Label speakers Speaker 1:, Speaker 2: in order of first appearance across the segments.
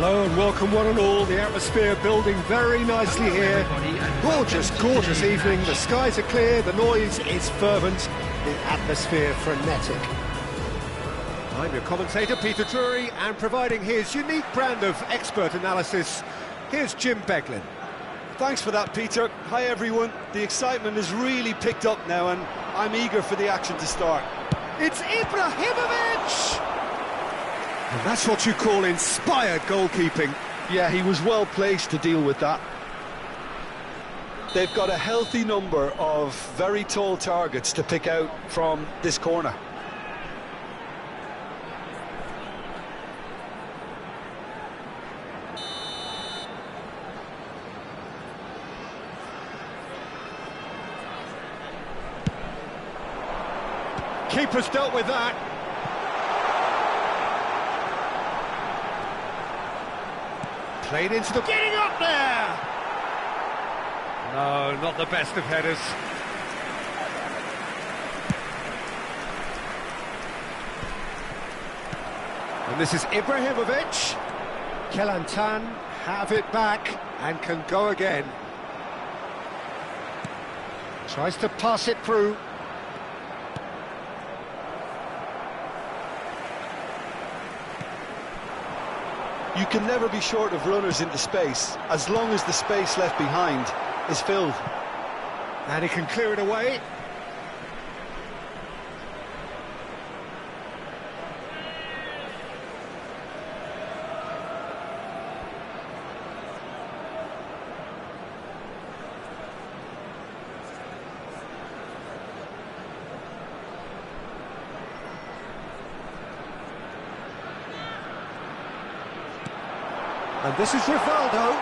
Speaker 1: Hello and welcome one and all. The atmosphere building very nicely here. Gorgeous, gorgeous evening. The skies are clear, the noise is fervent, the atmosphere frenetic. I'm your commentator, Peter Drury, and providing his unique brand of expert analysis, here's Jim Beglin.
Speaker 2: Thanks for that, Peter. Hi, everyone. The excitement has really picked up now, and I'm eager for the action to start.
Speaker 1: It's Ibrahimovic! And that's what you call inspired goalkeeping.
Speaker 2: Yeah, he was well placed to deal with that. They've got a healthy number of very tall targets to pick out from this corner.
Speaker 1: Keeper's dealt with that. Played into the... Getting up there! No, not the best of headers. And this is Ibrahimovic. Kelantan have it back and can go again. Tries to pass it through.
Speaker 2: You can never be short of runners into space, as long as the space left behind is filled.
Speaker 1: And he can clear it away. And this is Rivaldo.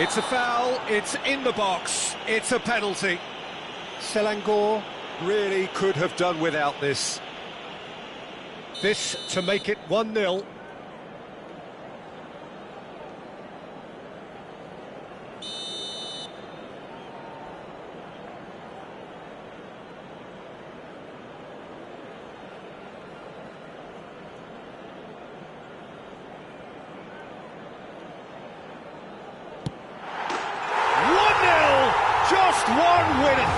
Speaker 1: It's a foul, it's in the box, it's a penalty. Selangor really could have done without this. This to make it 1-0. Just one winner.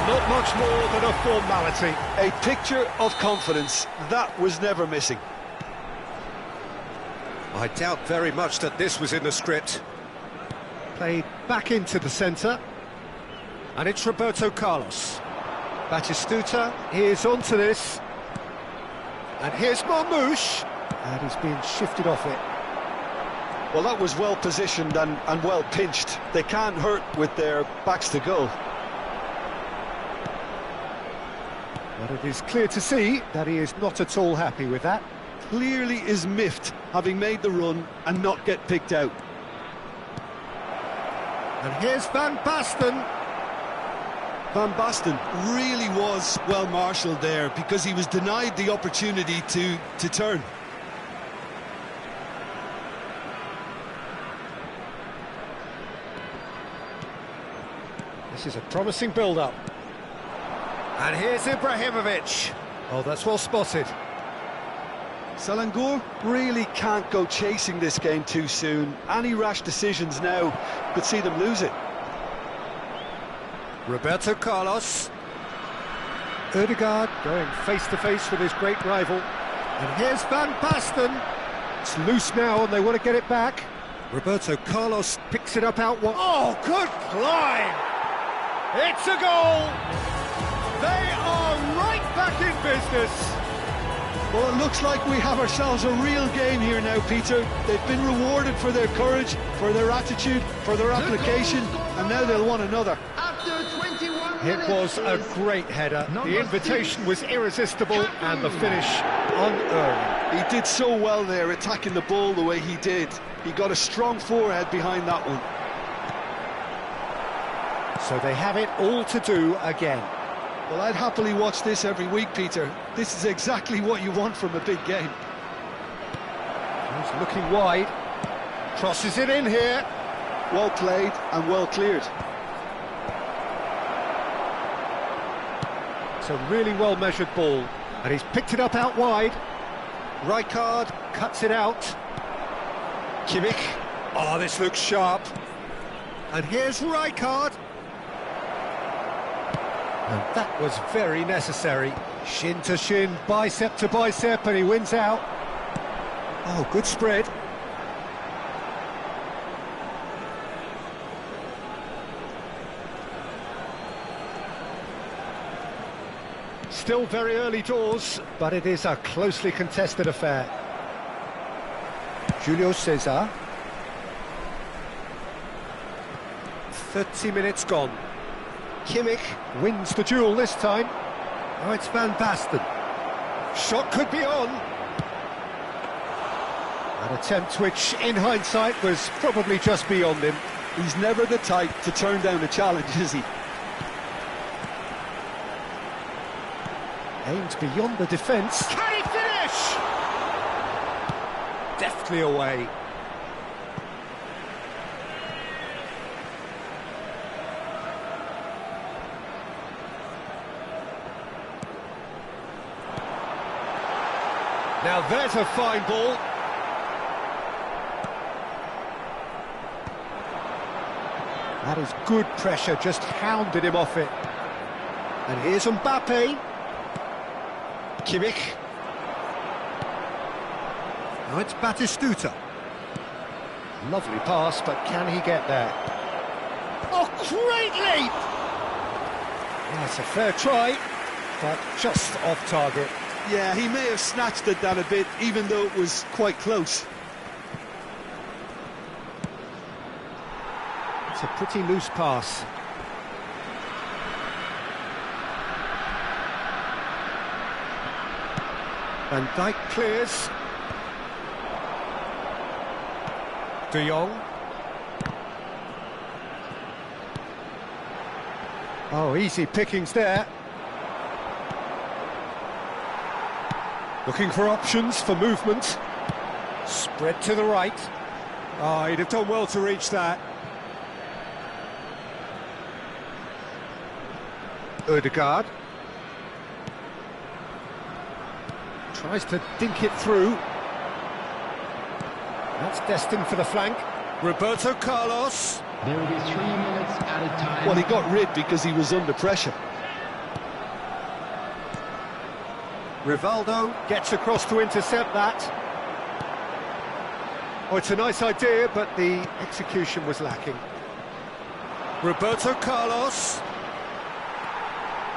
Speaker 1: Not much more than a formality.
Speaker 2: A picture of confidence, that was never missing.
Speaker 1: I doubt very much that this was in the script. Played back into the centre. And it's Roberto Carlos. Batistuta is onto this. And here's Marmoush. And he's being shifted off it.
Speaker 2: Well, that was well positioned and well pinched. They can't hurt with their backs to goal.
Speaker 1: But it is clear to see that he is not at all happy with that.
Speaker 2: Clearly is miffed, having made the run and not get picked out.
Speaker 1: And here's Van Basten.
Speaker 2: Van Basten really was well marshalled there because he was denied the opportunity to turn.
Speaker 1: This is a promising build-up. And here's Ibrahimovic. Oh, that's well spotted.
Speaker 2: Selangor really can't go chasing this game too soon. Any rash decisions now could see them lose it.
Speaker 1: Roberto Carlos. Ødegaard going face-to-face with his great rival. And here's Van Basten. It's loose now and they want to get it back. Roberto Carlos picks it up out wide. Oh, good climb! It's a goal! They are right back in business!
Speaker 2: Well, it looks like we have ourselves a real game here now, Peter. They've been rewarded for their courage, for their attitude, for their application, and now they'll want another.
Speaker 1: It was a great header. The invitation was irresistible and the finish unearned.
Speaker 2: He did so well there, attacking the ball the way he did. He got a strong forehead behind that one.
Speaker 1: So they have it all to do again.
Speaker 2: Well, I'd happily watch this every week, Peter. This is exactly what you want from a big game.
Speaker 1: He's looking wide. Crosses it in here.
Speaker 2: Well played and well cleared.
Speaker 1: It's a really well-measured ball. And he's picked it up out wide. Rijkaard cuts it out. Kimmich. Oh, this looks sharp. And here's Rijkaard. And that was very necessary. Shin to shin, bicep to bicep, and he wins out. Oh, good spread. Still very early doors, but it is a closely contested affair. Julio Cesar. 30 minutes gone. Kimmich wins the duel this time. Oh, it's Van Basten. Shot could be on. An attempt which, in hindsight, was probably just beyond him.
Speaker 2: He's never the type to turn down a challenge, is he?
Speaker 1: Aimed beyond the defence. Can he finish? Deftly away. Now there's a fine ball. That is good pressure, just hounded him off it. And here's Mbappe. Kimmich. Now it's Batistuta. Lovely pass, but can he get there? Oh, great leap! Yeah, it's a fair try, but just off target.
Speaker 2: Yeah, he may have snatched it down a bit, even though it was quite close.
Speaker 1: It's a pretty loose pass. Van Dijk clears. De Jong. Oh, easy pickings there. Looking for options for movement. Spread to the right. Oh, he'd have done well to reach that. Ødegaard. Tries to dink it through. That's destined for the flank. Roberto Carlos.
Speaker 3: There will be 3 minutes added time.
Speaker 2: Well, he got rid because he was under pressure.
Speaker 1: Rivaldo gets across to intercept that. Oh, it's a nice idea, but the execution was lacking. Roberto Carlos.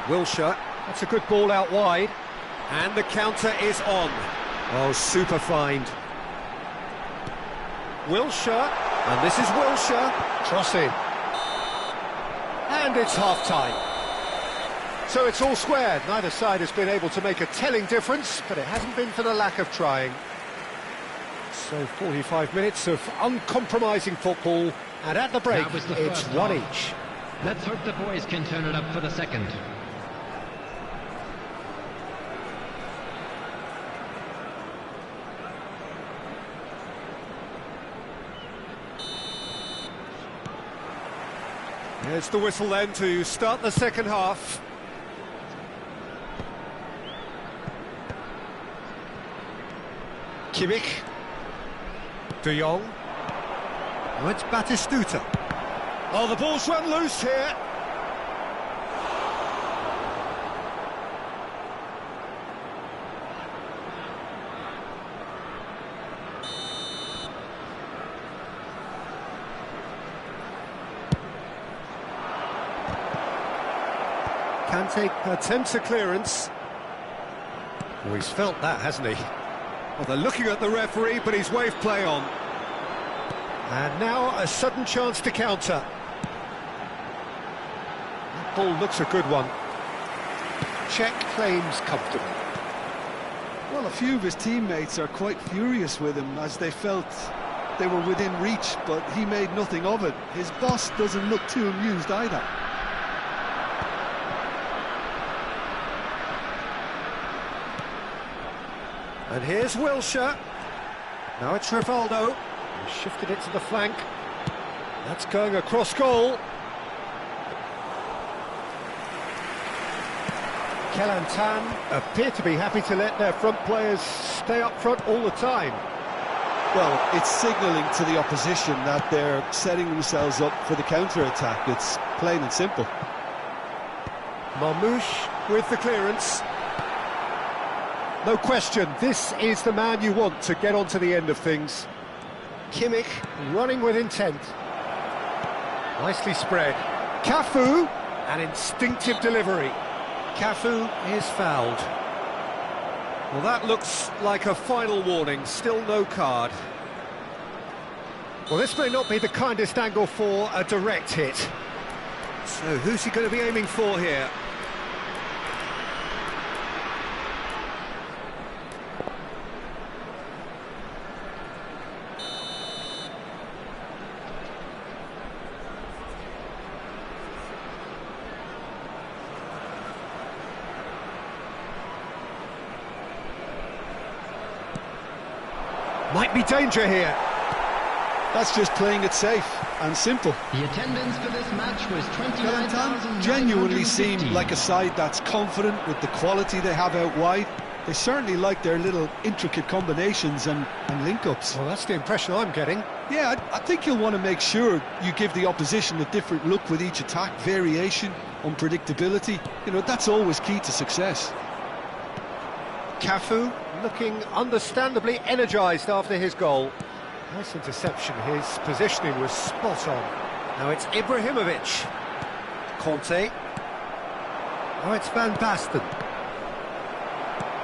Speaker 1: Wilshere. That's a good ball out wide. And the counter is on. Oh, super find. Wilshere. And this is Wilshere. Crossing. And it's half-time. So it's all square. Neither side has been able to make a telling difference, but it hasn't been for the lack of trying. So 45 minutes of uncompromising football, and at the break, it's one each.
Speaker 3: Let's hope the boys can turn it up for the second.
Speaker 1: There's the whistle then to start the second half. Kimmich. De Jong. Oh, it's Batistuta. Oh, the ball's run loose here. Kante attempts a clearance. Oh, he's felt that, hasn't he? Well, they're looking at the referee, but he's waved play on. And now a sudden chance to counter. That ball looks a good one. Czech claims comfortable.
Speaker 2: Well, a few of his teammates are quite furious with him as they felt they were within reach, but he made nothing of it. His boss doesn't look too amused either.
Speaker 1: And here's Wilshere. Now it's Rivaldo. He shifted it to the flank. That's going across goal. Kelantan appear to be happy to let their front players stay up front all the time.
Speaker 2: Well, it's signalling to the opposition that they're setting themselves up for the counter-attack. It's plain and simple.
Speaker 1: Marmoush with the clearance. No question, this is the man you want to get onto the end of things. Kimmich running with intent. Nicely spread. Cafu, an instinctive delivery. Cafu is fouled. Well, that looks like a final warning, still no card. Well, this may not be the kindest angle for a direct hit. So who's he going to be aiming for here? Might be danger here.
Speaker 2: That's just playing it safe and simple.
Speaker 3: The attendance for this match was
Speaker 2: Kelantan genuinely seem
Speaker 3: 29,950.
Speaker 2: like a side that's confident with the quality they have out wide. They certainly like their little intricate combinations and link-ups.
Speaker 1: Well, that's the impression I'm getting.
Speaker 2: Yeah, I think you'll want to make sure you give the opposition a different look with each attack. Variation, unpredictability, you know, that's always key to success.
Speaker 1: Cafu looking understandably energised after his goal. Nice interception, his positioning was spot on. Now it's Ibrahimovic. Conte. Now it's Van Basten.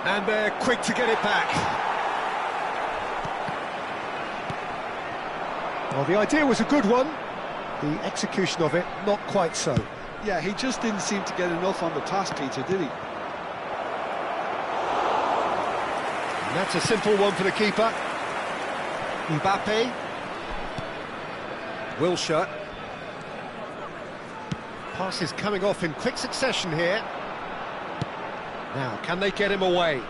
Speaker 1: And they're quick to get it back. Well, the idea was a good one. The execution of it, not quite so.
Speaker 2: Yeah, he just didn't seem to get enough on the pass, Peter, did he?
Speaker 1: And that's a simple one for the keeper. Mbappe. Wilshere. Passes coming off in quick succession here. Now, can they get him away?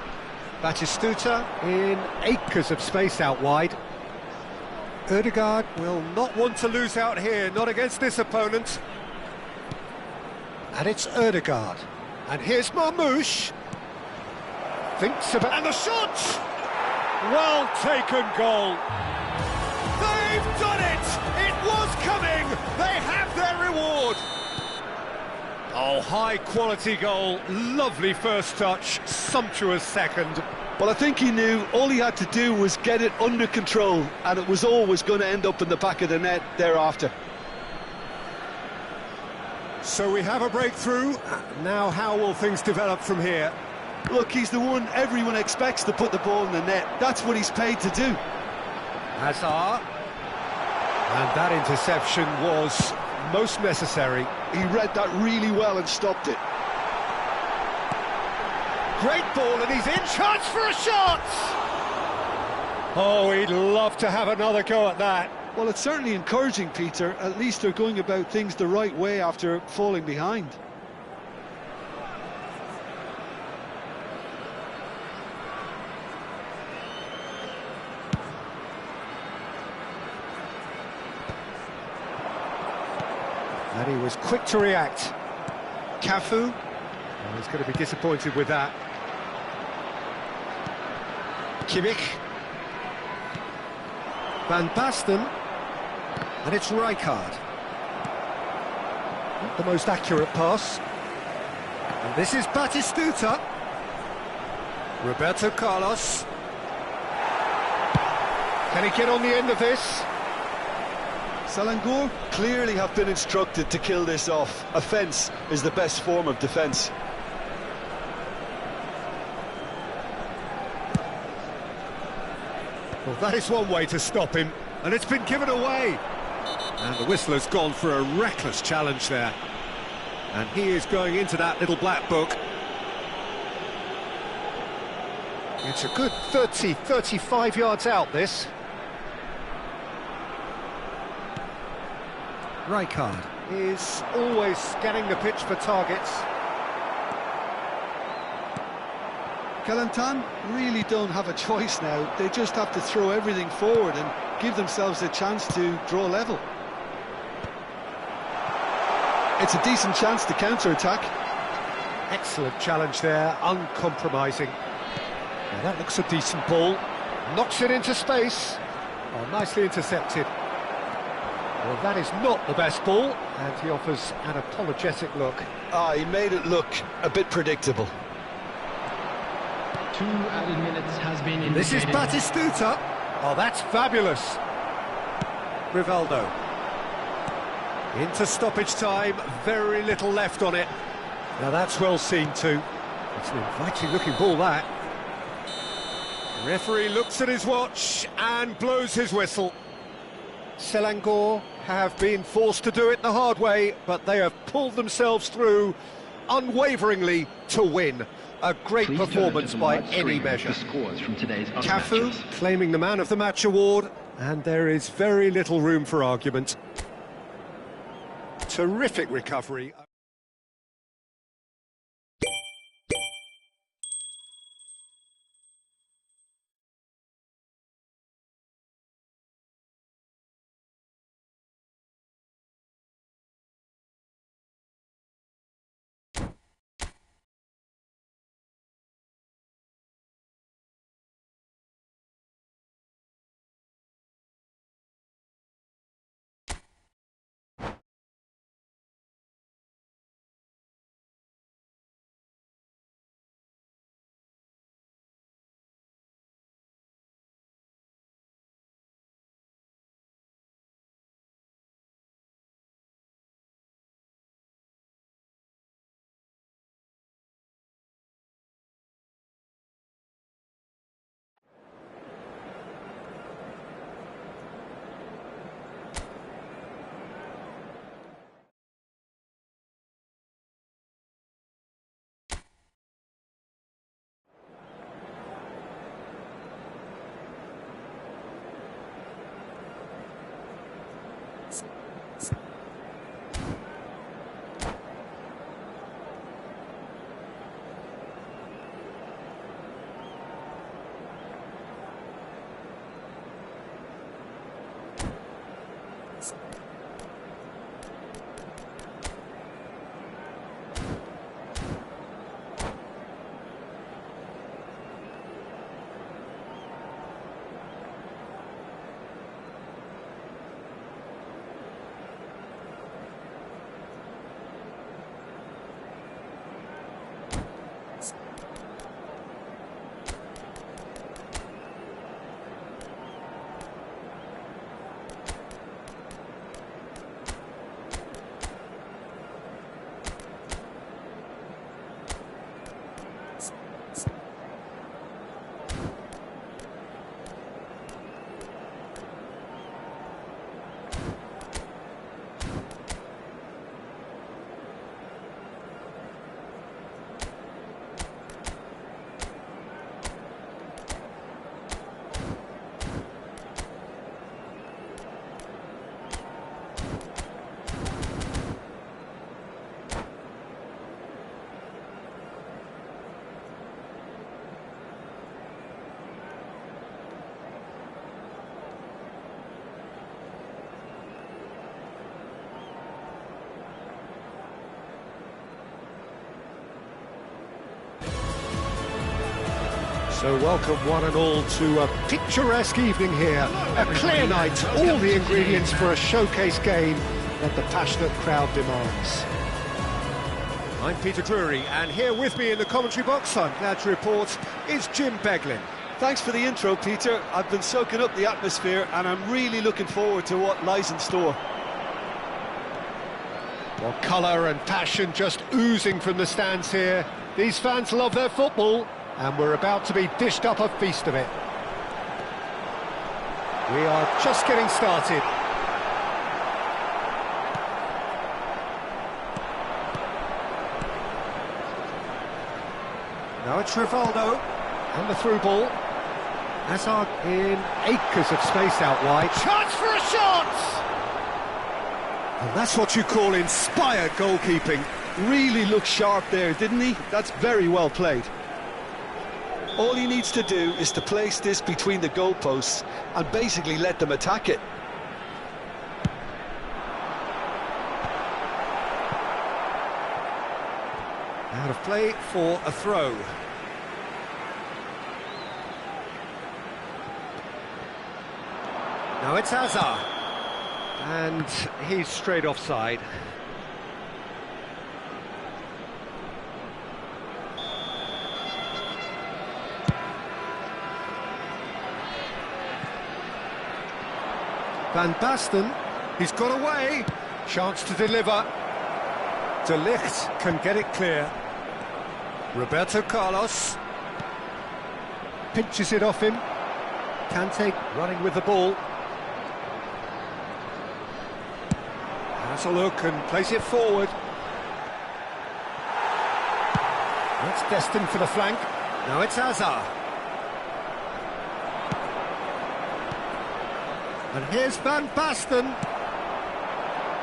Speaker 1: Batistuta in acres of space out wide. Ødegaard will not want to lose out here, not against this opponent. And it's Ødegaard. And here's Marmoush. Thinks about... And the shot! Well taken goal. They've done it! It was coming! They have their reward! Oh, high-quality goal. Lovely first touch. Sumptuous second.
Speaker 2: Well, I think he knew all he had to do was get it under control, and it was always going to end up in the back of the net thereafter.
Speaker 1: So we have a breakthrough. Now how will things develop from here?
Speaker 2: Look, he's the one everyone expects to put the ball in the net. That's what he's paid to do.
Speaker 1: Hazard. And that interception was most necessary.
Speaker 2: He read that really well and stopped it.
Speaker 1: Great ball, and he's in. Chance for a shot! Oh, he'd love to have another go at that.
Speaker 2: Well, it's certainly encouraging, Peter. At least they're going about things the right way after falling behind.
Speaker 1: And he was quick to react. Cafu. Oh, he's going to be disappointed with that. Kimmich. Van Basten. And it's Rijkaard. Not the most accurate pass. And this is Batistuta. Roberto Carlos. Can he get on the end of this?
Speaker 2: Selangor clearly have been instructed to kill this off. Offence is the best form of defence.
Speaker 1: Well, that is one way to stop him, and it's been given away. And the whistler's gone for a reckless challenge there. And he is going into that little black book. It's a good 30, 35 yards out, this. Rijkaard is always scanning the pitch for targets.
Speaker 2: Kelantan really don't have a choice now. They just have to throw everything forward and give themselves a chance to draw level. It's a decent chance to counter-attack.
Speaker 1: Excellent challenge there, uncompromising. Now that looks a decent ball. Knocks it into space. Oh, nicely intercepted. Well, that is not the best ball, and he offers an apologetic look.
Speaker 2: He made it look a bit predictable.
Speaker 3: 2 added minutes has been indicated.
Speaker 1: This is Batistuta. Oh, that's fabulous. Rivaldo. Into stoppage time, very little left on it. Now that's well seen too. It's an inviting looking ball, that. Referee looks at his watch and blows his whistle. Selangor have been forced to do it the hard way, but they have pulled themselves through unwaveringly to win. A great
Speaker 3: Please
Speaker 1: performance
Speaker 3: turn to the
Speaker 1: by
Speaker 3: live
Speaker 1: any
Speaker 3: stream
Speaker 1: measure.
Speaker 3: the scores from today's other
Speaker 1: Cafu
Speaker 3: matches.
Speaker 1: claiming the Man of the Match award, and there is very little room for argument. Terrific recovery. So welcome one and all to a picturesque evening here. A clear night, all the ingredients for a showcase game that the passionate crowd demands. I'm Peter Drury, and here with me in the commentary box, I'm glad to report, is Jim Beglin.
Speaker 2: Thanks for the intro, Peter. I've been soaking up the atmosphere and I'm really looking forward to what lies in store.
Speaker 1: Well, colour and passion just oozing from the stands here. These fans love their football, and we're about to be dished up a feast of it. We are just getting started. Now it's Rivaldo, and the through ball. Hazard in acres of space out wide. Chance for a shot! And that's what you call inspired goalkeeping.
Speaker 2: Really looked sharp there, didn't he? That's very well played. All he needs to do is to place this between the goalposts and basically let them attack it.
Speaker 1: Out of play for a throw. Now it's Hazard. And he's straight offside. Van Basten, he's got away. Chance to deliver. De Ligt can get it clear. Roberto Carlos pinches it off him. Kante running with the ball. Has a look and plays it forward. That's destined for the flank. Now it's Hazard. And here's Van Basten.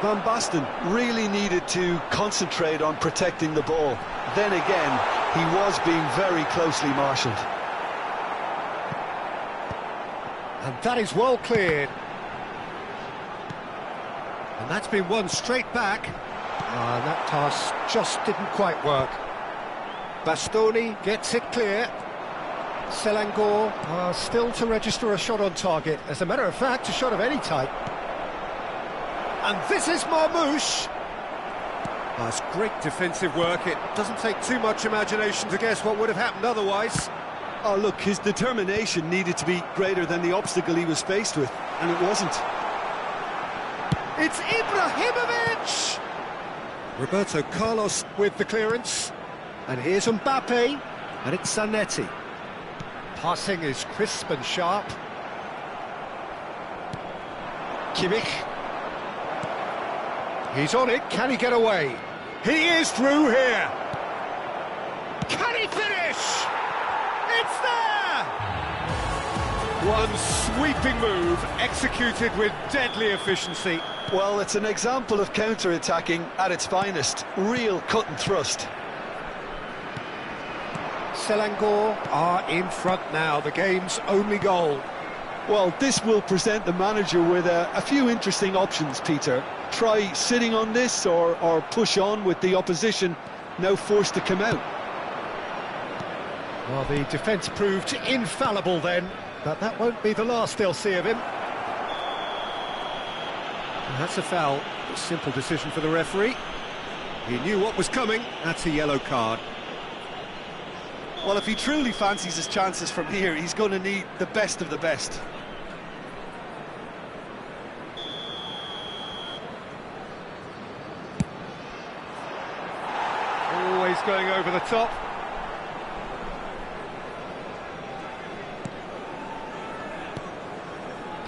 Speaker 2: Van Basten really needed to concentrate on protecting the ball. Then again, he was being very closely marshalled.
Speaker 1: And that is well cleared. And that's been won straight back. And that pass just didn't quite work. Bastoni gets it clear. Selangor still to register a shot on target. As a matter of fact, a shot of any type. And this is Marmoush. That's great defensive work. It doesn't take too much imagination to guess what would have happened otherwise.
Speaker 2: Oh, look, his determination needed to be greater than the obstacle he was faced with, and it wasn't.
Speaker 1: It's Ibrahimovic! Roberto Carlos with the clearance. And here's Mbappe, and it's Zanetti. Passing is crisp and sharp. Kimmich. He's on it, can he get away? He is through here! Can he finish? It's there! One sweeping move, executed with deadly efficiency.
Speaker 2: Well, it's an example of counter-attacking at its finest. Real cut and thrust.
Speaker 1: Selangor are in front now, the game's only goal.
Speaker 2: Well, this will present the manager with a few interesting options, Peter. Try sitting on this or push on with the opposition now forced to come out.
Speaker 1: Well, the defence proved infallible then, but that won't be the last they'll see of him. And that's a foul. A simple decision for the referee. He knew what was coming. That's a yellow card.
Speaker 2: Well, if he truly fancies his chances from here, he's going to need the best of the best.
Speaker 1: Always going over the top.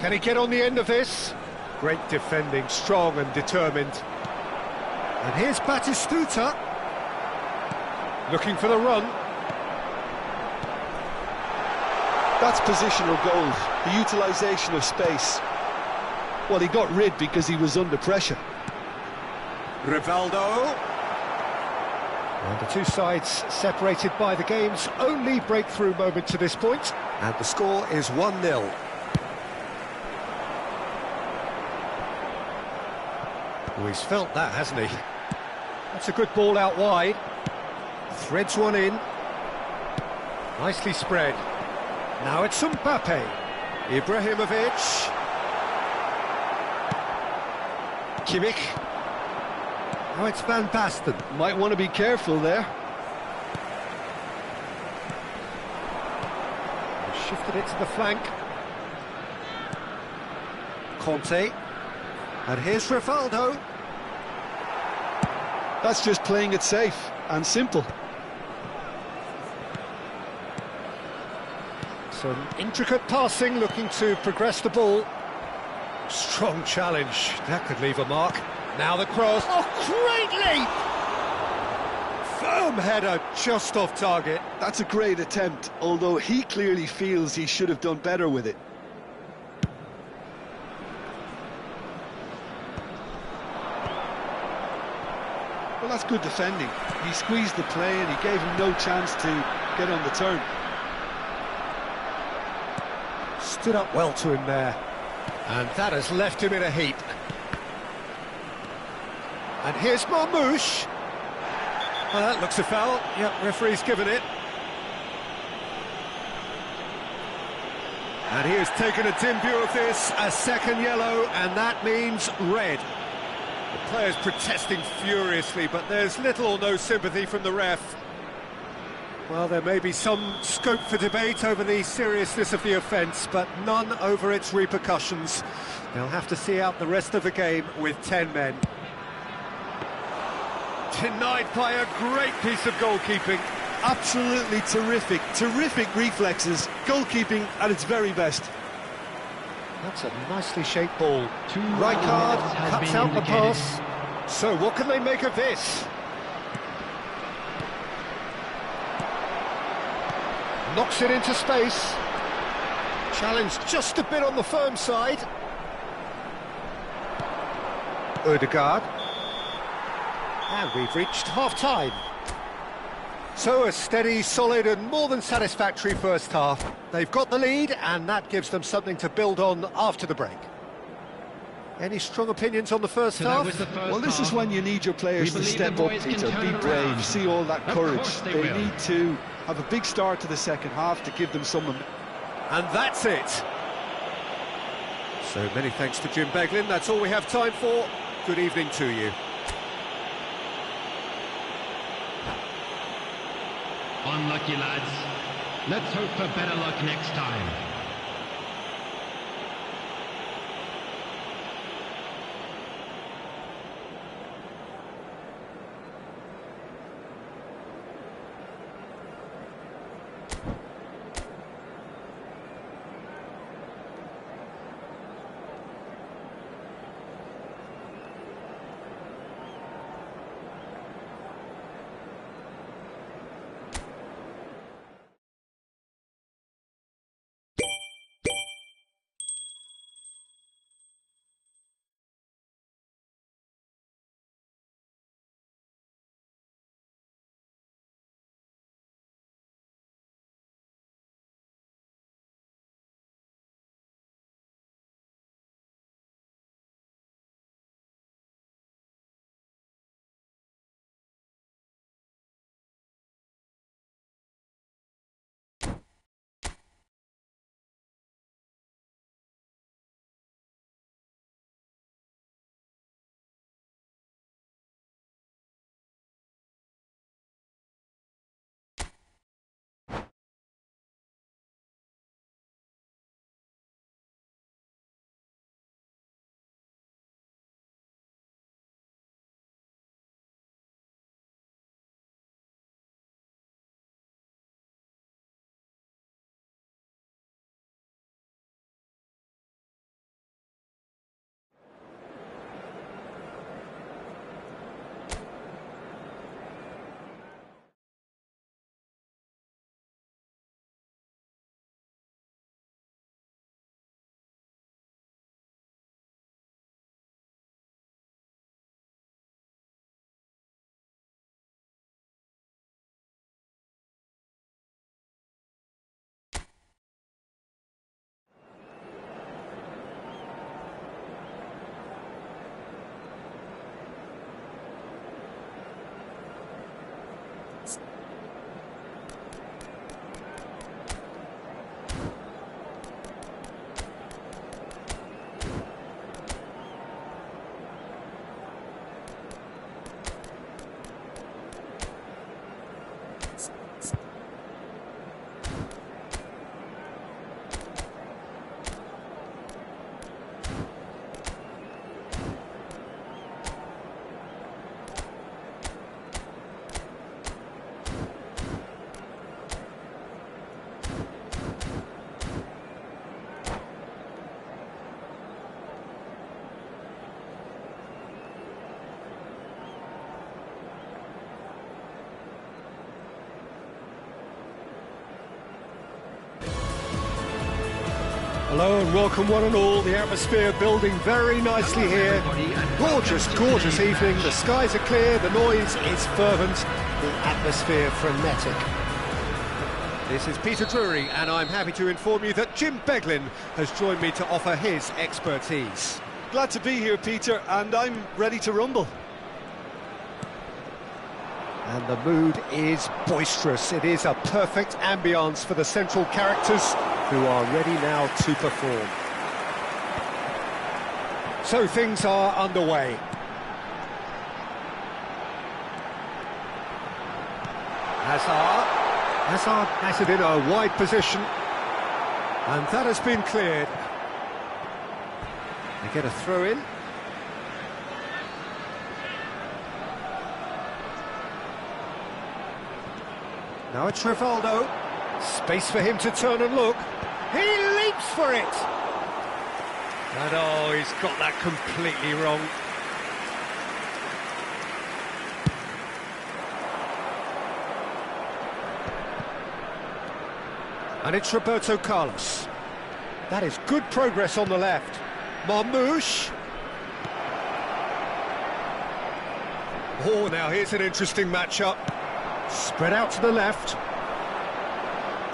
Speaker 1: Can he get on the end of this? Great defending, strong and determined. And here's Batistuta. Looking for the run.
Speaker 2: That's positional goals, the utilisation of space. Well, he got rid because he was under pressure.
Speaker 1: Rivaldo. And the two sides separated by the game's only breakthrough moment to this point. And the score is 1-0. Oh, he's felt that, hasn't he? That's a good ball out wide. Threads one in. Nicely spread. Now it's Mbappe. Ibrahimovic. Kimmich. Now it's Van Basten.
Speaker 2: Might want to be careful there.
Speaker 1: Shifted it to the flank. Conte. And here's Rivaldo.
Speaker 2: That's just playing it safe and simple.
Speaker 1: Some intricate passing, looking to progress the ball. Strong challenge, that could leave a mark. Now the cross, oh, great leap! Firm header, just off target.
Speaker 2: That's a great attempt, although he clearly feels he should have done better with it. Well, that's good defending. He squeezed the play and he gave him no chance to get on the turn.
Speaker 1: Stood up well to him there. And that has left him in a heap. And here's Marmoush. Well, that looks a foul. Yep, referee's given it. And he has taken a dim view of this, a second yellow, and that means red. The players protesting furiously, but there's little or no sympathy from the ref. Well, there may be some scope for debate over the seriousness of the offence, but none over its repercussions. They'll have to see out the rest of the game with 10 men. Denied by a great piece of goalkeeping.
Speaker 2: Absolutely terrific, terrific reflexes, goalkeeping at its very best.
Speaker 1: That's a nicely shaped ball.
Speaker 3: Two
Speaker 1: Rijkaard
Speaker 3: minutes has
Speaker 1: cuts
Speaker 3: been
Speaker 1: out the
Speaker 3: indicated.
Speaker 1: pass. So what can they make of this? Knocks it into space. Challenge just a bit on the firm side. Ødegaard. And we've reached half-time. So a steady, solid and more than satisfactory first half. They've got the lead and that gives them something to build on after the break. Any strong opinions on the first
Speaker 3: So that
Speaker 1: half?
Speaker 3: was the first
Speaker 2: Well, this is
Speaker 3: half.
Speaker 2: when you need your players
Speaker 3: We
Speaker 2: to
Speaker 3: believe
Speaker 2: step
Speaker 3: the
Speaker 2: up,
Speaker 3: boys can
Speaker 2: Peter,
Speaker 3: turn
Speaker 2: be
Speaker 3: it
Speaker 2: brave,
Speaker 3: around.
Speaker 2: see all that
Speaker 3: Of
Speaker 2: courage.
Speaker 3: course they
Speaker 2: They
Speaker 3: will.
Speaker 2: need to have a big start to the second half to give them some...
Speaker 1: And that's it. So many thanks to Jim Beglin. That's all we have time for. Good evening to you.
Speaker 3: Unlucky, lads. Let's hope for better luck next time.
Speaker 1: Hello and welcome one and all. The atmosphere building very nicely here. Gorgeous, gorgeous evening. The skies are clear, the noise is fervent, the atmosphere frenetic. This is Peter Drury and I'm happy to inform you that Jim Beglin has joined me to offer his expertise.
Speaker 2: Glad to be here, Peter, and I'm ready to rumble.
Speaker 1: And the mood is boisterous. It is a perfect ambience for the central characters who are ready now to perform. So things are underway. Hazard has it in a wide position. And that has been cleared. They get a throw in. Now it's Rivaldo. Space for him to turn and look. He leaps for it! And oh, he's got that completely wrong. And it's Roberto Carlos. That is good progress on the left. Marmoush. Oh, now here's an interesting matchup. Spread out to the left.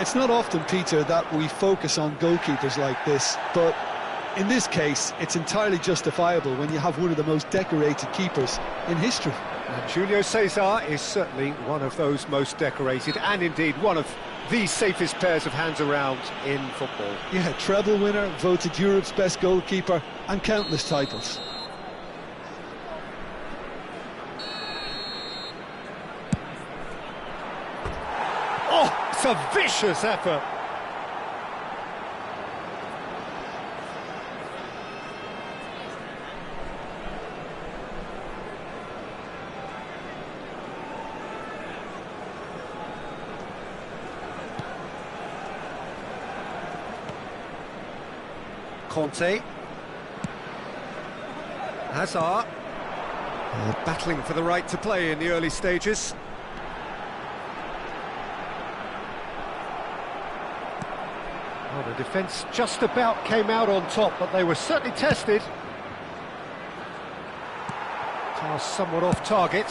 Speaker 2: It's not often, Peter, that we focus on goalkeepers like this, but in this case, it's entirely justifiable when you have one of the most decorated keepers in history.
Speaker 1: And Julio Cesar is certainly one of those most decorated, and indeed one of the safest pairs of hands around in football.
Speaker 2: Yeah, treble winner, voted Europe's best goalkeeper, and countless titles.
Speaker 1: Oh, it's a vicious effort. Conte. Hazard. Oh, battling for the right to play in the early stages. Well, the defence just about came out on top, but they were certainly tested. Pass somewhat off target.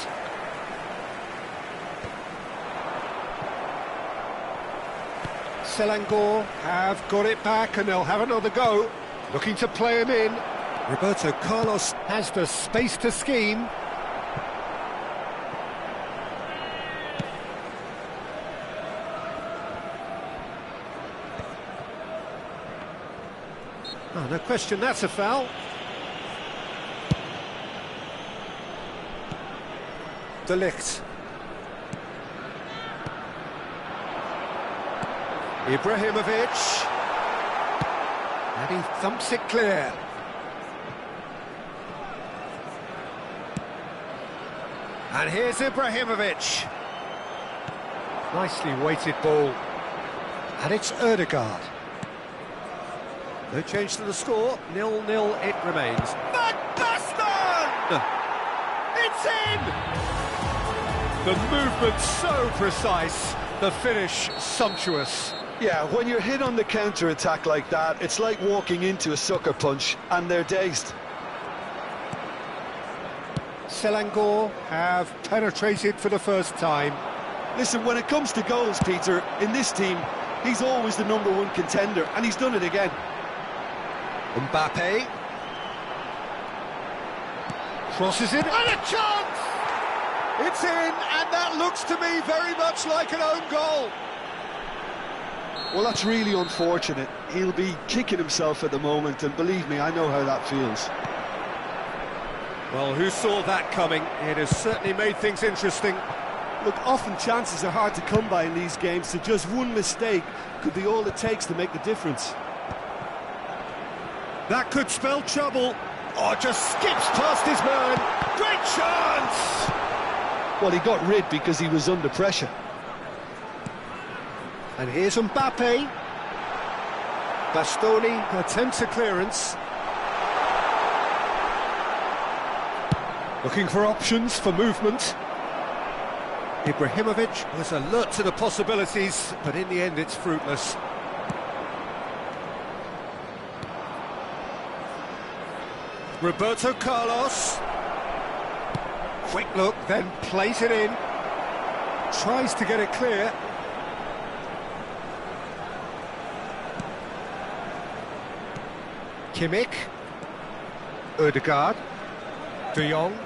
Speaker 1: Selangor have got it back and they'll have another go. Looking to play him in. Roberto Carlos has the space to scheme. Oh, no question, that's a foul. De Ligt. Ibrahimovic. And he thumps it clear. And here's Ibrahimovic. Nicely weighted ball. And it's Ødegaard. No change to the score, 0-0 it remains. Van Basten! It's in! The movement so precise, the finish sumptuous.
Speaker 2: Yeah, when you're hit on the counter-attack like that, it's like walking into a sucker punch, and they're dazed.
Speaker 1: Selangor have penetrated for the first time.
Speaker 2: Listen, when it comes to goals, Peter, in this team, he's always the #1 contender, and he's done it again.
Speaker 1: Mbappe. Crosses it, and a chance! It's in, and that looks to me very much like an own goal.
Speaker 2: Well, that's really unfortunate. He'll be kicking himself at the moment, and believe me, I know how that feels.
Speaker 1: Well, who saw that coming? It has certainly made things interesting.
Speaker 4: Look, often chances are hard to come by in these games, so just one mistake could be all it takes to make the difference.
Speaker 1: That could spell trouble. Oh, just skips past his man. Great chance!
Speaker 2: Well, he got rid because he was under pressure.
Speaker 1: And here's Mbappe. Bastoni attempts a clearance. Looking for options for movement. Ibrahimovic was alert to the possibilities, but in the end it's fruitless. Roberto Carlos. Quick look, then plays it in. Tries to get it clear. Kimmich. Ødegaard. De Jong.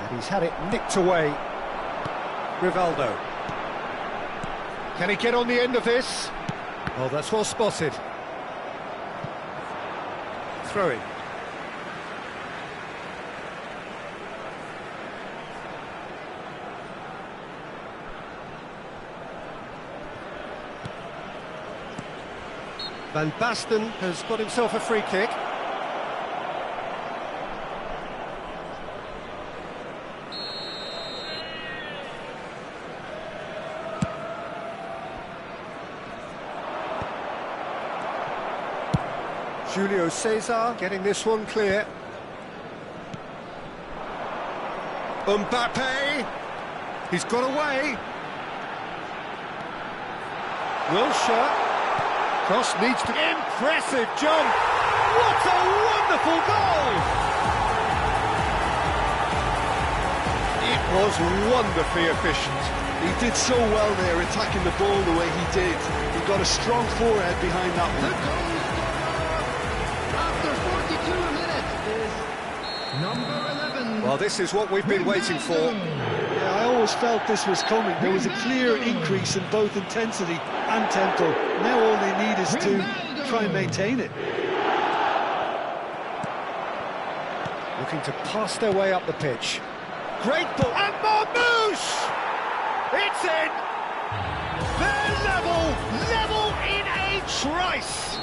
Speaker 1: And he's had it nicked away. Rivaldo. Can he get on the end of this? Oh, that's well spotted. Throw-in. Van Basten has got himself a free kick. Julio Cesar getting this one clear. Mbappe! He's got away. Wilshere. Cross needs to... Impressive jump! What a wonderful goal! It was wonderfully efficient.
Speaker 2: He did so well there, attacking the ball the way he did. He got a strong forehead behind that
Speaker 3: The
Speaker 2: one.
Speaker 3: goal scorer after 42 minutes is number 11.
Speaker 1: Well, this is what we've been waiting for.
Speaker 2: Yeah, I always felt this was coming. There was a clear increase in both intensity and tempo. Now all they need is to try and maintain it.
Speaker 1: Looking to pass their way up the pitch. Great ball. And Marmoush! It's in! They're level in a trice!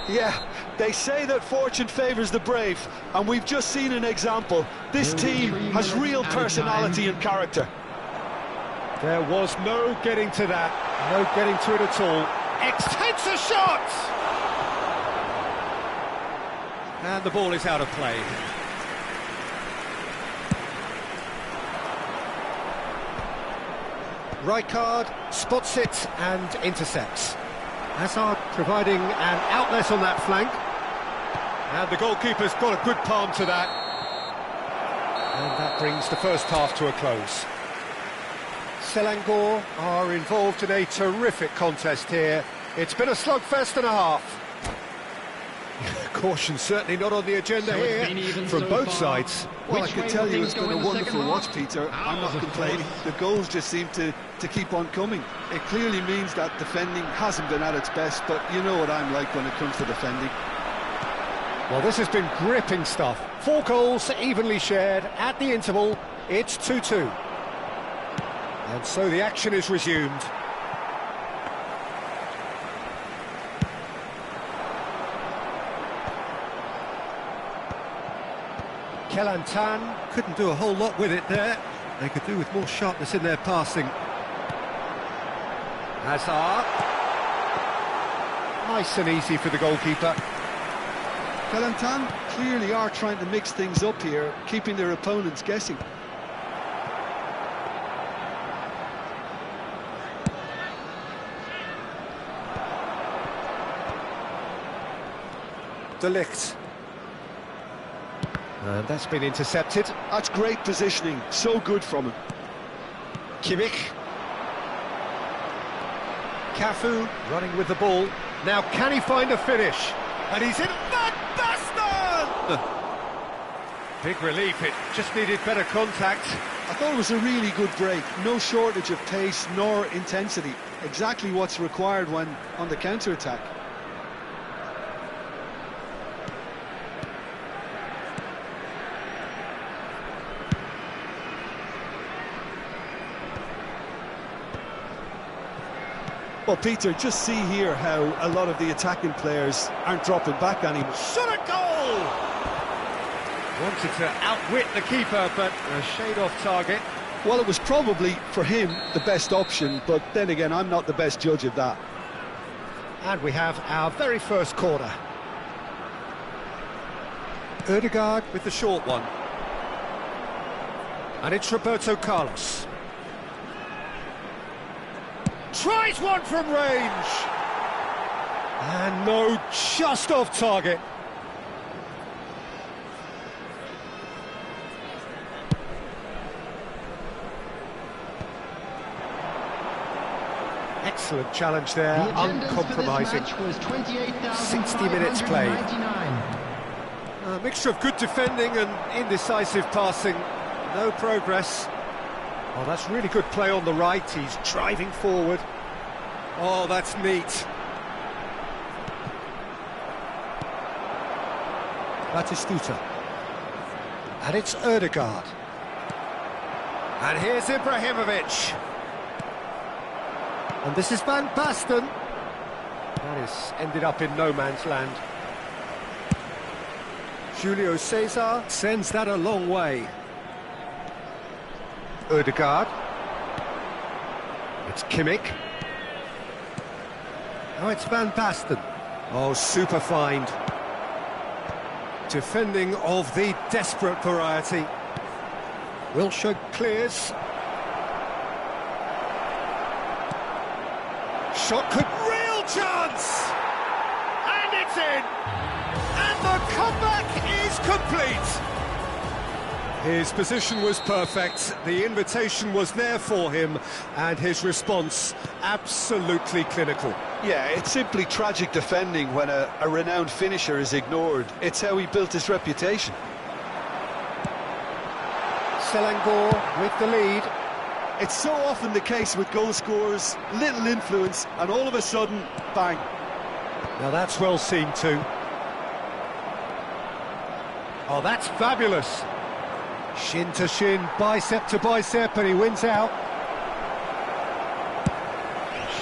Speaker 2: Yeah, they say that fortune favours the brave, and we've just seen an example. This team has real personality and character.
Speaker 1: There was no getting to that, no getting to it at all. Takes a shot! And the ball is out of play. Rijkaard spots it and intercepts. Hazard providing an outlet on that flank. And the goalkeeper's got a good palm to that. And that brings the first half to a close. Selangor are involved in a terrific contest here. It's been a slugfest and a half. Caution certainly not on the agenda
Speaker 3: So it's been
Speaker 1: here
Speaker 3: even
Speaker 1: from
Speaker 3: so
Speaker 1: both
Speaker 3: far.
Speaker 1: sides.
Speaker 2: Well, I
Speaker 3: Which
Speaker 2: can
Speaker 3: way
Speaker 2: tell
Speaker 3: will
Speaker 2: you
Speaker 3: things
Speaker 2: it's
Speaker 3: go
Speaker 2: been
Speaker 3: in
Speaker 2: a
Speaker 3: the
Speaker 2: wonderful
Speaker 3: second
Speaker 2: watch,
Speaker 3: half?
Speaker 2: Peter. I'm not
Speaker 3: Ours, of
Speaker 2: complaining.
Speaker 3: course.
Speaker 2: The goals just seem to keep on coming. It clearly means that defending hasn't been at its best, but you know what I'm like when it comes to defending.
Speaker 1: Well, this has been gripping stuff. 4 goals evenly shared at the interval. It's 2-2. And so the action is resumed. Kelantan couldn't do a whole lot with it there. They could do with more sharpness in their passing. Hazard. Nice and easy for the goalkeeper.
Speaker 2: Kelantan clearly are trying to mix things up here, keeping their opponents guessing.
Speaker 1: De Ligt. And that's been intercepted.
Speaker 2: That's great positioning, so good from him.
Speaker 1: Kimmich. Cafu running with the ball. Now can he find a finish? And he's in. Van Basten! Big relief, it just needed better contact.
Speaker 2: I thought it was a really good break. No shortage of pace nor intensity. Exactly what's required when on the counter-attack. Well, Peter, just see here how a lot of the attacking players aren't dropping back anymore.
Speaker 1: Shot a goal! Wanted to outwit the keeper, but a shade off target.
Speaker 2: Well, it was probably, for him, the best option, but then again, I'm not the best judge of that.
Speaker 1: And we have our very first corner. Ødegaard with the short one. And it's Roberto Carlos. Tries one from range. And no, just off target. Excellent challenge there,
Speaker 3: The attendance
Speaker 1: uncompromising.
Speaker 3: for this match was
Speaker 1: 60 minutes played.
Speaker 3: 28,599.
Speaker 1: A mixture of good defending and indecisive passing. No progress. Oh, that's really good play on the right. He's driving forward. Oh, that's neat. Batistuta. And it's Ødegaard. And here's Ibrahimovic. And this is Van Basten. That is ended up in no man's land. Julio Cesar sends that a long way. Ødegaard. It's Kimmich. Now it's Van Basten. Oh, super find. Defending of the desperate variety. Wilshere clears. Shot could... Real chance! And it's in! And the comeback is complete! His position was perfect, the invitation was there for him, and his response absolutely clinical.
Speaker 2: Yeah, it's simply tragic defending when a renowned finisher is ignored. It's how he built his reputation.
Speaker 1: Selangor with the lead.
Speaker 4: It's so often the case with goal scorers, little influence, and all of a sudden, bang.
Speaker 1: Now that's well seen too. Oh, that's fabulous. Shin to shin, bicep to bicep, and he wins out.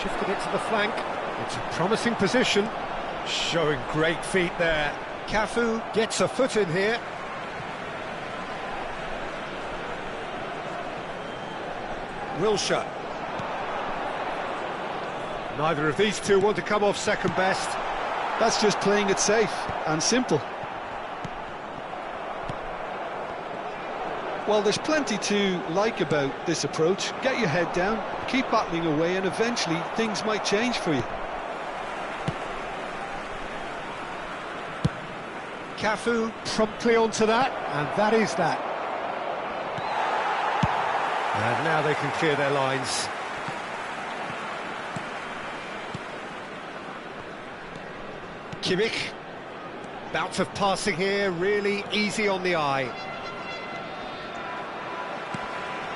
Speaker 1: Shifted it to the flank. It's a promising position. Showing great feet there. Cafu gets a foot in here. Wilshere. Neither of these two want to come off second best.
Speaker 2: That's just playing it safe and simple. Well, there's plenty to like about this approach. Get your head down, keep battling away, and eventually things might change for you.
Speaker 1: Cafu promptly onto that, and that is that. And now they can clear their lines. Kimmich. Bout of passing here, really easy on the eye.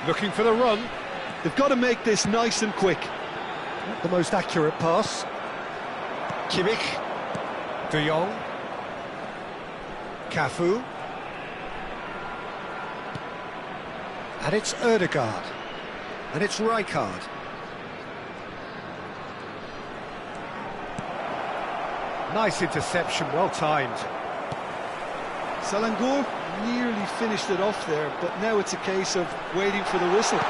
Speaker 1: Looking for the run.
Speaker 2: They've got to make this nice and quick.
Speaker 1: Not the most accurate pass. Kimmich. De Jong. Cafu. And it's Ødegaard. And it's Rijkaard. Nice interception, well timed.
Speaker 2: Selangor nearly finished it off there, but now it's a case of waiting for the whistle.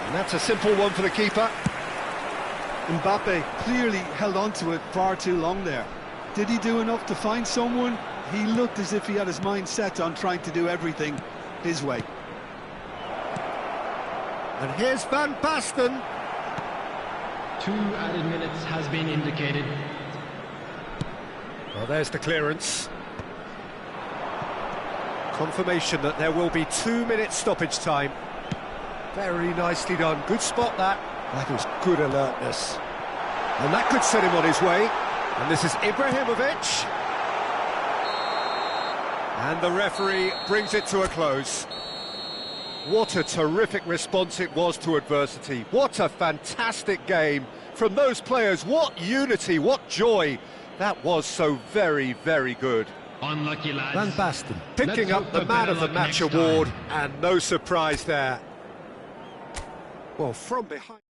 Speaker 1: And that's a simple one for the keeper.
Speaker 2: Mbappe clearly held on to it far too long there. Did he do enough to find someone? He looked as if he had his mind set on trying to do everything his way.
Speaker 1: And here's Van Basten.
Speaker 3: 2 added minutes has been indicated.
Speaker 1: Well, there's the clearance. Confirmation that there will be 2 minutes stoppage time. Very nicely done. Good spot that. That was good alertness. And that could set him on his way. And this is Ibrahimovic. And the referee brings it to a close. What a terrific response it was to adversity. What a fantastic game from those players. What unity, what joy. That was so very, very good.
Speaker 3: Unlucky lads.
Speaker 1: Van Basten picking
Speaker 3: Let's
Speaker 1: up
Speaker 3: hope
Speaker 1: the
Speaker 3: for
Speaker 1: Man
Speaker 3: better
Speaker 1: of the
Speaker 3: luck
Speaker 1: Match
Speaker 3: next
Speaker 1: award,
Speaker 3: time.
Speaker 1: and no surprise there. Well, from behind...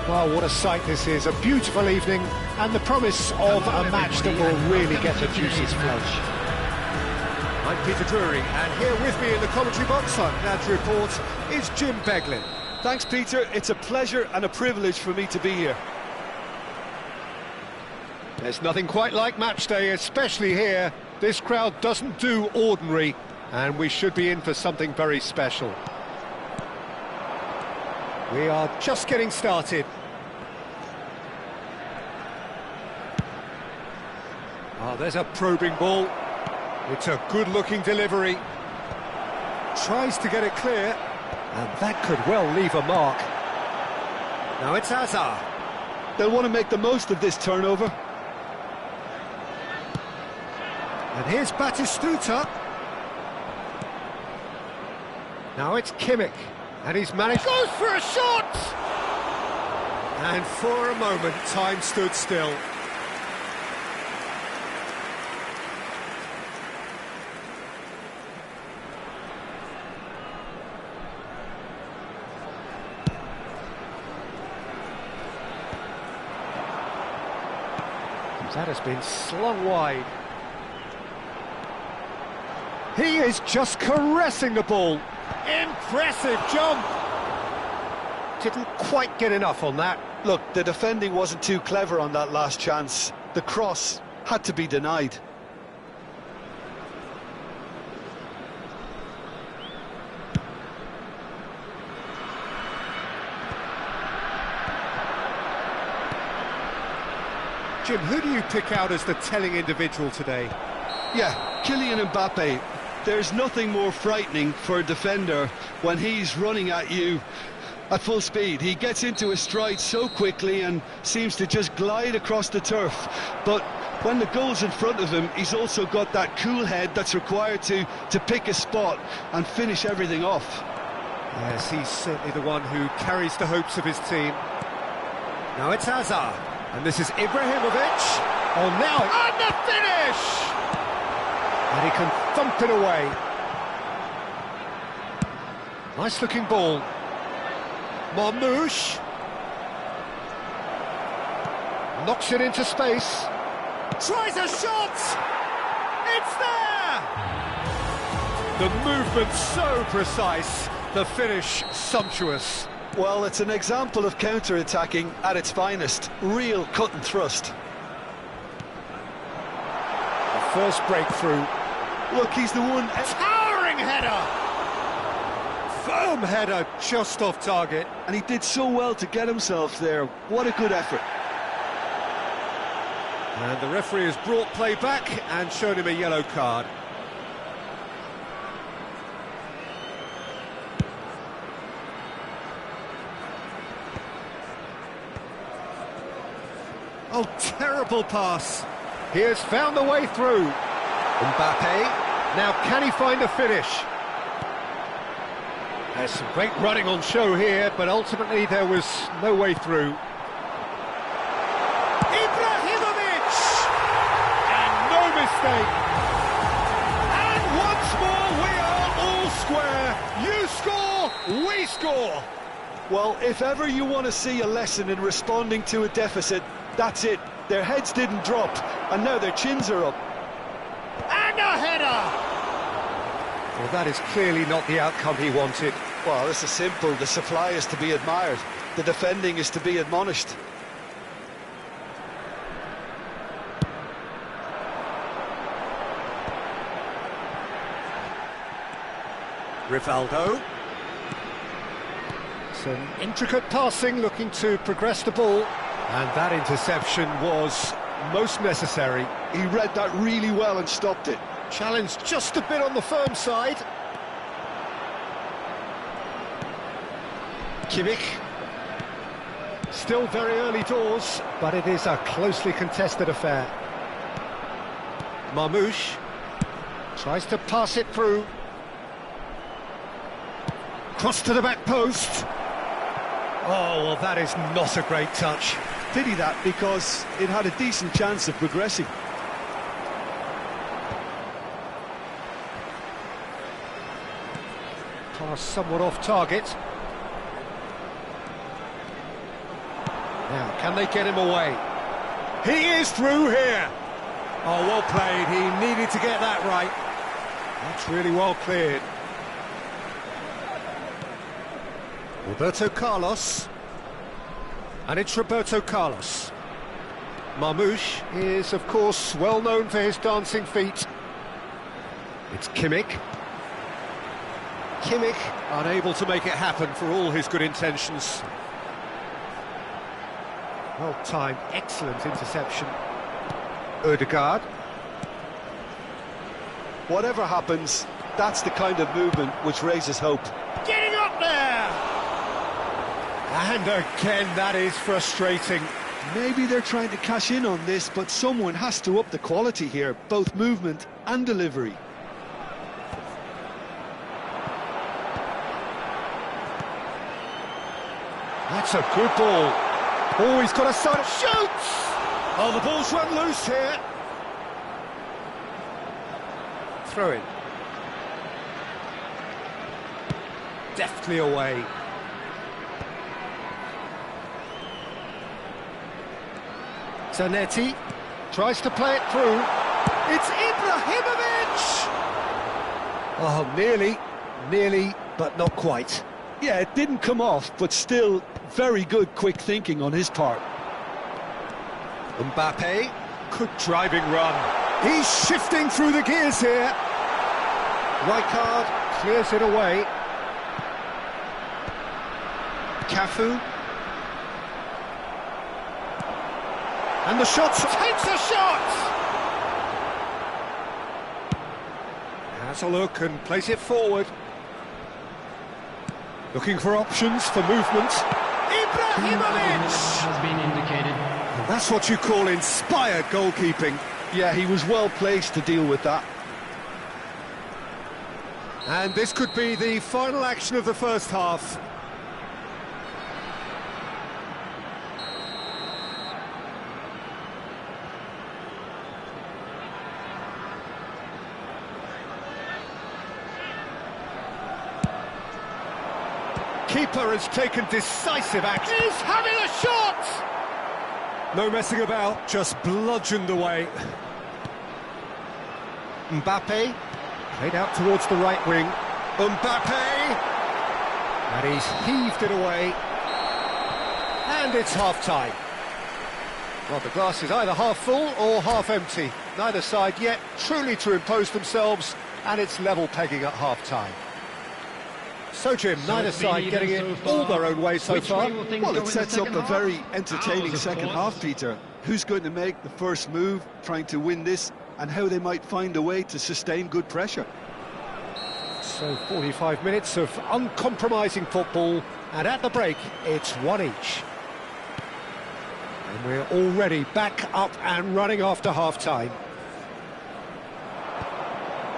Speaker 1: Well, what a sight this is. A beautiful evening and the promise of a match that will really get the juices flowing. I'm Peter Drury, and here with me in the commentary box, I'm glad to report, is Jim Beglin.
Speaker 4: Thanks, Peter. It's a pleasure and a privilege for me to be here.
Speaker 1: There's nothing quite like match day, especially here. This crowd doesn't do ordinary, and we should be in for something very special. We are just getting started. Oh, there's a probing ball. It's a good-looking delivery. Tries to get it clear, and that could well leave a mark. Now it's Hazard.
Speaker 2: They'll want to make the most of this turnover.
Speaker 1: And here's Batistuta. Now it's Kimmich, and he's managed... Goes for a shot! And for a moment, time stood still. That has been slung wide. He is just caressing the ball. Impressive jump. Didn't quite get enough on that.
Speaker 2: Look, the defending wasn't too clever on that last chance. The cross had to be denied.
Speaker 1: Jim, who do you pick out as the telling individual today?
Speaker 2: Yeah, Kylian Mbappe. There's nothing more frightening for a defender when he's running at you at full speed. He gets into a stride so quickly and seems to just glide across the turf. But when the goal's in front of him, he's also got that cool head that's required to pick a spot and finish everything off.
Speaker 1: Yes, he's certainly the one who carries the hopes of his team. Now it's Hazard. And this is Ibrahimovic. Oh, now... And the finish! And he can thump it away. Nice-looking ball. Marmoush. Knocks it into space. Tries a shot! It's there! The movement so precise. The finish sumptuous.
Speaker 2: Well, it's an example of counter-attacking at its finest. Real cut and thrust.
Speaker 1: The first breakthrough.
Speaker 2: Look, he's the one...
Speaker 1: Towering header! Firm header, just off target.
Speaker 2: And he did so well to get himself there. What a good effort.
Speaker 1: And the referee has brought play back and shown him a yellow card. Oh, terrible pass. He has found the way through. Mbappe, now can he find a finish? There's some great running on show here, but ultimately there was no way through. Ibrahimovic! And no mistake. And once more we are all square. You score, we score.
Speaker 2: Well, if ever you want to see a lesson in responding to a deficit, that's it. Their heads didn't drop, and now their chins are up.
Speaker 1: And a header! Well, that is clearly not the outcome he wanted.
Speaker 2: Well, this is simple. The supply is to be admired. The defending is to be admonished.
Speaker 1: Rivaldo. Some intricate passing, looking to progress the ball. And that interception was most necessary.
Speaker 2: He read that really well and stopped it.
Speaker 1: Challenged just a bit on the firm side. Kimmich. Still very early doors, but it is a closely contested affair. Marmoush tries to pass it through. Cross to the back post. Oh, well, that is not a great touch.
Speaker 2: Pity that, because it had a decent chance of progressing.
Speaker 1: Pass somewhat off target. Now, can they get him away? He is through here. Oh, well played. He needed to get that right. That's really well cleared. Roberto Carlos. And it's Roberto Carlos. Marmoush is, of course, well known for his dancing feet. It's Kimmich. Kimmich unable to make it happen for all his good intentions. Well timed, excellent interception. Ødegaard.
Speaker 2: Whatever happens, that's the kind of movement which raises hope.
Speaker 1: Getting up there! And again, that is frustrating.
Speaker 2: Maybe they're trying to cash in on this, but someone has to up the quality here, both movement and delivery.
Speaker 1: That's a good ball. Oh, he's got a side. Shoots! Oh, the ball's run loose here. Throw in. Deftly away. Zanetti tries to play it through. It's Ibrahimovic! Oh, nearly, but not quite.
Speaker 2: Yeah, it didn't come off, but still very good quick thinking on his part.
Speaker 1: Mbappe, good driving run. He's shifting through the gears here. Rijkaard clears it away. Cafu. And the shot, takes a shot! Has a look and plays it forward. Looking for options for movement. Ibrahimovic!
Speaker 3: Has been indicated.
Speaker 1: And that's what you call inspired goalkeeping.
Speaker 2: Yeah, he was well placed to deal with that.
Speaker 1: And this could be the final action of the first half. Keeper has taken decisive action. He's having a shot! No messing about, just bludgeoned away. Mbappe, played out towards the right wing. Mbappe! And he's heaved it away. And it's half-time. Well, the glass is either half full or half empty. Neither side yet truly to impose themselves, and it's level pegging at half-time. So, Jim, neither side getting it all their own way so far.
Speaker 2: Well, it sets up a very entertaining second half, Peter. Who's going to make the first move, trying to win this, and how they might find a way to sustain good pressure.
Speaker 1: So 45 minutes of uncompromising football, and at the break, it's one each. And we're already back up and running after half-time.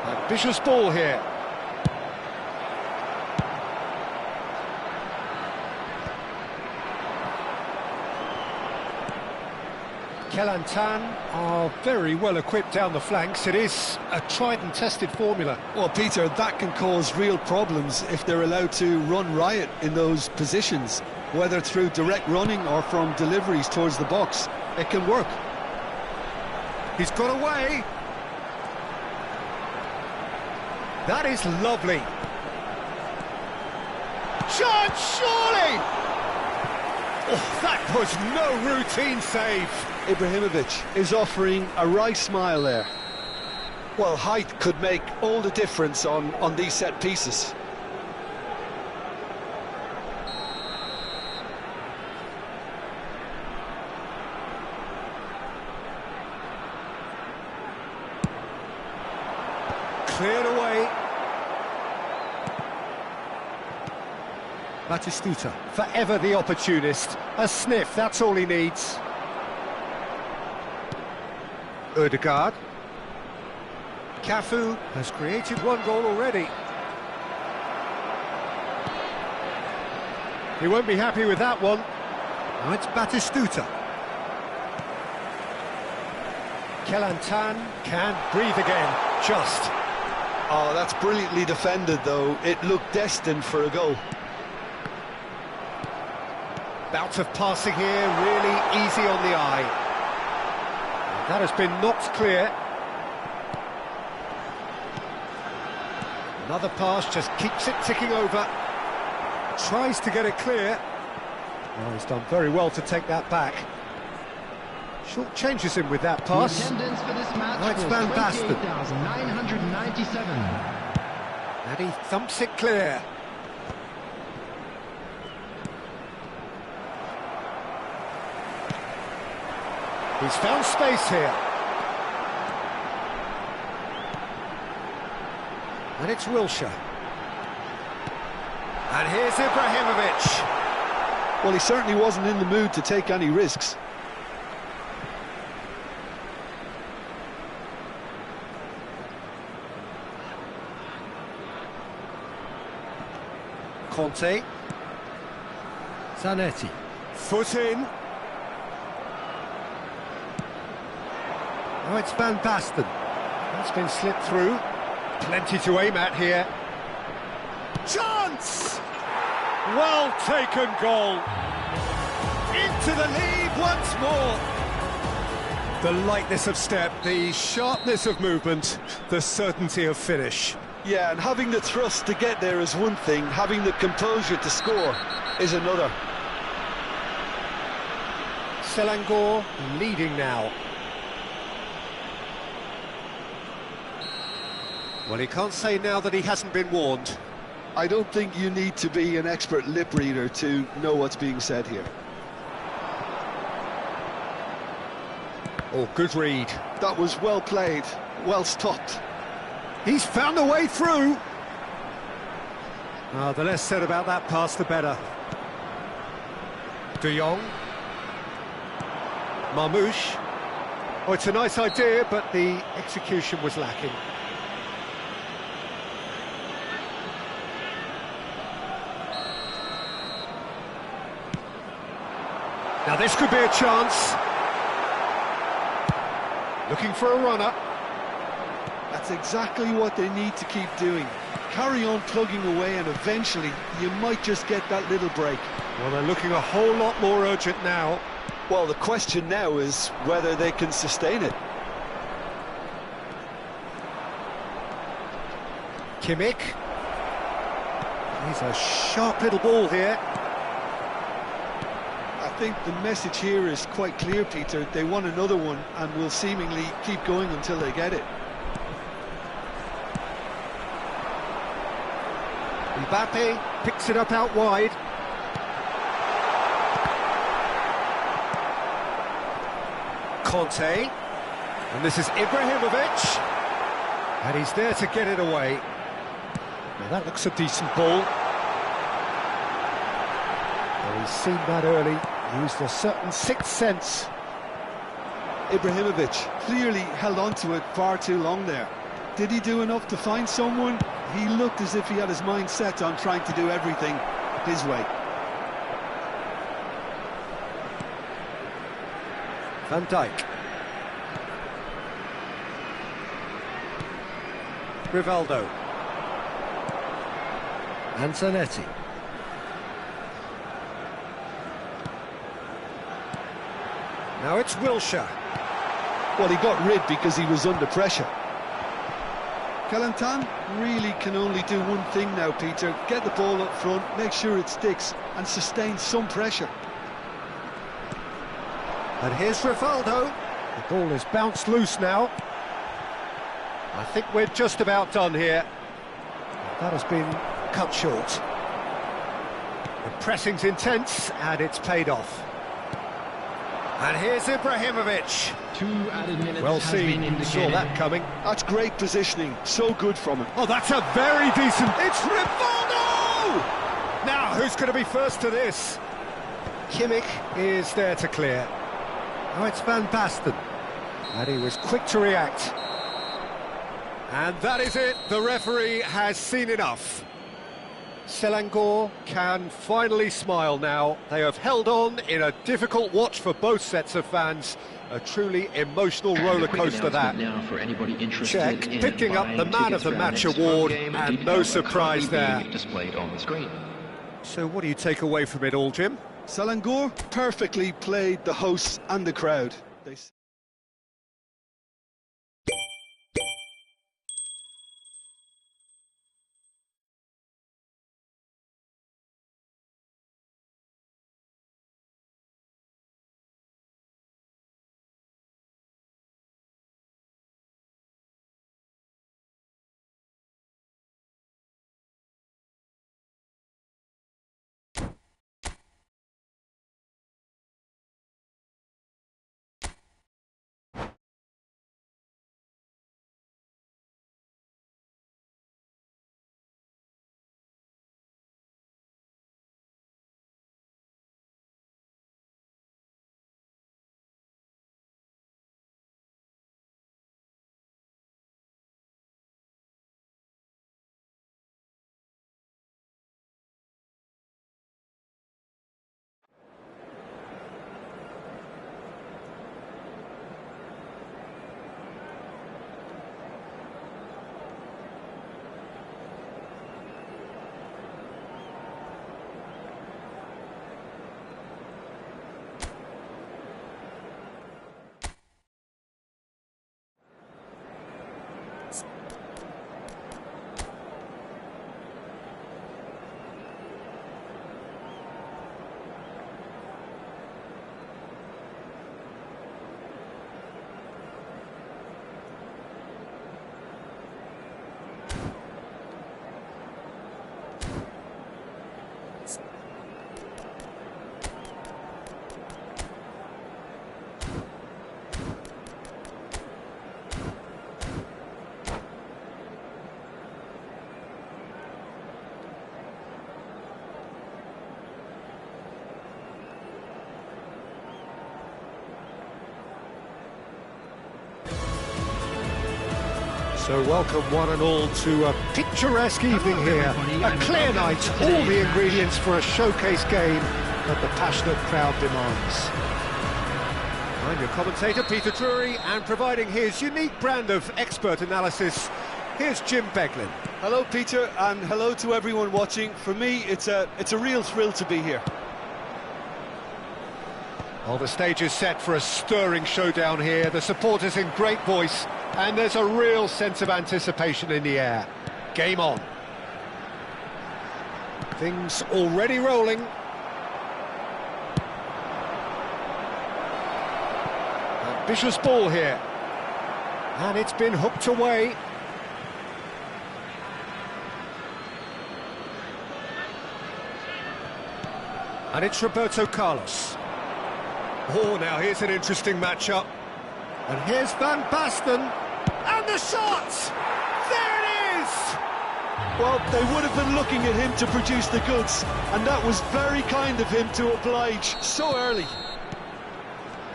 Speaker 1: Ambitious ball here. Kelantan are very well equipped down the flanks. It is a tried and tested formula.
Speaker 2: Well, Peter, that can cause real problems if they're allowed to run riot in those positions, whether through direct running or from deliveries towards the box. It can work.
Speaker 1: He's got away. That is lovely. Chance, surely! Oh, that was no routine save.
Speaker 2: Ibrahimovic is offering a wry smile there. Well, height could make all the difference on these set pieces.
Speaker 1: Cleared away. Batistuta, forever the opportunist. A sniff, that's all he needs. Ødegaard. Cafu has created one goal already. He won't be happy with that one. Now it's Batistuta. Kelantan can breathe again, just.
Speaker 2: Oh, that's brilliantly defended, though. It looked destined for a goal.
Speaker 1: Bout of passing here, really easy on the eye. And that has been knocked clear. Another pass, just keeps it ticking over. Tries to get it clear. Oh, he's done very well to take that back. Short changes him with that pass.
Speaker 3: The attendance for this match
Speaker 1: Now it's
Speaker 3: was
Speaker 1: Van Basten.
Speaker 3: 28,997.
Speaker 1: And he thumps it clear. He's found space here. And it's Wilshere. And here's Ibrahimovic.
Speaker 2: Well, he certainly wasn't in the mood to take any risks.
Speaker 1: Conte. Zanetti. Foot in. Now it's Van Basten. That's been slipped through. Plenty to aim at here. Chance! Well taken goal. Into the lead once more. The lightness of step, the sharpness of movement, the certainty of finish.
Speaker 2: Yeah, and having the thrust to get there is one thing, having the composure to score is another.
Speaker 1: Selangor leading now. Well, he can't say now that he hasn't been warned.
Speaker 2: I don't think you need to be an expert lip reader to know what's being said here.
Speaker 1: Oh, good read.
Speaker 2: That was well played, well stopped.
Speaker 1: He's found a way through. The less said about that pass, the better. De Jong. Marmouche. Oh, it's a nice idea, but the execution was lacking. Now this could be a chance. Looking for a runner.
Speaker 2: That's exactly what they need to keep doing. Carry on plugging away and eventually you might just get that little break.
Speaker 1: Well, they're looking a whole lot more urgent now.
Speaker 2: Well, the question now is whether they can sustain it.
Speaker 1: Kimmich. He's a sharp little ball here.
Speaker 2: I think the message here is quite clear, Peter. They want another one and will seemingly keep going until they get it.
Speaker 1: Mbappe picks it up out wide. Conte. And this is Ibrahimovic. And he's there to get it away. Now that looks a decent ball. Well, he's seen that early. Used a certain sixth sense.
Speaker 2: Ibrahimovic clearly held on to it far too long there. Did he do enough to find someone? He looked as if he had his mind set on trying to do everything his way.
Speaker 1: Van Dijk. Rivaldo. And Zanetti. Now it's Wilshere.
Speaker 2: Well, he got rid because he was under pressure. Kelantan really can only do one thing now, Peter. Get the ball up front, make sure it sticks, and sustain some pressure.
Speaker 1: And here's Rivaldo. The ball is bounced loose now. I think we're just about done here. That has been cut short. The pressing's intense, and it's paid off. And here's Ibrahimovic.
Speaker 3: 2 added minutes
Speaker 1: Well
Speaker 3: has been
Speaker 1: seen,
Speaker 3: indicated.
Speaker 1: saw that coming.
Speaker 2: That's great positioning, so good from him.
Speaker 1: Oh, that's a very decent... It's Rivaldo! Now, who's going to be first to this? Kimmich is there to clear. Now it's Van Basten. And he was quick to react. And that is it. The referee has seen enough. Selangor can finally smile now. They have held on in a difficult watch for both sets of fans. A truly emotional roller coaster that.
Speaker 3: Now for anybody interested
Speaker 1: Check,
Speaker 3: in
Speaker 1: picking up the
Speaker 3: buying
Speaker 1: Man of
Speaker 3: tickets
Speaker 1: the
Speaker 3: for our
Speaker 1: Match
Speaker 3: next
Speaker 1: award,
Speaker 3: home game,
Speaker 1: and
Speaker 3: details
Speaker 1: no
Speaker 3: are
Speaker 1: surprise
Speaker 3: currently
Speaker 1: there.
Speaker 3: being displayed on the screen.
Speaker 1: So what do you take away from it all, Jim?
Speaker 2: Selangor perfectly played the hosts and the crowd.
Speaker 1: So welcome one and all to a picturesque evening here. A clear night, all the ingredients for a showcase game that the passionate crowd demands. I'm your commentator, Peter Drury, and providing his unique brand of expert analysis, here's Jim Beglin.
Speaker 4: Hello, Peter, and hello to everyone watching. For me, it's a real thrill to be here.
Speaker 1: Well, the stage is set for a stirring showdown here. The supporters in great voice, and there's a real sense of anticipation in the air. Game on. Things already rolling. Ambitious ball here. And it's been hooked away. And it's Roberto Carlos. Oh, now here's an interesting matchup. And here's Van Basten. And the shot! There it is!
Speaker 4: Well, they would have been looking at him to produce the goods, and that was very kind of him to oblige so early.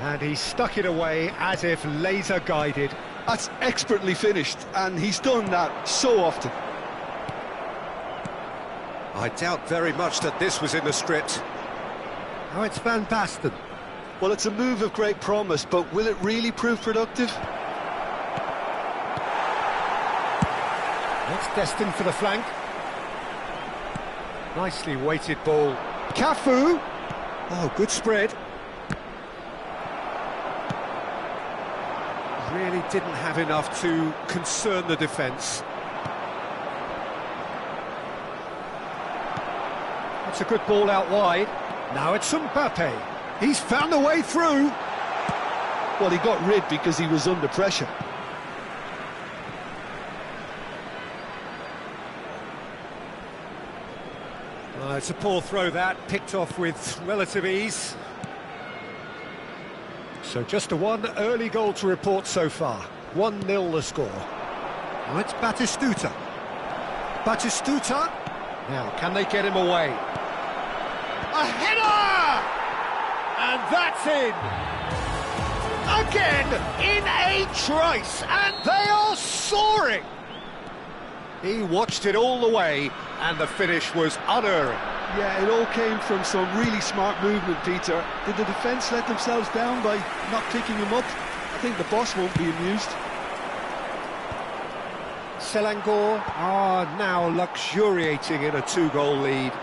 Speaker 1: And he stuck it away as if laser-guided.
Speaker 2: That's expertly finished, and he's done that so often.
Speaker 1: I doubt very much that this was in the script. Now it's Van Basten.
Speaker 2: Well, it's a move of great promise, but will it really prove productive?
Speaker 1: It's destined for the flank. Nicely weighted ball. Cafu! Oh, good spread. Really didn't have enough to concern the defence. That's a good ball out wide. Now it's Mbappe. He's found a way through.
Speaker 2: Well, he got rid because he was under pressure.
Speaker 1: It's a poor throw that, picked off with relative ease. So just a one early goal to report so far. 1-0 the score. Now it's Batistuta. Batistuta. Now, can they get him away? A header! And that's in! Again, in a trice, and they are soaring! He watched it all the way, and the finish was unerring.
Speaker 2: Yeah, it all came from some really smart movement, Peter. Did the defence let themselves down by not picking him up? I think the boss won't be amused.
Speaker 1: Selangor are now luxuriating in a 2-goal lead.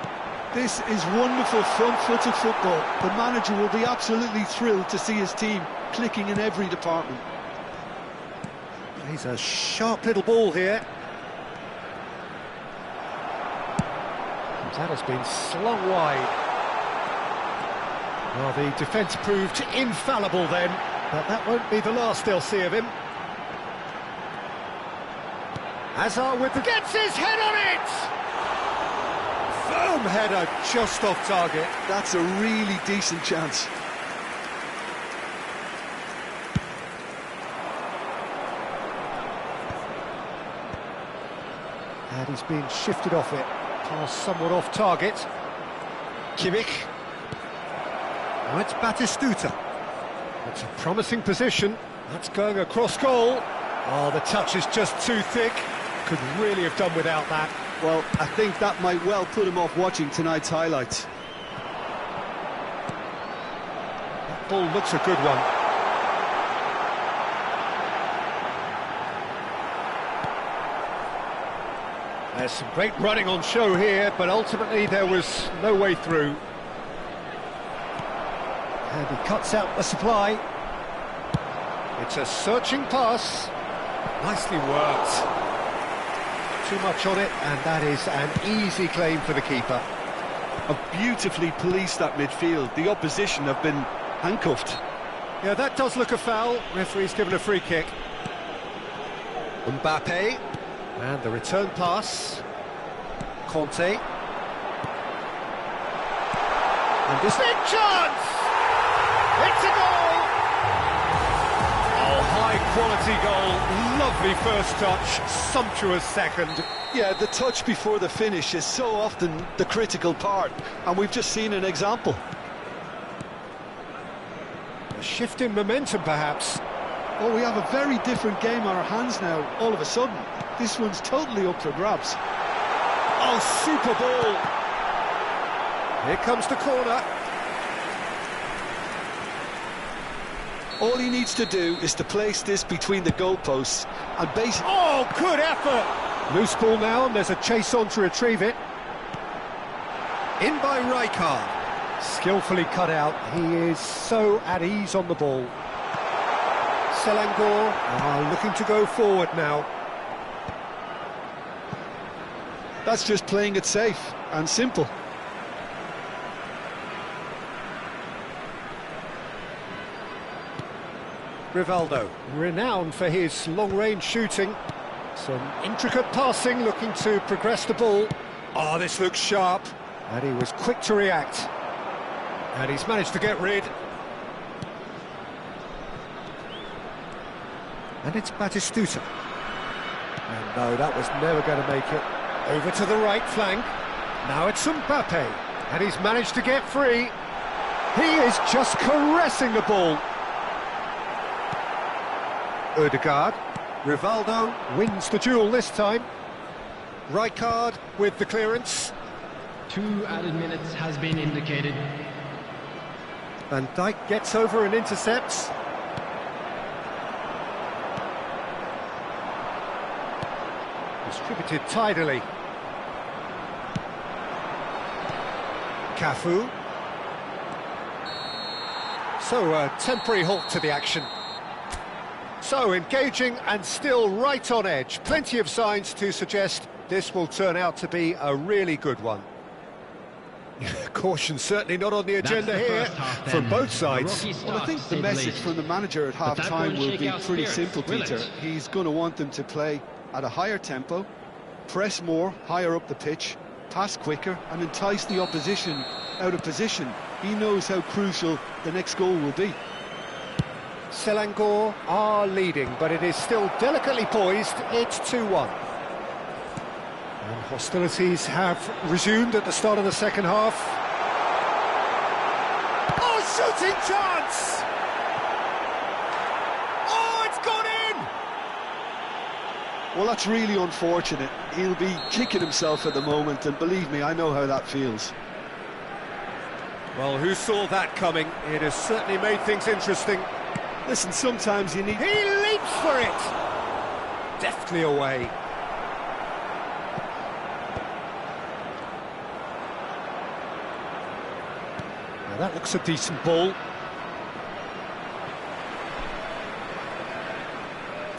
Speaker 4: This is wonderful front-footed football. The manager will be absolutely thrilled to see his team clicking in every department.
Speaker 1: He's a sharp little ball here. That has been slung wide. Well, the defence proved infallible then, but that won't be the last they'll see of him. Hazard with the... gets his head on it! Firm header just off target.
Speaker 4: That's a really decent chance.
Speaker 1: And he's been shifted off it. Pass somewhat off target. Kimmich. Now it's Batistuta. It's a promising position. That's going across goal. Oh, the touch is just too thick. Could really have done without that.
Speaker 2: Well, I think that might well put him off watching tonight's highlights.
Speaker 1: That ball looks a good one. There's some great running on show here, but ultimately there was no way through. And he cuts out the supply. It's a searching pass. Nicely worked. Too much on it, and that is an easy claim for the keeper.
Speaker 2: Have beautifully policed that midfield. The opposition have been handcuffed.
Speaker 1: Yeah, that does look a foul. Referee's given a free kick. Mbappe. And the return pass. Conte. And this big chance! It's a goal! Oh, high-quality goal. Lovely first touch, sumptuous second.
Speaker 2: Yeah, the touch before the finish is so often the critical part, and we've just seen an example.
Speaker 1: A shift in momentum, perhaps.
Speaker 4: Oh, we have a very different game on our hands now, all of a sudden. This one's totally up for grabs.
Speaker 1: Oh, super ball. Here comes the corner.
Speaker 2: All he needs to do is to place this between the goalposts and basically...
Speaker 1: Oh, good effort! Loose ball now, and there's a chase on to retrieve it. In by Rijkaard. Skillfully cut out. He is so at ease on the ball. Selangor looking to go forward now.
Speaker 2: That's just playing it safe and simple.
Speaker 1: Rivaldo, renowned for his long-range shooting. Some intricate passing, looking to progress the ball. Oh, this looks sharp. And he was quick to react. And he's managed to get rid. And it's Batistuta. And no, that was never going to make it. Over to the right flank. Now it's Mbappe. And he's managed to get free. He is just caressing the ball. Ødegaard. Rivaldo wins the duel this time. Rijkaard with the clearance.
Speaker 3: 2 added minutes has been indicated.
Speaker 1: Van Dijk gets over and intercepts. Distributed tidily. Cafu. So a temporary halt to the action. So engaging and still right on edge. Plenty of signs to suggest this will turn out to be a really good one. Caution certainly not on the agenda here from both sides.
Speaker 2: Well, I think the message from the manager at half-time will be pretty simple, Peter. He's going to want them to play at a higher tempo, press more, higher up the pitch, pass quicker and entice the opposition out of position. He knows how crucial the next goal will be.
Speaker 1: Selangor are leading, but it is still delicately poised. It's 2-1. And hostilities have resumed at the start of the second half. Oh, shooting chance! Oh, it's gone in!
Speaker 2: Well, that's really unfortunate. He'll be kicking himself at the moment, and believe me, I know how that feels.
Speaker 1: Well, who saw that coming? It has certainly made things interesting.
Speaker 2: Listen, sometimes you need...
Speaker 1: He leaps for it! Deftly away. That looks a decent ball.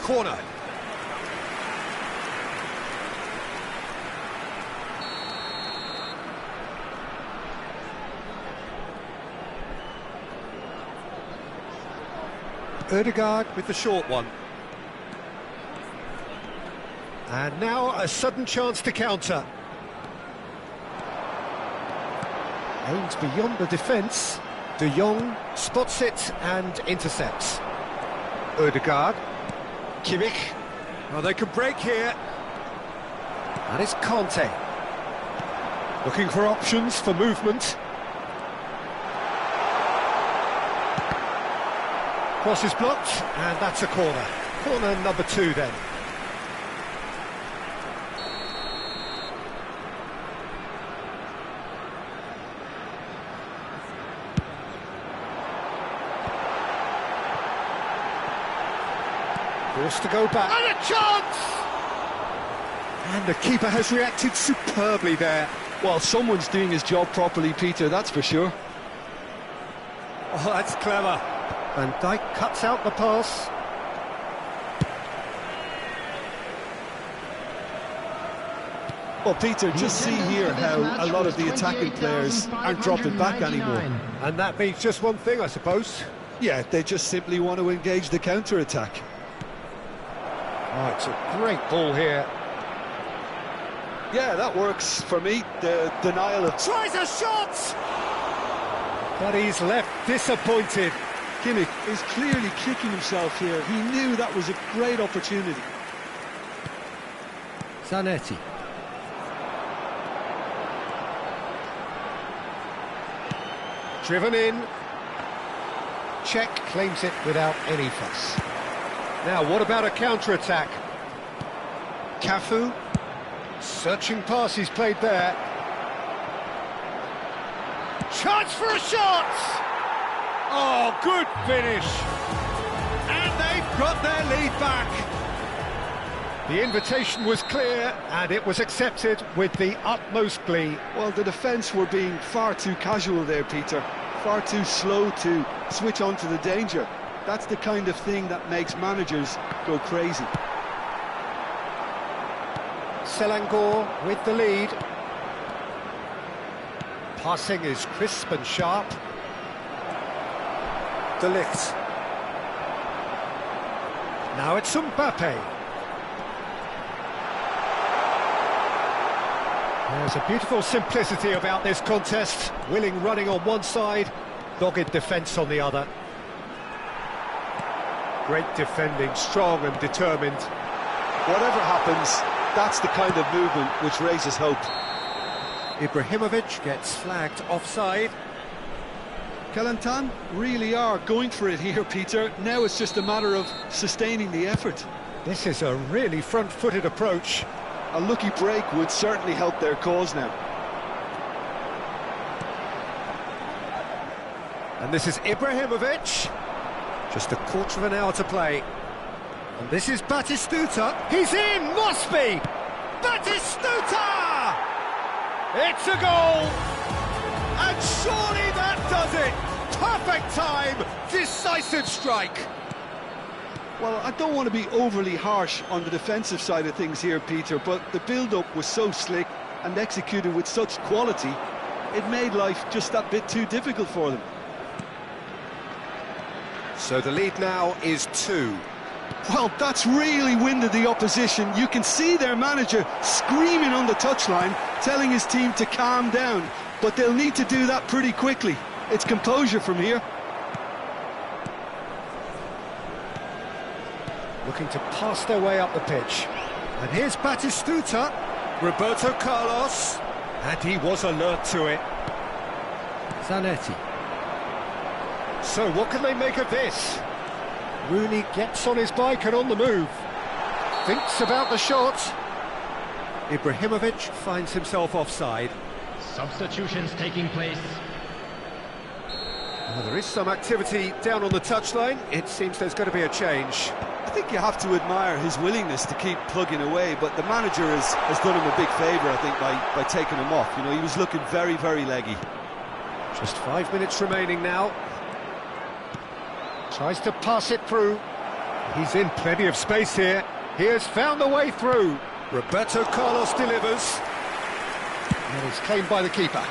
Speaker 1: Corner. Ødegaard with the short one. And now a sudden chance to counter. Aims beyond the defence. De Jong spots it and intercepts. Ødegaard. Kimmich. Oh, they could break here. That is Conte. Looking for options for movement. Cross is blocked, and that's a corner. Corner number 2 then. Forced to go back. And a chance! And the keeper has reacted superbly there.
Speaker 2: Well, someone's doing his job properly, Peter, that's for sure.
Speaker 1: Oh, that's clever. Van Dijk cuts out the pass.
Speaker 4: Well, Peter, just see here how a lot of the attacking players aren't dropping back anymore.
Speaker 1: And that means just one thing, I suppose.
Speaker 4: Yeah, they just simply want to engage the counter-attack.
Speaker 1: Oh, it's a great ball here.
Speaker 4: Yeah, that works for me. The denial of...
Speaker 1: Tries a shot! But he's left disappointed.
Speaker 4: Kimmich is clearly kicking himself here. He knew that was a great opportunity.
Speaker 1: Zanetti. Driven in. Czech claims it without any fuss. Now, what about a counter-attack? Cafu. Searching pass he's played there. Chance for a shot! Oh, good finish! And they've got their lead back. The invitation was clear, and it was accepted with the utmost glee.
Speaker 2: Well, the defence were being far too casual there, Peter. Far too slow to switch on to the danger. That's the kind of thing that makes managers go crazy.
Speaker 1: Selangor with the lead. Passing is crisp and sharp. De Ligt. Now it's Mbappe. There's a beautiful simplicity about this contest. Willing running on one side, dogged defence on the other. Great defending, strong and determined.
Speaker 2: Whatever happens, that's the kind of movement which raises hope.
Speaker 1: Ibrahimovic gets flagged offside.
Speaker 2: Kelantan really are going for it here, Peter. Now it's just a matter of sustaining the effort.
Speaker 1: This is a really front-footed approach.
Speaker 2: A lucky break would certainly help their cause now.
Speaker 1: And this is Ibrahimovic. Just a quarter of an hour to play. And this is Batistuta. He's in! Must be! Batistuta! It's a goal! And surely that does it! Perfect time! Decisive strike!
Speaker 2: Well, I don't want to be overly harsh on the defensive side of things here, Peter, but the build-up was so slick and executed with such quality, it made life just that bit too difficult for them.
Speaker 1: So the lead now is 2.
Speaker 2: Well, that's really winded the opposition. You can see their manager screaming on the touchline, telling his team to calm down, but they'll need to do that pretty quickly. It's composure from here.
Speaker 1: Looking to pass their way up the pitch. And here's Batistuta, Roberto Carlos, and he was alert to it. Zanetti. So what can they make of this? Rooney gets on his bike and on the move. Thinks about the shot. Ibrahimovic finds himself offside.
Speaker 3: Substitutions taking place.
Speaker 1: Well, there is some activity down on the touchline. It seems there's going to be a change.
Speaker 2: I think you have to admire his willingness to keep plugging away, but the manager has done him a big favour, I think, by taking him off. You know, he was looking very, very leggy.
Speaker 1: Just 5 minutes remaining now. Tries to pass it through. He's in plenty of space here. He has found the way through. Roberto Carlos delivers. And it's claimed by the keeper.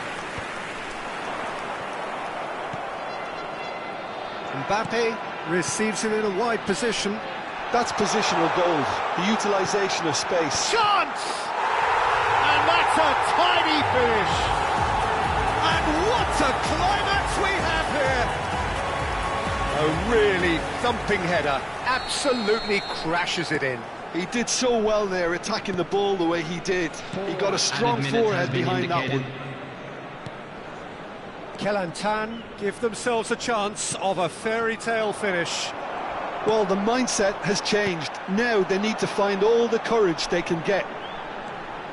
Speaker 1: Mbappe receives it in a wide position.
Speaker 4: That's positional gold, the utilisation of space.
Speaker 1: Chance! And that's a tidy finish. And what a climax we have here! A really thumping header, absolutely crashes it in.
Speaker 4: He did so well there, attacking the ball the way he did. He got a strong forehead behind that one.
Speaker 1: Kelantan give themselves a chance of a fairy tale finish.
Speaker 4: Well, the mindset has changed. Now they need to find all the courage they can get.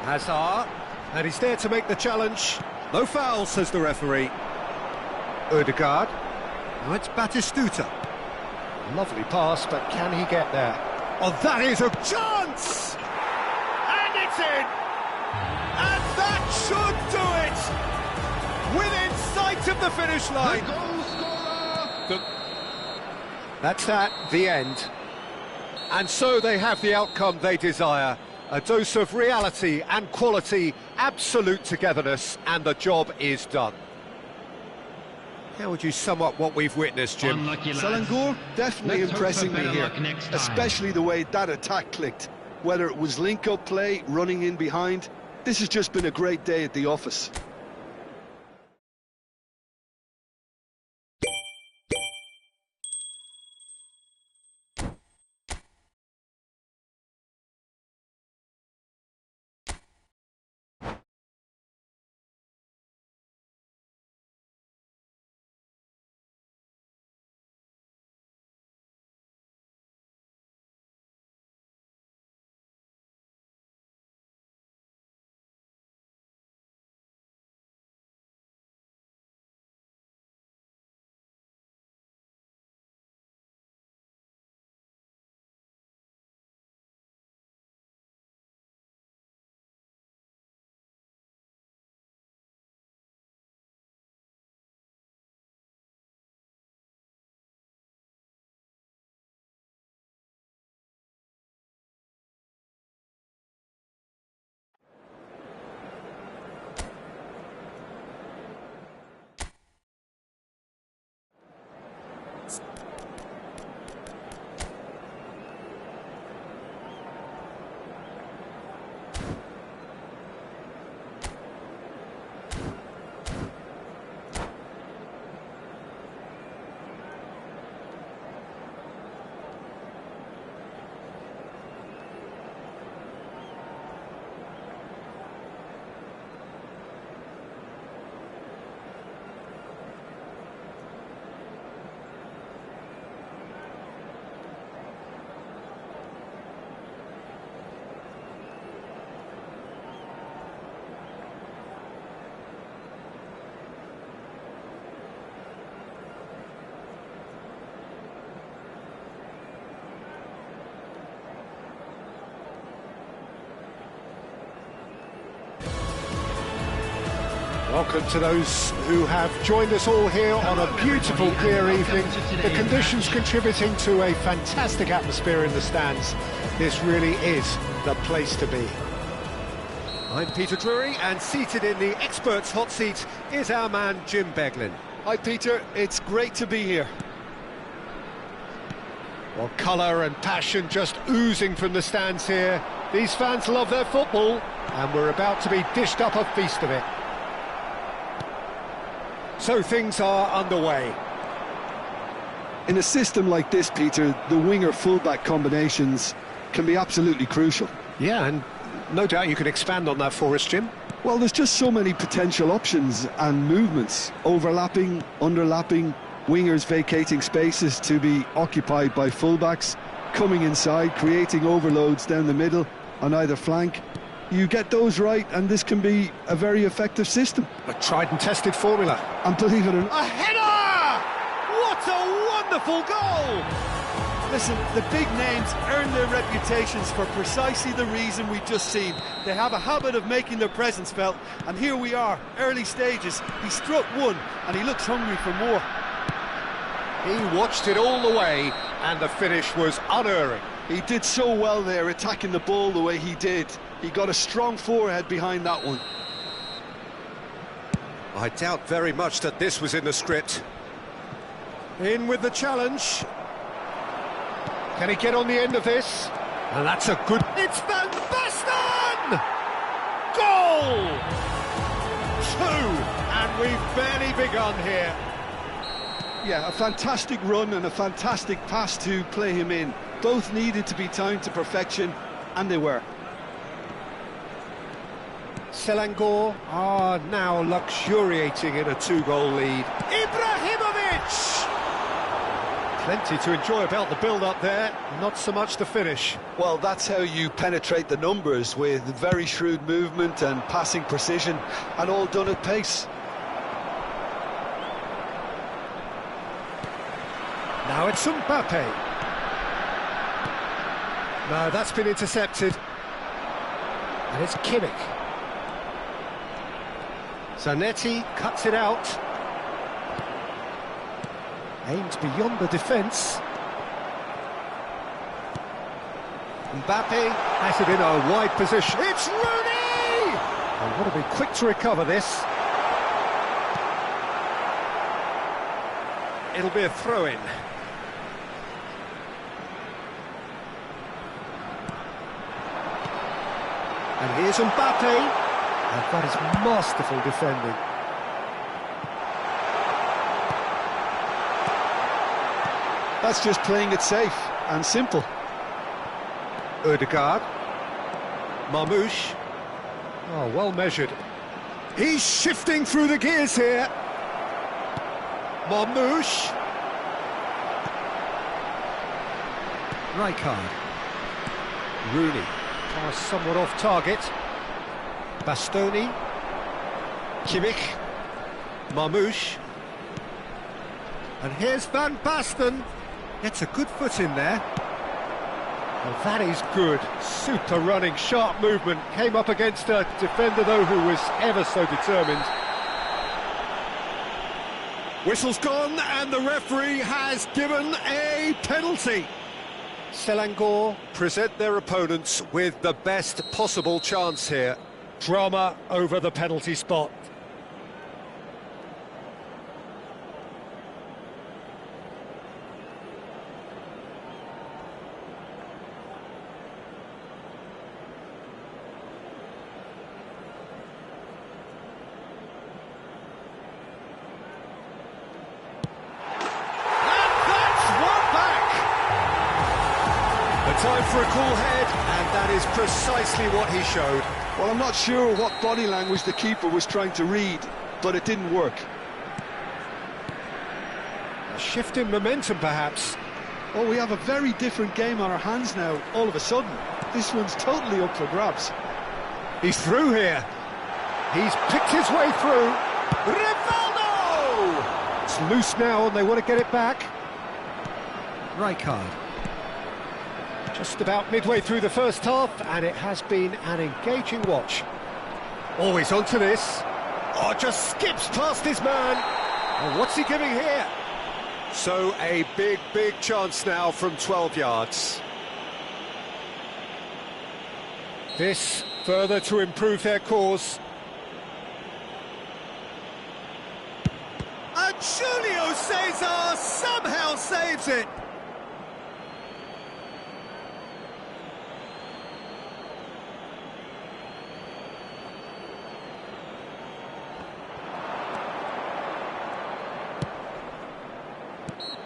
Speaker 1: Hazard, and he's there to make the challenge. No foul, says the referee. Ødegaard. Now it's Batistuta. Lovely pass, but can he get there? Oh, that is a chance! And it's in! And that should do it! Within sight of the finish line. That's that, the end. And so they have the outcome they desire. A dose of reality and quality, absolute togetherness, and the job is done. How would you sum up what we've witnessed, Jim?
Speaker 4: Selangor definitely
Speaker 3: Let's
Speaker 4: impressing
Speaker 3: hope
Speaker 4: me
Speaker 3: for
Speaker 4: here,
Speaker 3: better luck next time.
Speaker 4: especially the way that attack clicked. Whether it was link-up play, running in behind, this has just been a great day at the office.
Speaker 1: Welcome to those who have joined us all here on a beautiful, clear evening. The conditions contributing to a fantastic atmosphere in the stands. This really is the place to be. I'm Peter Drury, and seated in the experts' hot seat is our man Jim Beglin.
Speaker 4: Hi Peter, it's great to be here.
Speaker 1: Well, colour and passion just oozing from the stands here. These fans love their football, and we're about to be dished up a feast of it. So things are underway.
Speaker 4: In a system like this, Peter, the winger-fullback combinations can be absolutely crucial.
Speaker 1: Yeah, and no doubt you could expand on that for us, Jim.
Speaker 4: Well, there's just so many potential options and movements. Overlapping, underlapping, wingers vacating spaces to be occupied by fullbacks, coming inside, creating overloads down the middle on either flank. You get those right, and this can be a very effective system.
Speaker 1: A tried and tested formula.
Speaker 4: And believe it or not,
Speaker 1: A header! What a wonderful goal!
Speaker 4: Listen, the big names earn their reputations for precisely the reason we've just seen. They have a habit of making their presence felt, and here we are, early stages. He struck one, and he looks hungry for more.
Speaker 1: He watched it all the way, and the finish was unerring.
Speaker 4: He did so well there, attacking the ball the way he did. He got a strong forehead behind that one.
Speaker 1: I doubt very much that this was in the script. In with the challenge. Can he get on the end of this? And that's a good... It's Van Basten! Goal! 2, and we've barely begun here.
Speaker 4: Yeah, a fantastic run and a fantastic pass to play him in. Both needed to be timed to perfection, and they were.
Speaker 1: Selangor are now luxuriating in a 2-goal lead. Ibrahimovic! Plenty to enjoy about the build-up there, not so much the finish.
Speaker 4: Well, that's how you penetrate the numbers, with very shrewd movement and passing precision, and all done at pace.
Speaker 1: Now it's Mbappe. No, that's been intercepted. And it's Kimmich. Zanetti cuts it out. Aimed beyond the defence. Mbappe has it in a wide position. It's Rooney! They want to be quick to recover this. It'll be a throw-in. And here's Mbappe. And that is masterful defending.
Speaker 4: That's just playing it safe and simple.
Speaker 1: Ødegaard. Marmoush. Oh, well measured. He's shifting through the gears here. Marmoush. Rijkaard. Rooney. Pass somewhat off target. Bastoni. Kimmich. Marmoush. And here's Van Basten. Gets a good foot in there. Well, that is good. Super running, sharp movement. Came up against a defender, though, who was ever so determined. Whistle's gone, and the referee has given a penalty. Selangor present their opponents with the best possible chance here. Drama over the penalty spot. Time for a cool head, and that is precisely what he showed.
Speaker 4: Well, I'm not sure what body language the keeper was trying to read, but it didn't work.
Speaker 1: A shift in momentum, perhaps.
Speaker 4: Oh, we have a very different game on our hands now, all of a sudden. This one's totally up for grabs.
Speaker 1: He's through here. He's picked his way through. Rivaldo! It's loose now, and they want to get it back. Rijkaard. Just about midway through the first half, and it has been an engaging watch. Always onto this. Oh, just skips past his man. Oh, what's he giving here? So a big chance now from 12 yards. This further to improve their cause. And Julio Cesar somehow saves it.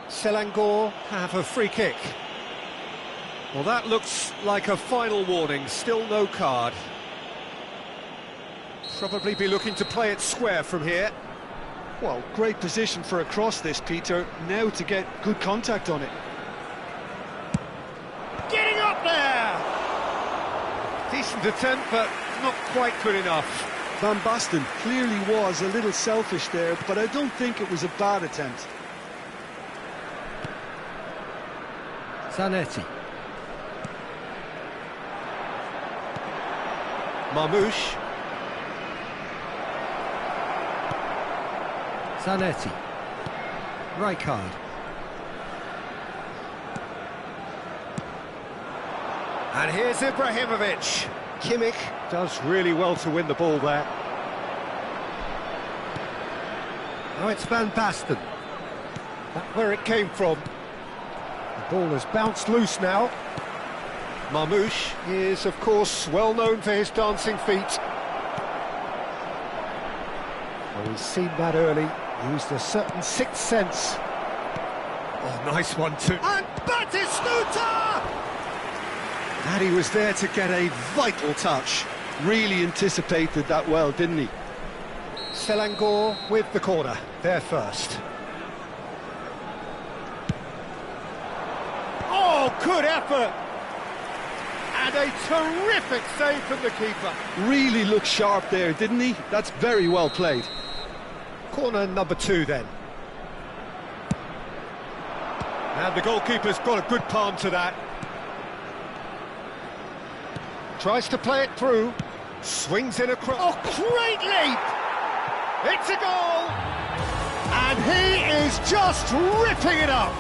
Speaker 1: Selangor have a free kick. Well, that looks like a final warning, still no card. Probably be looking to play it square from here.
Speaker 4: Well, great position for a cross this, Peter. Now to get good contact on it.
Speaker 1: Getting up there! Decent attempt, but not quite good enough.
Speaker 4: Van Basten clearly was a little selfish there, but I don't think it was a bad attempt.
Speaker 1: Zanetti. Marmoush. Zanetti. Rijkaard. And here's Ibrahimovic. Kimmich does really well to win the ball there. Now it's Van Basten. That's where it came from. The ball has bounced loose now. Marmoush is, of course, well known for his dancing feet. Well, we've seen that early. Used a certain sixth sense. Oh, nice one too. And Batistuta! And he was there to get a vital touch.
Speaker 2: Really anticipated that well, didn't he?
Speaker 1: Selangor with the corner, there first. Oh, good effort! And a terrific save from the keeper.
Speaker 2: Really looked sharp there, didn't he? That's very well played.
Speaker 1: Corner number 2 then. And the goalkeeper's got a good palm to that. Tries to play it through. Swings in across. Oh, great leap! It's a goal! And he is just ripping it up!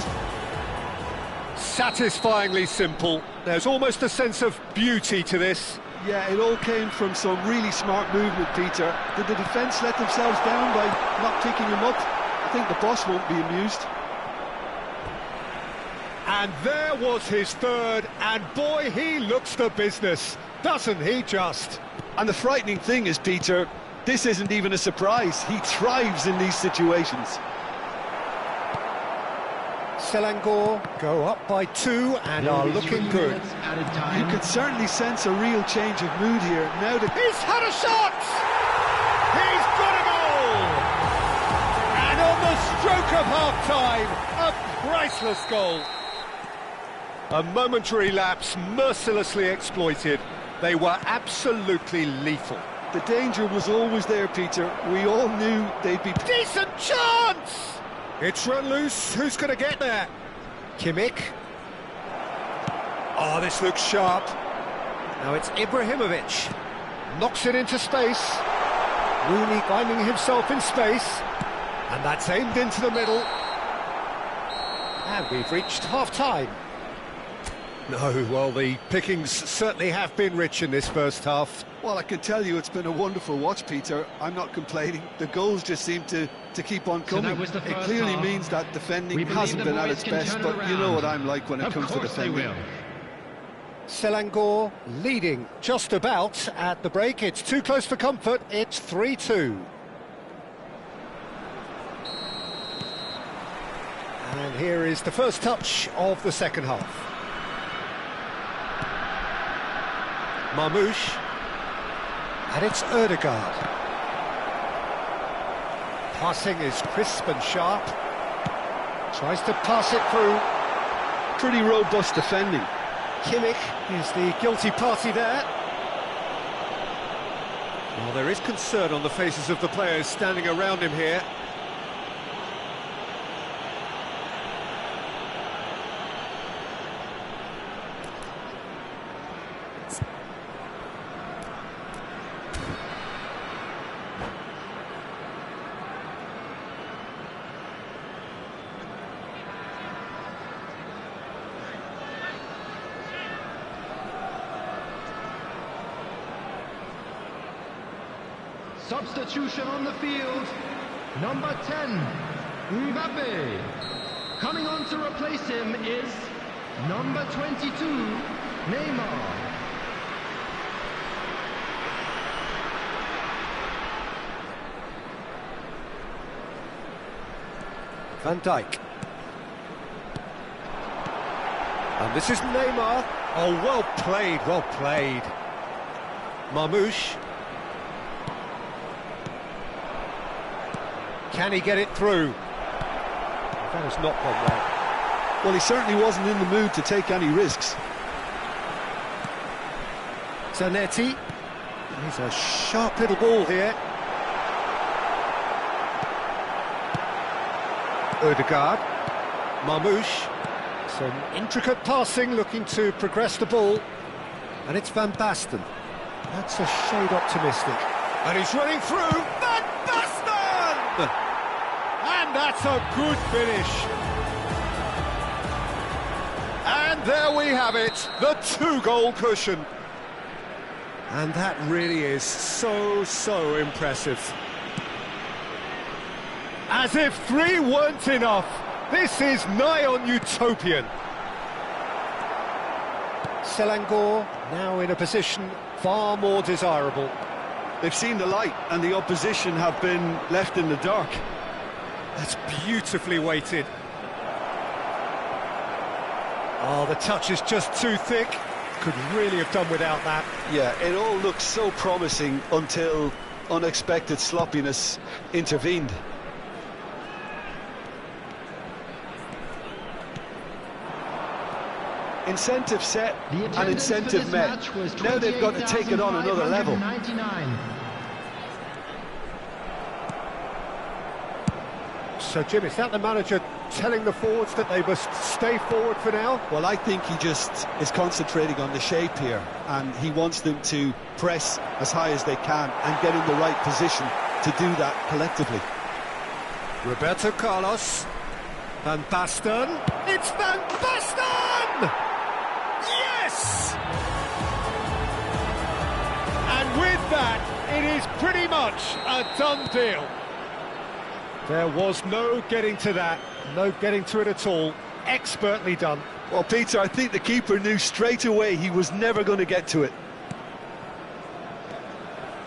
Speaker 1: Satisfyingly simple. There's almost a sense of beauty to this.
Speaker 4: Yeah, it all came from some really smart movement, Peter. Did the defence let themselves down by not picking him up? I think the boss won't be amused.
Speaker 1: And there was his third, and boy, he looks the business, doesn't he just?
Speaker 2: And the frightening thing is, Peter, this isn't even a surprise. He thrives in these situations.
Speaker 1: Selangor go up by 2 and are looking good.
Speaker 4: You could certainly sense a real change of mood here. Now that
Speaker 1: He's had a shot! He's got a goal! And on the stroke of half-time, a priceless goal. A momentary lapse mercilessly exploited. They were absolutely lethal.
Speaker 4: the danger was always there, Peter. We all knew they'd be...
Speaker 1: Decent chance! It's run loose. Who's going to get there? Kimmich. Oh, this looks sharp. Now it's Ibrahimovic. Knocks it into space. Rooney finding himself in space. And that's aimed into the middle. And we've reached half-time. No, well, the pickings certainly have been rich in this first half.
Speaker 4: Well, I can tell you it's been a wonderful watch, Peter. I'm not complaining. The goals just seem to keep on coming.
Speaker 3: So
Speaker 4: it clearly means that defending hasn't been at its best, but you know what I'm like when it comes to defending.
Speaker 1: Selangor leading just about at the break. It's too close for comfort. It's 3-2. And here is the first touch of the second half. Marmoush. And it's Ødegaard. Passing is crisp and sharp. Tries to pass it through.
Speaker 2: Pretty robust defending.
Speaker 1: Kimmich is the guilty party there. Well, there is concern on the faces of the players standing around him here.
Speaker 3: Substitution on the field, number 10, Mbappe. Coming on to replace him is number 22, Neymar.
Speaker 1: Van Dijk. And this is Neymar. Oh, well played, well played. Marmoush. Can he get it through? That has not gone well.
Speaker 4: Well, he certainly wasn't in the mood to take any risks.
Speaker 1: Zanetti. He's a sharp little ball here. Ødegaard. Marmoush. Some intricate passing, looking to progress the ball. And it's Van Basten. That's a shade optimistic. And he's running through. Van Basten! And that's a good finish. And there we have it, the 2-goal cushion. And that really is so impressive. As if 3 weren't enough, this is nigh on utopian. Selangor now in a position far more desirable.
Speaker 2: They've seen the light and the opposition have been left in the dark.
Speaker 1: That's beautifully weighted. Oh, the touch is just too thick. Could really have done without that.
Speaker 2: Yeah, it all looked so promising until unexpected sloppiness intervened. Incentive set and incentive met. Now they've got to take it on another level.
Speaker 1: So, Jim, is that the manager telling the forwards that they must stay forward for now?
Speaker 2: Well, I think he just is concentrating on the shape here, and he wants them to press as high as they can and get in the right position to do that collectively.
Speaker 1: Roberto Carlos. Van Basten. It's Van Basten! Yes! And with that, it is pretty much a done deal. There was no getting to that, no getting to it at all. Expertly done.
Speaker 2: Well, Peter, I think the keeper knew straight away he was never going to get to it.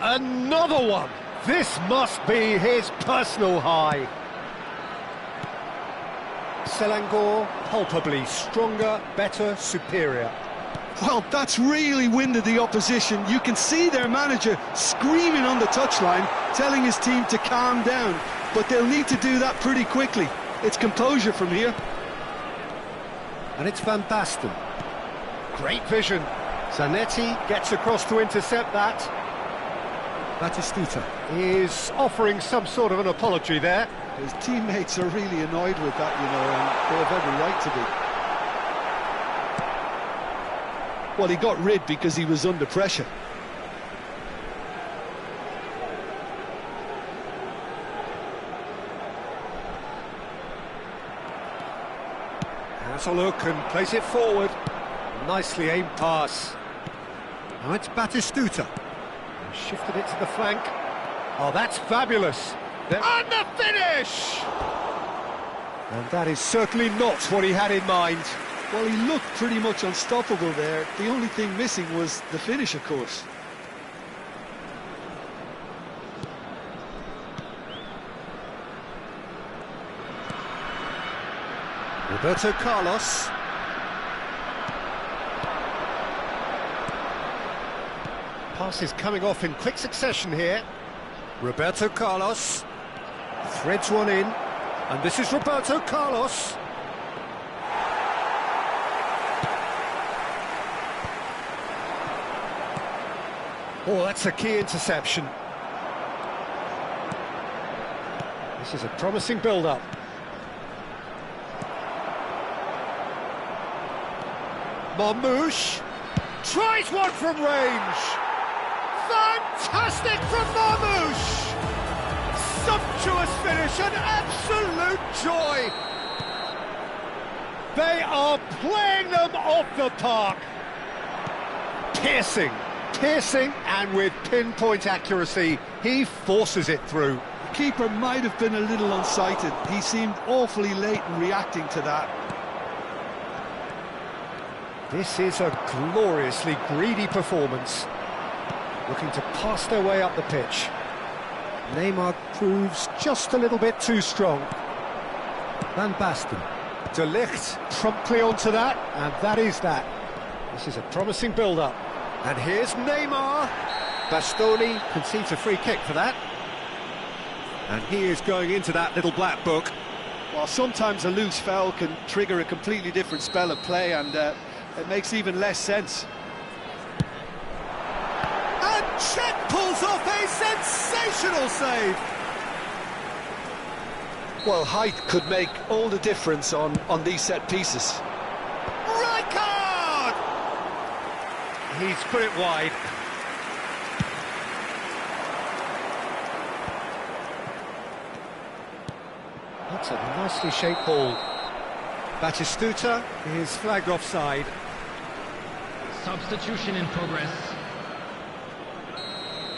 Speaker 1: Another one! This must be his personal high. Selangor, palpably stronger, better, superior.
Speaker 2: Well, that's really winded the opposition. You can see their manager screaming on the touchline, telling his team to calm down. But they'll need to do that pretty quickly. It's composure from here.
Speaker 1: And it's Van Basten. Great vision. Zanetti gets across to intercept that. Batistuta is offering some sort of an apology there.
Speaker 2: His teammates are really annoyed with that, you know, and they have every right to be. Well, he got rid because he was under pressure.
Speaker 1: Has a look and plays it forward. Nicely aimed pass. Now it's Batistuta. Shifted it to the flank. Oh, that's fabulous. And the finish! And that is certainly not what he had in mind.
Speaker 2: Well, he looked pretty much unstoppable there. The only thing missing was the finish, of course.
Speaker 1: Roberto Carlos. Passes coming off in quick succession here. Roberto Carlos threads one in, and this is Roberto Carlos. Oh, that's a key interception. This is a promising build-up. Marmoush tries one from range. Fantastic from Marmoush! Sumptuous finish, an absolute joy! They are playing them off the park. Piercing, and with pinpoint accuracy, he forces it through.
Speaker 2: The keeper might have been a little unsighted. He seemed awfully late in reacting to that.
Speaker 1: This is a gloriously greedy performance. Looking to pass their way up the pitch. Neymar proves just a little bit too strong. Van Basten. De Ligt promptly onto that, and that is that. This is a promising build-up. And here's Neymar. Bastoni concedes a free kick for that. And he is going into that little black book.
Speaker 2: Well, sometimes a loose foul can trigger a completely different spell of play, and it makes even less sense.
Speaker 1: And Cech pulls off a sensational save.
Speaker 2: Well, height could make all the difference on these set pieces.
Speaker 1: Rijkaard! He's put it wide. That's a nicely shaped ball. Batistuta is flagged offside.
Speaker 3: Substitution in progress.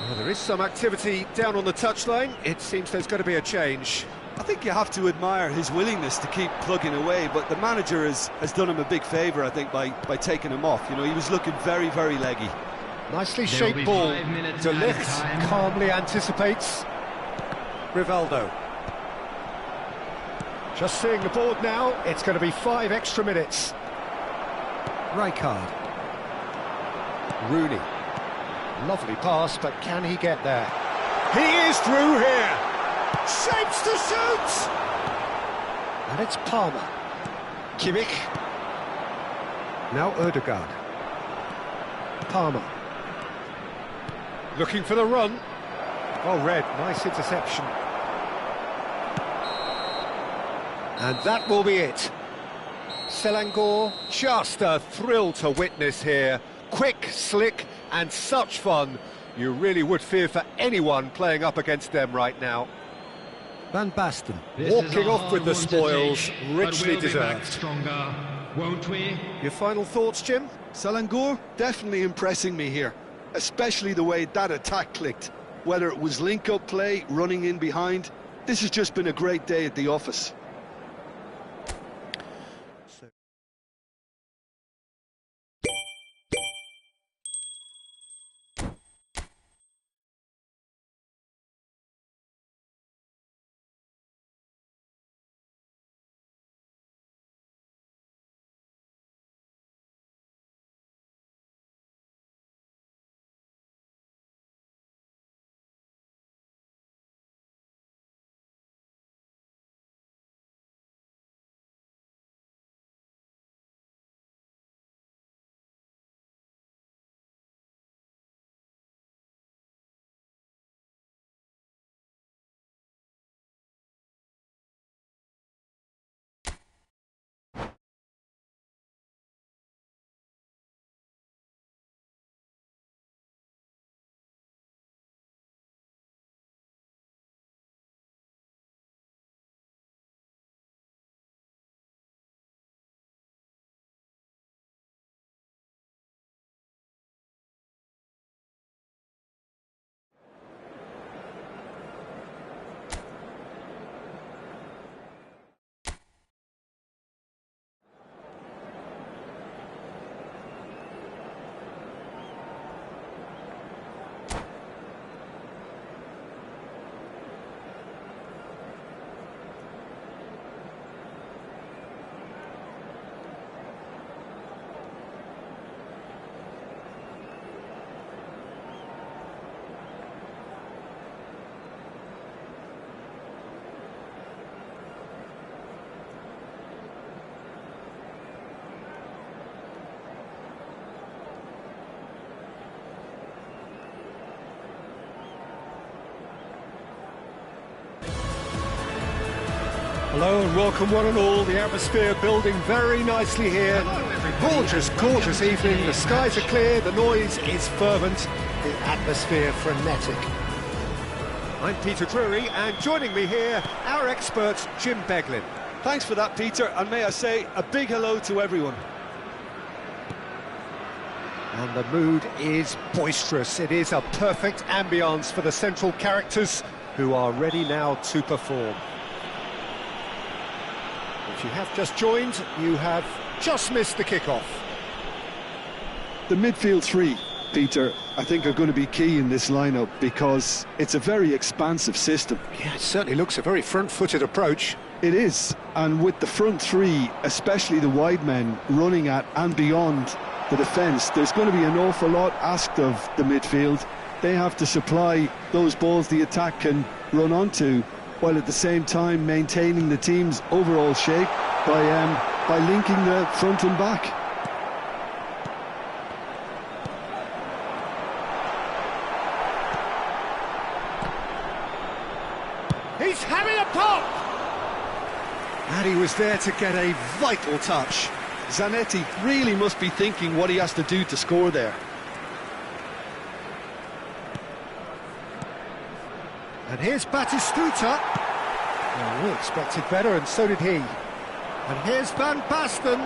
Speaker 1: Well, there is some activity down on the touchline. It seems there's going to be a change.
Speaker 4: I think you have to admire his willingness to keep plugging away, but the manager has done him a big favour, I think, by taking him off. You know, he was looking very, very leggy.
Speaker 1: Nicely
Speaker 3: There will
Speaker 1: shaped
Speaker 3: be
Speaker 1: ball.
Speaker 3: 5 minutes
Speaker 1: De
Speaker 3: added
Speaker 1: Ligt
Speaker 3: time.
Speaker 1: calmly anticipates. Rivaldo. Just seeing the board now, it's going to be 5 extra minutes. Rijkaard. Rooney. Lovely pass, but can he get there? He is through here! Shapes to shoot! And it's Palmer. Kimmich. Now Ødegaard. Palmer. Looking for the run. Oh, Red, nice interception. And that will be it. Selangor, just a thrill to witness here. Quick, slick, and such fun. You really would fear for anyone playing up against them right now. Van Basten,
Speaker 3: This is
Speaker 1: walking
Speaker 3: a
Speaker 1: off with
Speaker 3: hard
Speaker 1: the
Speaker 3: one to
Speaker 1: spoils,
Speaker 3: take, but
Speaker 1: richly
Speaker 3: we'll be back
Speaker 1: deserved.
Speaker 3: stronger, won't we?
Speaker 1: Your final thoughts, Jim?
Speaker 4: Selangor definitely impressing me here, especially the way that attack clicked. Whether it was link-up play, running in behind, this has just been a great day at the office.
Speaker 1: Hello and welcome one and all. The atmosphere building very nicely here. Gorgeous, gorgeous evening. The skies are clear, the noise is fervent, the atmosphere frenetic. I'm Peter Drury, and joining me here, our expert Jim Beglin.
Speaker 4: Thanks for that, Peter, and may I say a big hello to everyone.
Speaker 1: And the mood is boisterous. It is a perfect ambience for the central characters who are ready now to perform. If you have just joined, you have just missed the kickoff.
Speaker 4: The midfield three, Peter, I think are going to be key in this lineup because it's a very expansive system.
Speaker 1: Yeah, it certainly looks a very front-footed approach.
Speaker 4: It is, and with the front three, especially the wide men running at and beyond the defence, there's going to be an awful lot asked of the midfield. They have to supply those balls the attack can run onto, while at the same time maintaining the team's overall shape by linking the front and back.
Speaker 1: He's having a pop! And he was there to get a vital touch.
Speaker 2: Zanetti really must be thinking what he has to do to score there.
Speaker 1: And here's Batistuta. Well, we expected better, and so did he. And here's Van Basten.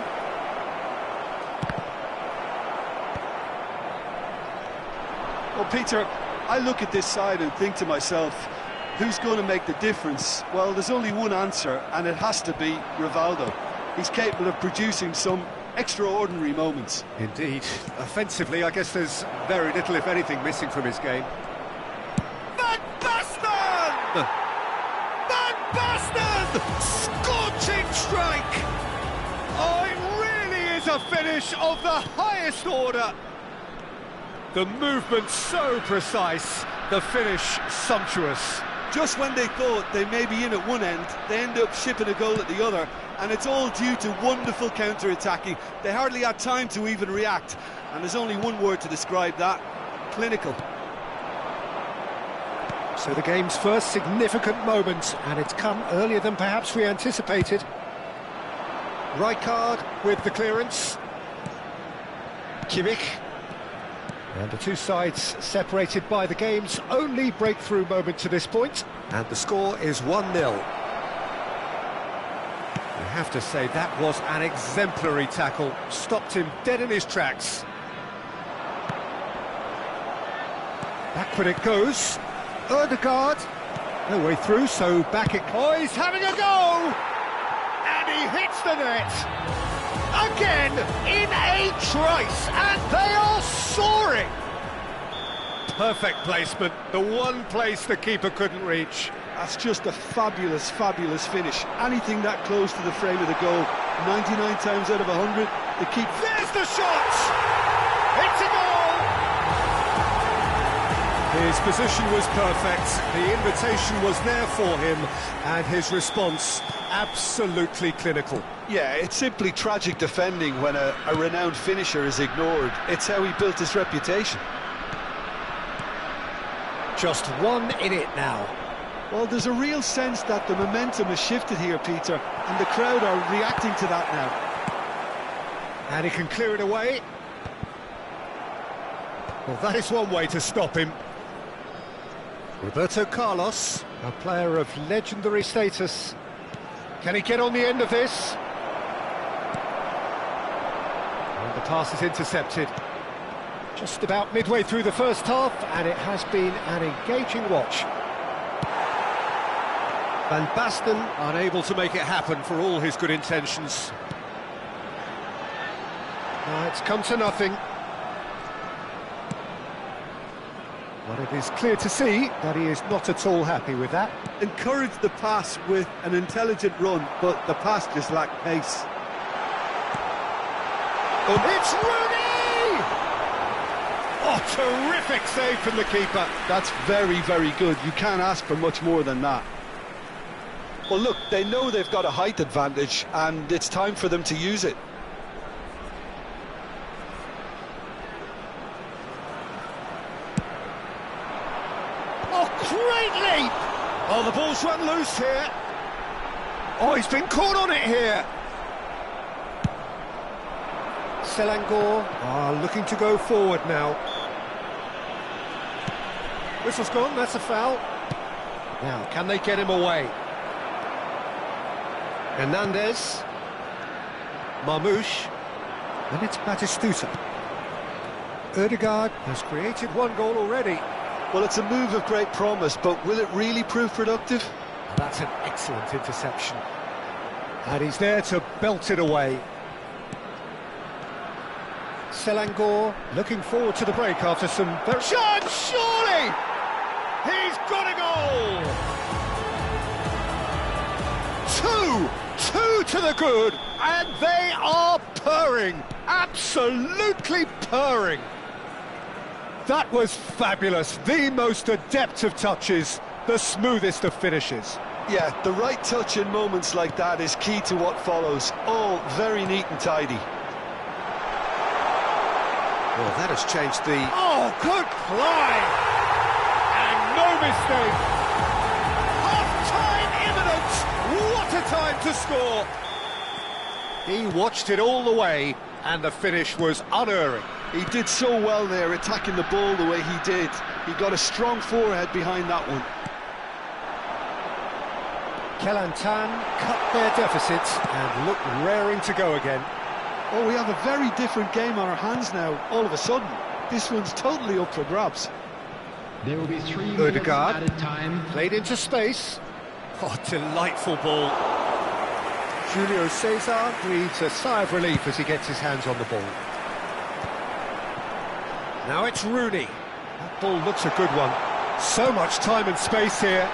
Speaker 4: Well, Peter, I look at this side and think to myself, who's going to make the difference? Well, there's only one answer, and it has to be Rivaldo. He's capable of producing some extraordinary moments.
Speaker 1: Indeed. Offensively, I guess there's very little, if anything, missing from his game. Van Basten! Van Basten! Scorching strike! Oh, it really is a finish of the highest order. The movement so precise, the finish sumptuous.
Speaker 4: Just when they thought they may be in at one end, they end up shipping a goal at the other, and it's all due to wonderful counter-attacking. They hardly had time to even react, and there's only one word to describe that: clinical.
Speaker 1: So the game's first significant moment, and it's come earlier than perhaps we anticipated. Rijkaard with the clearance. Kimmich. And the two sides separated by the game's only breakthrough moment to this point. And the score is 1-0. You have to say that was an exemplary tackle. Stopped him dead in his tracks. Backward it goes. Ødegaard. No way through, so back it... Oh, he's having a go! And he hits the net! Again, in a trice, and they are soaring! Perfect placement, the one place the keeper couldn't reach.
Speaker 4: That's just a fabulous, fabulous finish. Anything that close to the frame of the goal, 99 times out of 100, the keeper...
Speaker 1: There's the shot! It's a goal! His position was perfect, the invitation was there for him, and his response absolutely clinical.
Speaker 2: Yeah, it's simply tragic defending when a renowned finisher is ignored. It's how he built his reputation.
Speaker 1: Just one in it now.
Speaker 4: Well, there's a real sense that the momentum has shifted here, Peter, and the crowd are reacting to that now.
Speaker 1: And he can clear it away. Well, that is one way to stop him. Roberto Carlos, a player of legendary status. Can he get on the end of this? And the pass is intercepted. Just about midway through the first half, and it has been an engaging watch. Van Basten unable to make it happen for all his good intentions. Now it's come to nothing. But it is clear to see that he is not at all happy with that.
Speaker 4: Encouraged the pass with an intelligent run, but the pass just lacked pace.
Speaker 1: It's Rooney! Oh, terrific save from the keeper.
Speaker 2: That's very, very good. You can't ask for much more than that. Well, look, they know they've got a height advantage, and it's time for them to use it.
Speaker 1: Oh, great leap! Oh, the ball's run loose here. Oh, he's been caught on it here. Selangor looking to go forward now. Whistle's gone, that's a foul. Now, can they get him away? Hernandez. Marmoush. And it's Batistuta. Ødegaard has created one goal already.
Speaker 2: Well, it's a move of great promise, but will it really prove productive?
Speaker 1: That's an excellent interception. And he's there to belt it away. Selangor looking forward to the break after some... Shot, surely! He's got a goal! Two to the good, and they are purring, absolutely purring. That was fabulous, the most adept of touches, the smoothest of finishes.
Speaker 2: Yeah, the right touch in moments like that is key to what follows. All very neat and tidy.
Speaker 1: Well, that has changed the... Oh, good play! And no mistake! Half-time imminent! What a time to score! He watched it all the way, and the finish was unerring.
Speaker 4: He did so well there, attacking the ball the way he did. He got a strong forehead behind that one.
Speaker 1: Kelantan cut their deficit and look raring to go again.
Speaker 4: Oh, we have a very different game on our hands now, all of a sudden. This one's totally up for grabs.
Speaker 3: There will be 3 minutes
Speaker 1: Ødegaard
Speaker 3: added time.
Speaker 1: played into space. Oh, delightful ball. Julio Cesar breathes a sigh of relief as he gets his hands on the ball. Now it's Rooney. That ball looks a good one. So much time and space here.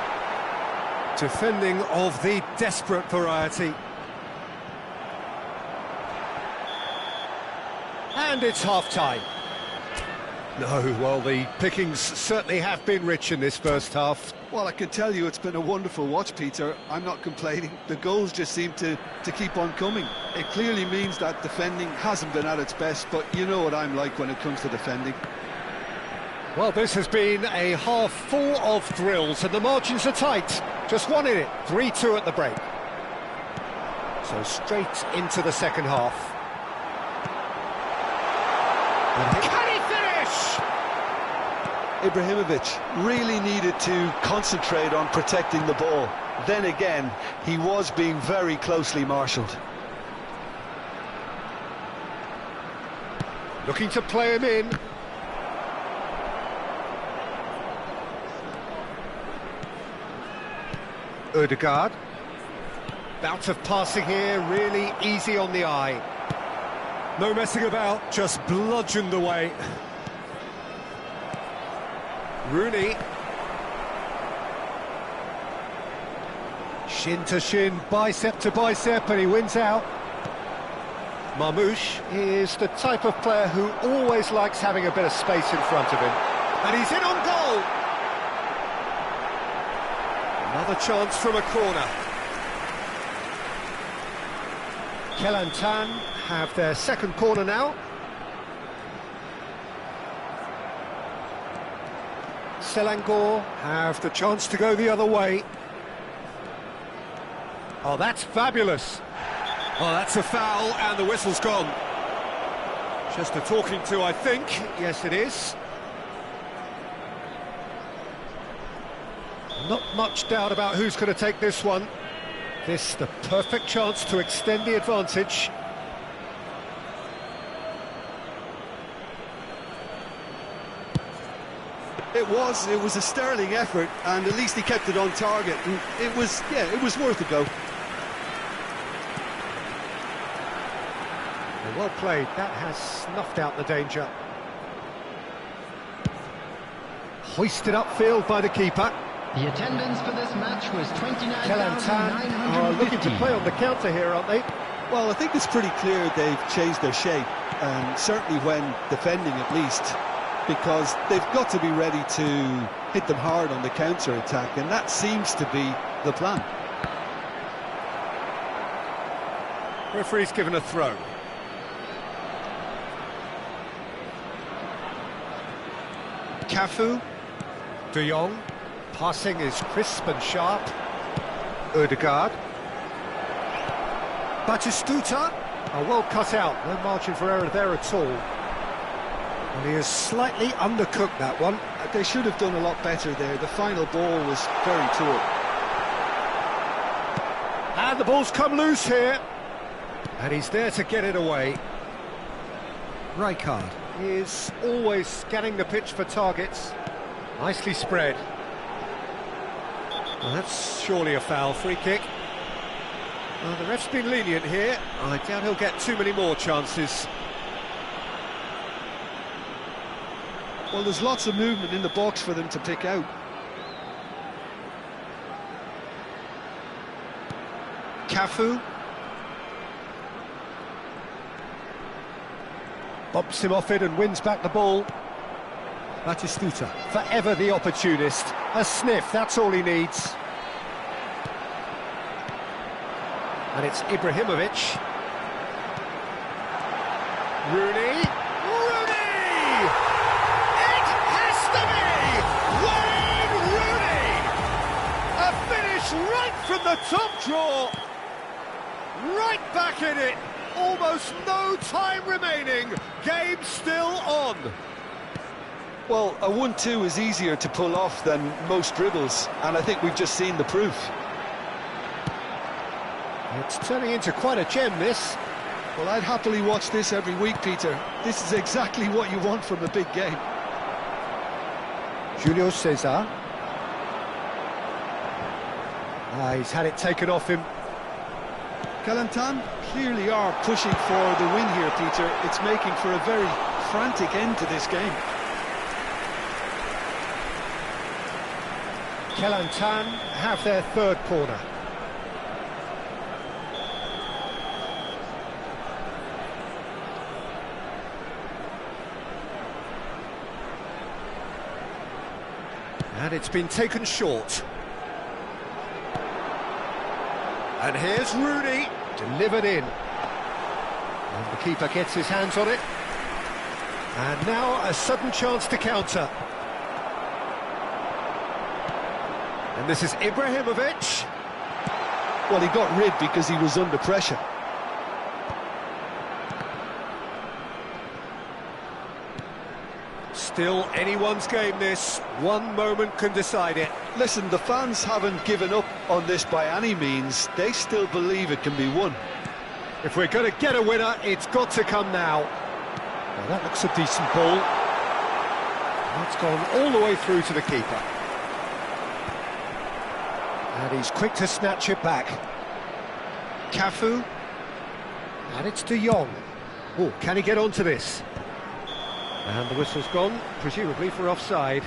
Speaker 1: Defending of the desperate variety. And it's half-time. No, well, the pickings certainly have been rich in this first half.
Speaker 4: Well, I can tell you it's been a wonderful watch, Peter. I'm not complaining. The goals just seem to keep on coming. It clearly means that defending hasn't been at its best, but you know what I'm like when it comes to defending.
Speaker 1: Well, this has been a half full of thrills, and the margins are tight. Just one in it, 3-2 at the break. So straight into the second half. Can he finish?
Speaker 4: Ibrahimovic really needed to concentrate on protecting the ball. Then again, he was being very closely marshalled.
Speaker 1: Looking to play him in. Ødegaard. Bout of passing here, really easy on the eye. No messing about, just bludgeoned away. Rooney. Shin to shin, bicep to bicep, and he wins out. Marmoush is the type of player who always likes having a bit of space in front of him. And he's in on goal! Another chance from a corner. Kelantan have their second corner now. Selangor have the chance to go the other way. Oh, that's fabulous. Oh, that's a foul, and the whistle's gone. Just a talking to, I think. Yes, it is. Not much doubt about who's going to take this one. This, the perfect chance to extend the advantage.
Speaker 4: It was a sterling effort, and at least he kept it on target. And it was worth a go.
Speaker 1: Well played, that has snuffed out the danger. Hoisted upfield by the keeper.
Speaker 3: The attendance for this match was
Speaker 1: Kelantan are looking to
Speaker 3: 29,950.
Speaker 1: play on the counter here, aren't they?
Speaker 4: Well, I think it's pretty clear they've changed their shape, and certainly when defending at least, because they've got to be ready to hit them hard on the counter-attack, and that seems to be the plan.
Speaker 1: Referee's given a throw. Cafu, De Jong, passing is crisp and sharp. Ødegaard. Batistuta, well cut out, no margin for error there at all. And he has slightly undercooked that one.
Speaker 4: They should have done a lot better there. The final ball was very poor.
Speaker 1: And the ball's come loose here. And he's there to get it away. Rijkaard is always scanning the pitch for targets. Nicely spread. Well, that's surely a foul, free kick. Well, the ref's been lenient here. I doubt he'll get too many more chances.
Speaker 4: Well, there's lots of movement in the box for them to pick out.
Speaker 1: Cafu. Bumps him off it and wins back the ball. Batistuta, forever the opportunist. A sniff, that's all he needs. And it's Ibrahimovic. Rooney. Rooney! It has to be Wayne Rooney! A finish right from the top draw. Right back in it. almost no time remaining. Game still on.
Speaker 4: Well, a 1-2 is easier to pull off than most dribbles, and I think we've just seen the proof.
Speaker 1: It's turning into quite a gem, this.
Speaker 4: Well, I'd happily watch this every week, Peter. This is exactly what you want from a big game.
Speaker 1: Julio Cesar. He's had it taken off him.
Speaker 4: Kelantan clearly are pushing for the win here, Peter. It's making for a very frantic end to this game.
Speaker 1: Kelantan have their third corner. And it's been taken short. And here's Rooney, delivered in. And the keeper gets his hands on it. And now a sudden chance to counter. And this is Ibrahimovic.
Speaker 4: Well, he got rid because he was under pressure.
Speaker 1: Still anyone's game, this. One moment can decide it.
Speaker 4: Listen, the fans haven't given up on this by any means. They still believe it can be won.
Speaker 1: If we're going to get a winner, it's got to come now. Well, that looks a decent ball. That's gone all the way through to the keeper. And he's quick to snatch it back. Cafu. And it's De Jong. Oh, can he get onto this? And the whistle's gone, presumably for offside.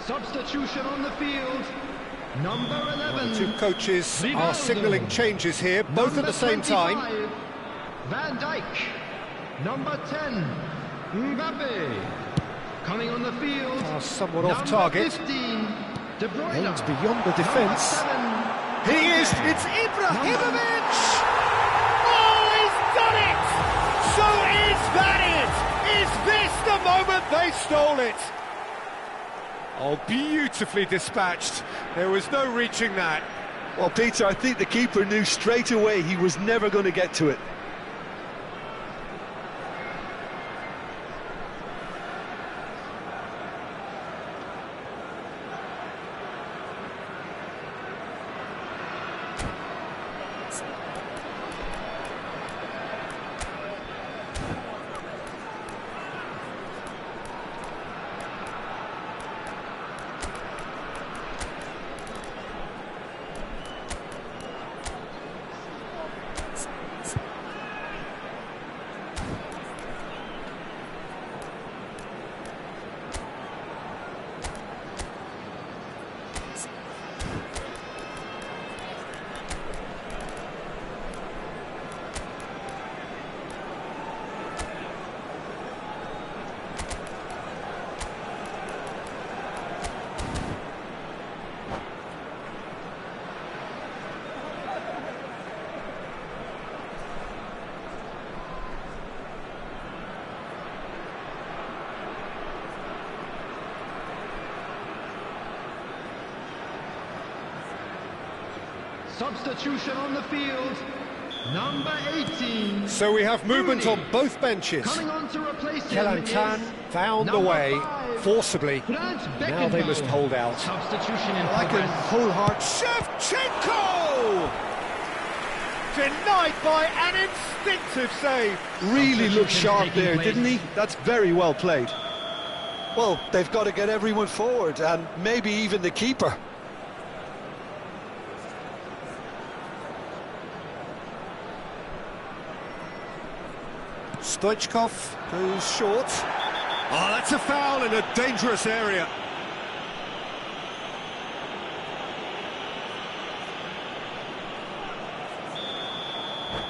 Speaker 3: Substitution on the field. Number 11.
Speaker 1: Two coaches are signalling changes here, both at the same time.
Speaker 3: Van Dijk. Number 10. Mbappe. Coming on the field.
Speaker 1: Somewhat off target.
Speaker 3: 15. De Bruyne.
Speaker 1: Aims beyond the defence. He is. It's Ibrahimovic. Oh, he's done it! So is that it? Is this the moment they stole it? Oh, beautifully dispatched. There was no reaching that.
Speaker 4: Well, Peter, I think the keeper knew straight away he was never going to get to it.
Speaker 3: Substitution on the field. Number 18.
Speaker 1: So we have movement
Speaker 3: Rooney.
Speaker 1: on both benches.
Speaker 3: Coming on to replace him
Speaker 1: Kelantan
Speaker 3: is
Speaker 1: found the
Speaker 3: number
Speaker 1: way
Speaker 3: 5.
Speaker 1: forcibly.
Speaker 3: Franz
Speaker 1: Now they
Speaker 3: Beckenbauer.
Speaker 1: must hold out.
Speaker 3: Substitution in
Speaker 4: I can
Speaker 3: progress.
Speaker 4: wholeheartedly.
Speaker 1: Shevchenko! Denied by an instinctive save.
Speaker 4: Really looked sharp
Speaker 3: taking
Speaker 4: there,
Speaker 3: place.
Speaker 4: didn't he? That's very well played. Well, they've got to get everyone forward, and maybe even the keeper.
Speaker 1: Stoichkov goes short. Oh, that's a foul in a dangerous area.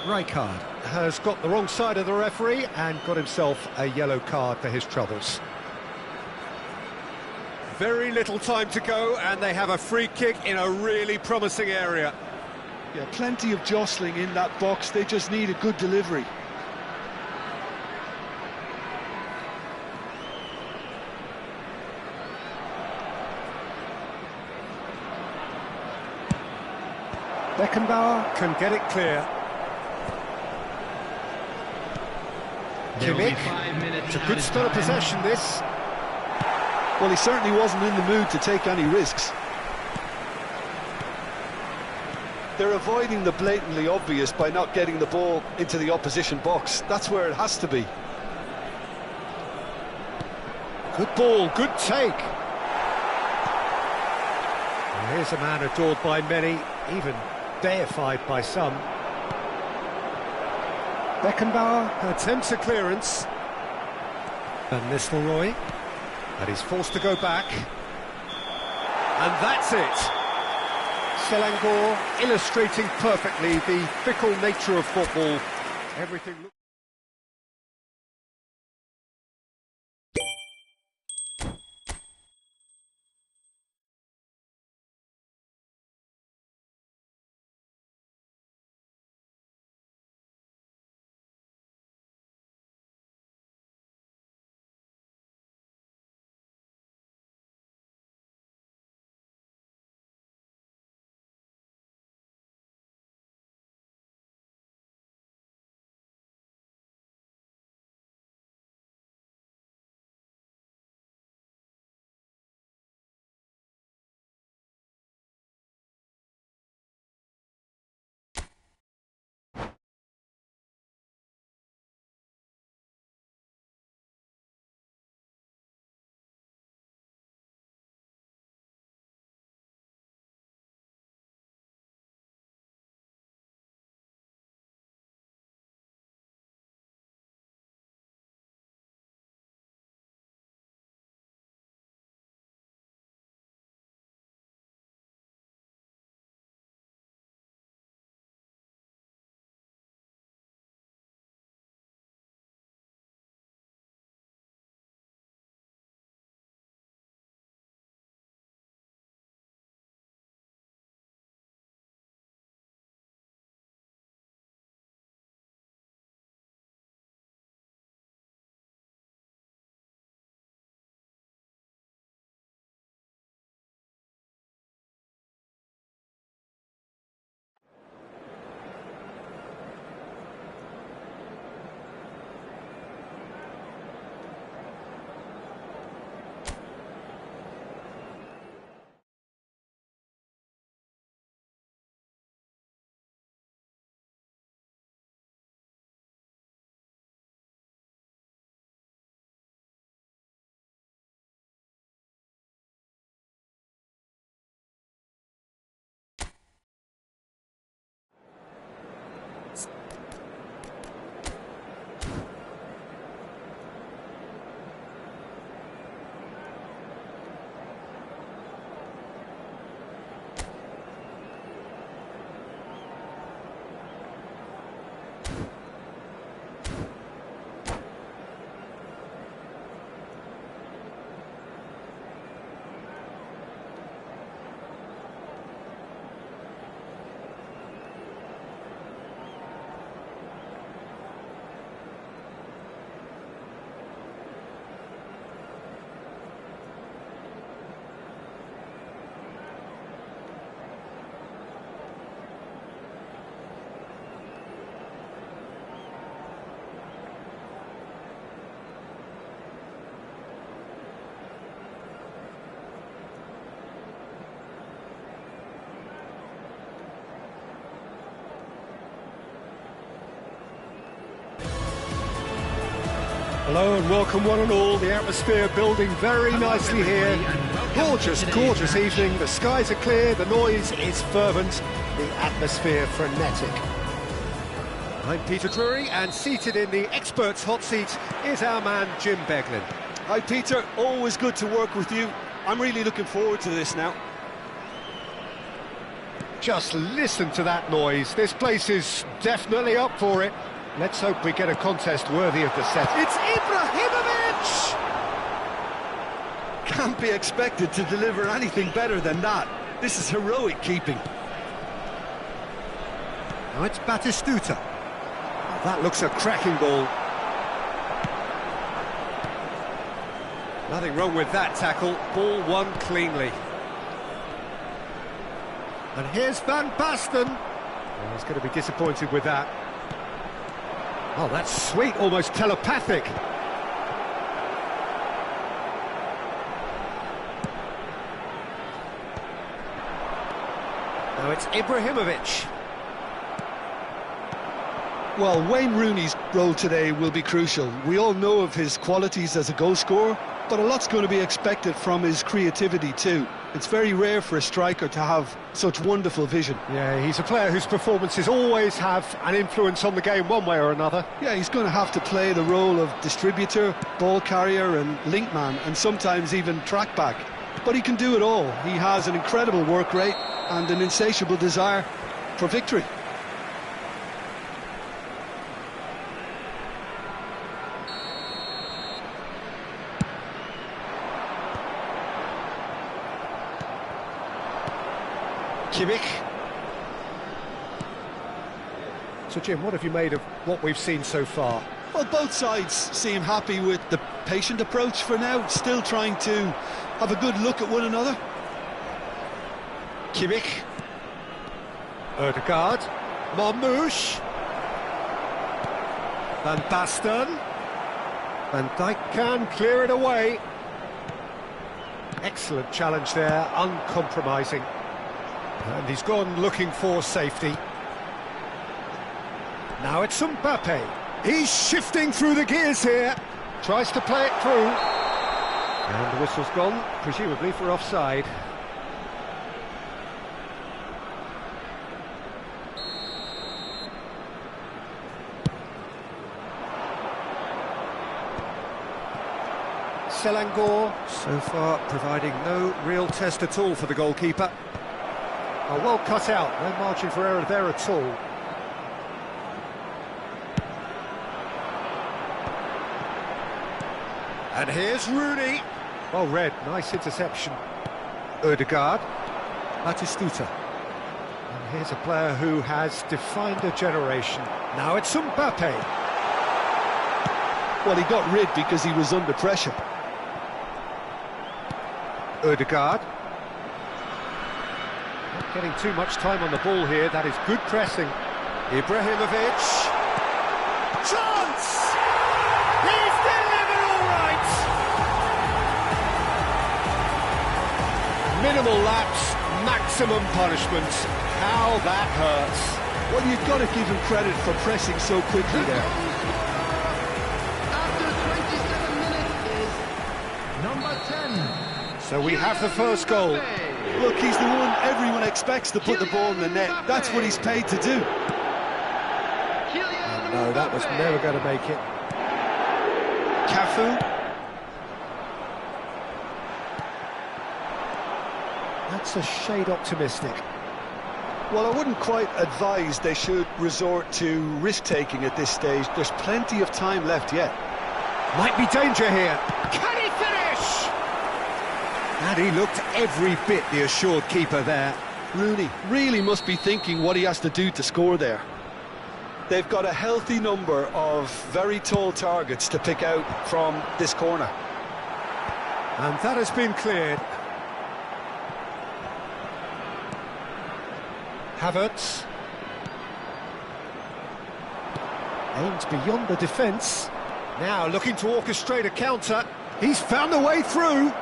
Speaker 1: Rijkaard has got the wrong side of the referee and got himself a yellow card for his troubles. Very little time to go, and they have a free kick in a really promising area.
Speaker 4: Yeah, plenty of jostling in that box. They just need a good delivery.
Speaker 1: Beckenbauer can get it clear. Kimmich, it's a good spell of possession, this.
Speaker 4: Well, he certainly wasn't in the mood to take any risks. They're avoiding the blatantly obvious by not getting the ball into the opposition box. That's where it has to be.
Speaker 1: Good ball, good take. And here's a man adored by many, even deified by some. Beckenbauer attempts a clearance. Van Nistelrooy, and he's forced to go back. And that's it. Selangor illustrating perfectly the fickle nature of football. Everything looks... Hello and welcome one and all. The atmosphere building very nicely here. Gorgeous, gorgeous evening. The skies are clear, the noise is fervent, the atmosphere frenetic. I'm Peter Drury, and seated in the experts' hot seat is our man Jim Beglin.
Speaker 4: Hi, Peter. Always good to work with you. I'm really looking forward to this now.
Speaker 1: Just listen to that noise. This place is definitely up for it. Let's hope we get a contest worthy of the set. It's Ibrahimovic!
Speaker 4: Can't be expected to deliver anything better than that. This is heroic keeping.
Speaker 1: Now it's Batistuta. Oh, that looks a cracking ball. Nothing wrong with that tackle. Ball won cleanly. And here's Van Basten. Oh, he's going to be disappointed with that. Oh, that's sweet, almost telepathic. Now it's Ibrahimovic.
Speaker 4: Well, Wayne Rooney's role today will be crucial. We all know of his qualities as a goal scorer, but a lot's going to be expected from his creativity too. It's very rare for a striker to have such wonderful vision.
Speaker 1: Yeah, he's a player whose performances always have an influence on the game one way or another.
Speaker 4: Yeah, he's going to have to play the role of distributor, ball carrier and link man, and sometimes even track back. But he can do it all. He has an incredible work rate and an insatiable desire for victory.
Speaker 1: Kimmich. So Jim, what have you made of what we've seen so far?
Speaker 4: Well, both sides seem happy with the patient approach for now, still trying to have a good look at one another.
Speaker 1: Kimmich. Ødegaard. Marmoush. Van Basten. Van Dijk can clear it away. Excellent challenge there, uncompromising. And he's gone looking for safety. Now it's Mbappe. He's shifting through the gears here. Tries to play it through. And the whistle's gone, presumably for offside. Selangor, so far providing no real test at all for the goalkeeper. Oh, well cut out, no margin for error there at all. And here's Rooney. Well read, nice interception. Ødegaard. Batistuta. And here's a player who has defined a generation. Now it's Mbappe.
Speaker 4: Well, he got rid because he was under pressure.
Speaker 1: Ødegaard. Not getting too much time on the ball here, that is good pressing. Ibrahimovic. Chance! He's delivered all right! Minimal lapse, maximum punishment. How that hurts.
Speaker 4: Well, you've got to give him credit for pressing so quickly there.
Speaker 3: After 27 minutes is number 10.
Speaker 1: So we have the first goal.
Speaker 4: Look, he's the one everyone expects to put the ball in the net. That's what he's paid to do.
Speaker 1: No, that was never going to make it. Cafu. That's a shade optimistic.
Speaker 4: Well, I wouldn't quite advise they should resort to risk-taking at this stage. There's plenty of time left yet.
Speaker 1: Might be danger here. Can he finish? And he looked every bit the assured keeper there.
Speaker 4: Rooney really must be thinking what he has to do to score there. They've got a healthy number of very tall targets to pick out from this corner.
Speaker 1: And that has been cleared. Havertz. Aims beyond the defence. Now looking to orchestrate a counter. He's found a way through.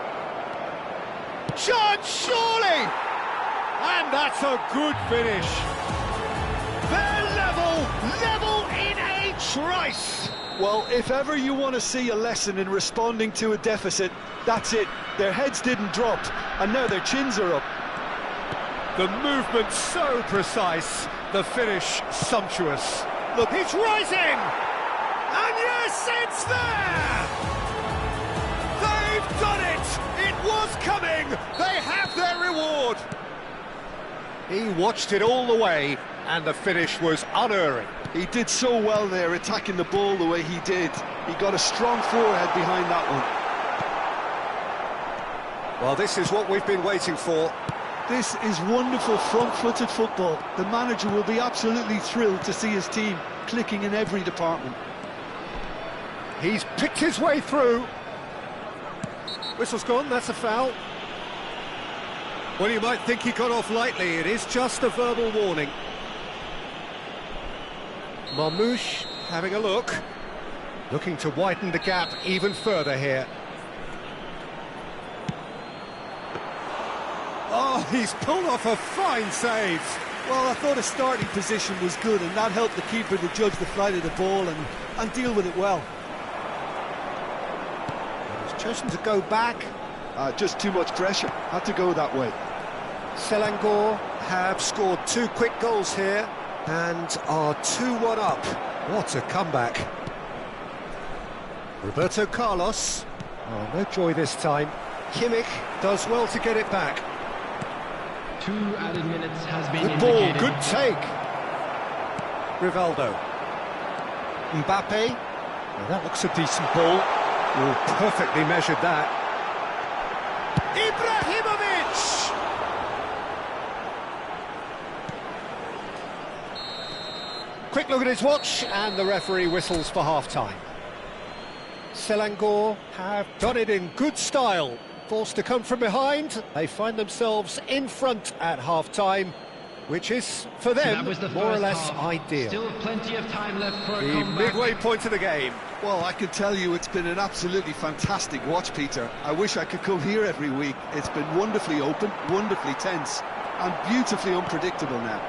Speaker 1: Shot, surely! And that's a good finish. They're level in a trice.
Speaker 4: Well, if ever you want to see a lesson in responding to a deficit, that's it. Their heads didn't drop, and now their chins are up.
Speaker 1: The movement so precise, the finish sumptuous. Look, he's rising! And yes, it's there! was coming! They have their reward! He watched it all the way, and the finish was unerring.
Speaker 4: He did so well there, attacking the ball the way he did. He got a strong forehead behind that one.
Speaker 1: Well, this is what we've been waiting for.
Speaker 4: This is wonderful front-footed football. The manager will be absolutely thrilled to see his team clicking in every department.
Speaker 1: He's picked his way through. Whistle's gone, that's a foul. Well, you might think he got off lightly. It is just a verbal warning. Marmoush having a look. Looking to widen the gap even further here. Oh, he's pulled off a fine save.
Speaker 4: Well, I thought his starting position was good, and that helped the keeper to judge the flight of the ball and deal with it well.
Speaker 1: He's chosen to go back.
Speaker 4: Just too much pressure. Had to go that way.
Speaker 1: Selangor have scored 2 quick goals here and are 2-1 up. What a comeback. Roberto Carlos. Oh, no joy this time. Kimmich does well to get it back.
Speaker 3: 2 added minutes has been
Speaker 1: Good ball,
Speaker 3: indicated.
Speaker 1: good take. Rivaldo. Mbappe. Well, that looks a decent ball. Oh, perfectly measured that. Ibrahimovic! Quick look at his watch, and the referee whistles for half-time. Selangor have done it in good style. Forced to come from behind, they find themselves in front at half-time, which is, for them,
Speaker 3: That was the
Speaker 1: more or
Speaker 3: first
Speaker 1: less
Speaker 3: half.
Speaker 1: ideal.
Speaker 3: Still plenty of time left for a
Speaker 1: The
Speaker 3: comeback.
Speaker 1: midway point of the game.
Speaker 4: Well, I can tell you it's been an absolutely fantastic watch, Peter. I wish I could come here every week. It's been wonderfully open, wonderfully tense, and beautifully unpredictable now.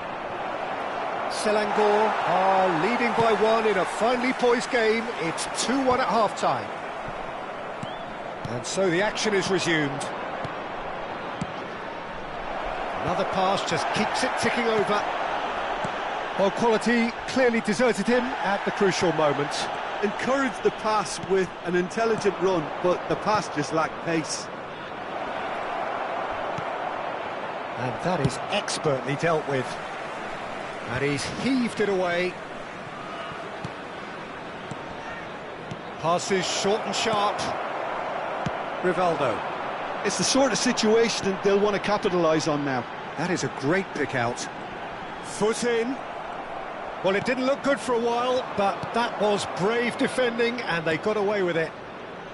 Speaker 1: Selangor are leading by 1 in a finely poised game. It's 2-1 at half-time. And so the action is resumed. Another pass just keeps it ticking over. Well, quality clearly deserted him at the crucial moment.
Speaker 4: Encouraged the pass with an intelligent run, but the pass just lacked pace.
Speaker 1: And that is expertly dealt with. And he's heaved it away. Passes short and sharp. Rivaldo.
Speaker 4: It's the sort of situation they'll want to capitalise on now.
Speaker 1: That is a great pick out. Foot in. Well, it didn't look good for a while, but that was brave defending, and they got away with it.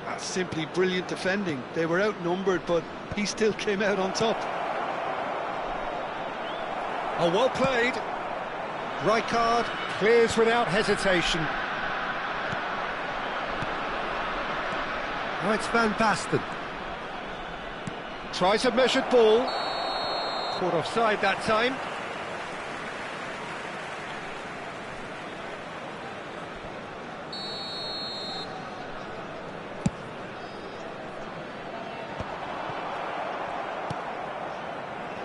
Speaker 4: That's simply brilliant defending. They were outnumbered, but he still came out on top.
Speaker 1: Oh, well played. Rijkaard clears without hesitation. Now it's Van Basten. Tries a measured ball. Caught offside that time.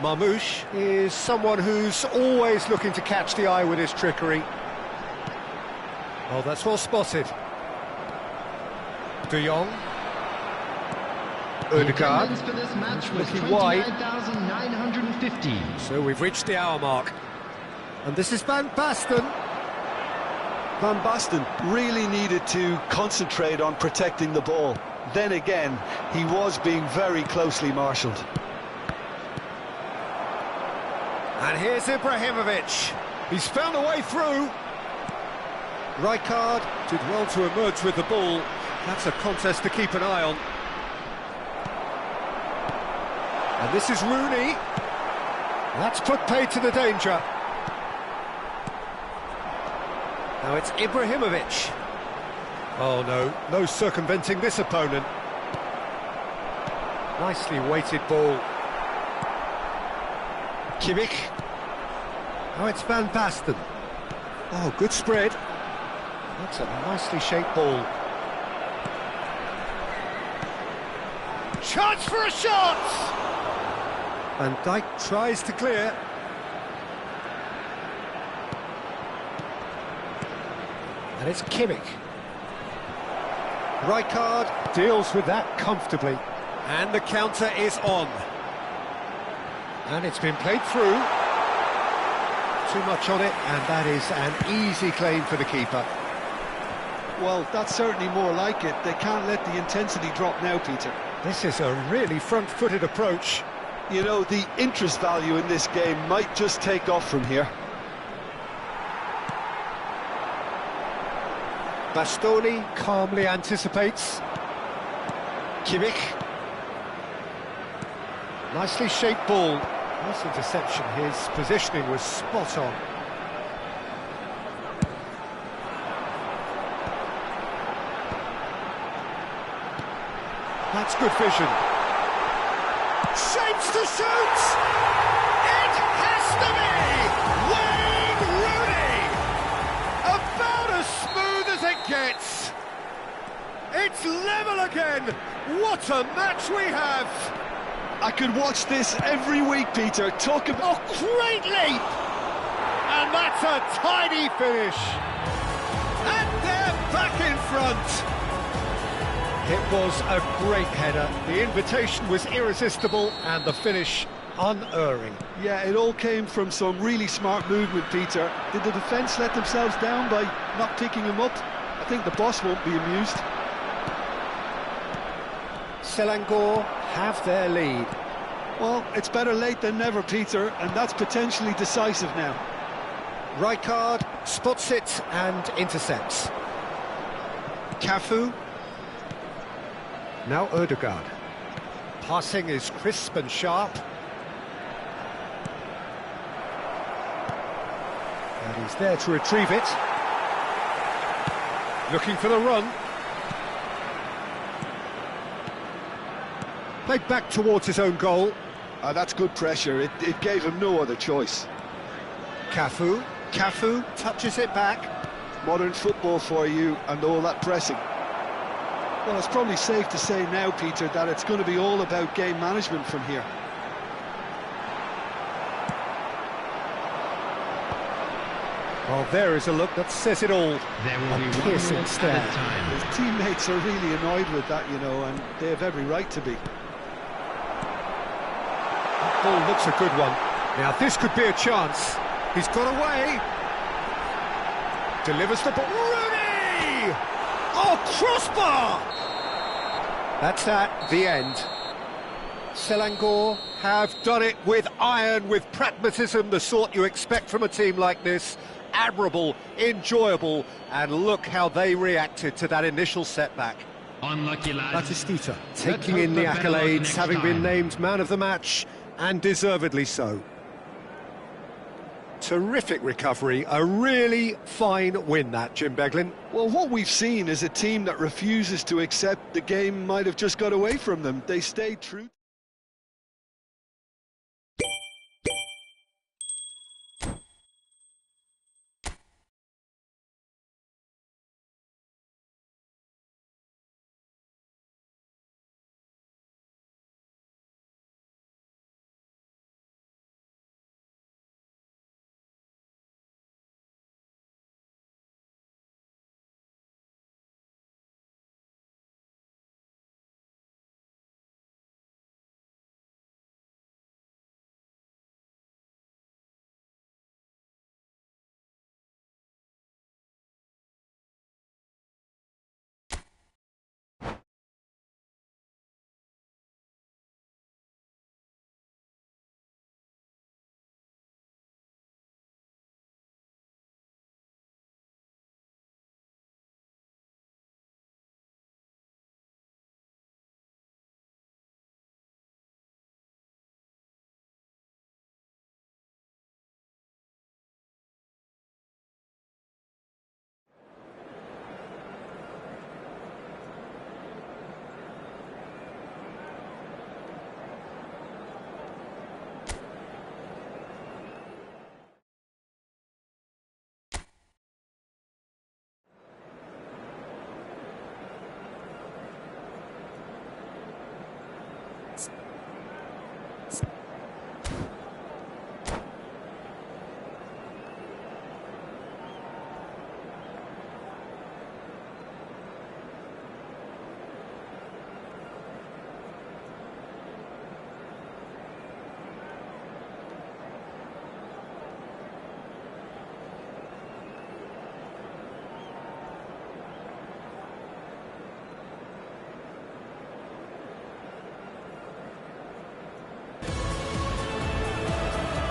Speaker 1: Marmoush is someone who's always looking to catch the eye with his trickery. Oh, that's well spotted. De Jong.
Speaker 3: The
Speaker 1: Ødegaard.
Speaker 3: attendance for this match was
Speaker 1: Looking wide.
Speaker 3: 29,950.
Speaker 1: So we've reached the hour mark. And this is Van Basten.
Speaker 4: Van Basten really needed to concentrate on protecting the ball. Then again, he was being very closely marshalled.
Speaker 1: And here's Ibrahimovic. He's found a way through. Rijkaard did well to emerge with the ball. That's a contest to keep an eye on. And this is Rooney. That's put paid to the danger. Now it's Ibrahimovic. Oh no, no circumventing this opponent. Nicely weighted ball. Kimmich. Now it's Van Basten. Oh, good spread. That's a nicely shaped ball. Chance for a shot! Van Dijk tries to clear. And it's Kimmich. Rijkaard deals with that comfortably. And the counter is on. And it's been played through. Too much on it, and that is an easy claim for the keeper.
Speaker 4: Well, that's certainly more like it. They can't let the intensity drop now, Peter.
Speaker 1: This is a really front-footed approach.
Speaker 4: You know, the interest value in this game might just take off from here.
Speaker 1: Bastoni calmly anticipates. Kimmich. Nicely shaped ball. Nice interception. His positioning was spot on. That's good vision. Shapes to shoot! It has to be! Wayne Rooney! About as smooth as it gets. It's level again. What a match we have!
Speaker 4: I could watch this every week, Peter. Talk about...
Speaker 1: Oh, great leap! And that's a tiny finish. And they're back in front. It was a great header. The invitation was irresistible and the finish unerring.
Speaker 4: Yeah, it all came from some really smart movement, Peter. Did the defence let themselves down by not picking him up? I think the boss won't be amused.
Speaker 1: Selangor have their lead.
Speaker 4: Well, it's better late than never, Peter, and that's potentially decisive now.
Speaker 1: Rijkaard spots it and intercepts. Cafu. Now Ødegaard. Passing is crisp and sharp. And he's there to retrieve it. Looking for the run. Played back towards his own goal.
Speaker 4: That's good pressure. It gave him no other choice.
Speaker 1: Cafu. Cafu touches it back.
Speaker 4: Modern football for you and all that pressing. Well, it's probably safe to say now, Peter, that it's going to be all about game management from here.
Speaker 1: Well, there is a look that says it all.
Speaker 3: There will be one
Speaker 1: piercing
Speaker 3: look
Speaker 1: stare.
Speaker 3: at a time.
Speaker 4: His teammates are really annoyed with that, you know, and they have every right to be.
Speaker 1: That ball looks a good one. Now, this could be a chance. He's got away. Delivers the ball. Rooney! Oh, crossbar! That's at the end. Selangor have done it with iron, with pragmatism, the sort you expect from a team like this. Admirable, enjoyable, and look how they reacted to that initial setback.
Speaker 3: Unlucky lads.
Speaker 1: Batistita
Speaker 3: Let's
Speaker 1: taking
Speaker 3: hope
Speaker 1: in the
Speaker 3: for better luck
Speaker 1: accolades,
Speaker 3: next
Speaker 1: having been
Speaker 3: time.
Speaker 1: named man of the match, and deservedly so. Terrific recovery, a really fine win that, Jim Beglin.
Speaker 4: Well, what we've seen is a team that refuses to accept the game might have just got away from them. They stayed true.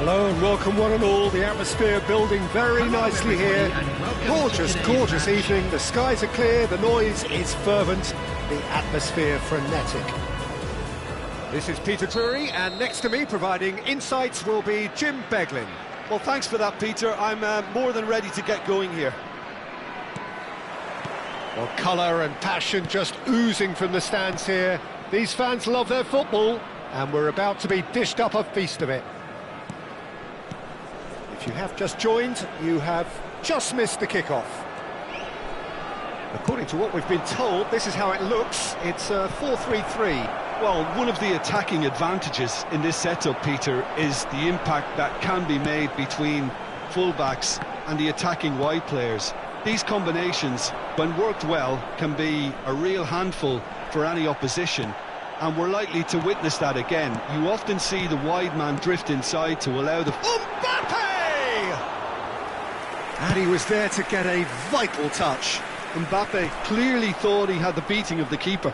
Speaker 1: Hello and welcome one and all. The atmosphere building very nicely here. Gorgeous, gorgeous evening. The skies are clear, the noise is fervent, the atmosphere frenetic. This is Peter Drury, and next to me providing insights will be Jim Beglin.
Speaker 4: Well, thanks for that, Peter. I'm more than ready to get going here.
Speaker 1: Well, colour and passion just oozing from the stands here. These fans love their football, and we're about to be dished up a feast of it. If you have just joined, you have just missed the kickoff. According to what we've been told, this is how it looks. It's a 4-3-3.
Speaker 2: Well, one of the attacking advantages in this setup, Peter, is the impact that can be made between fullbacks and the attacking wide players. These combinations, when worked well, can be a real handful for any opposition, and we're likely to witness that again. You often see the wide man drift inside to allow the...
Speaker 1: Mbappe! And he was there to get a vital touch.
Speaker 2: Mbappe clearly thought he had the beating of the keeper.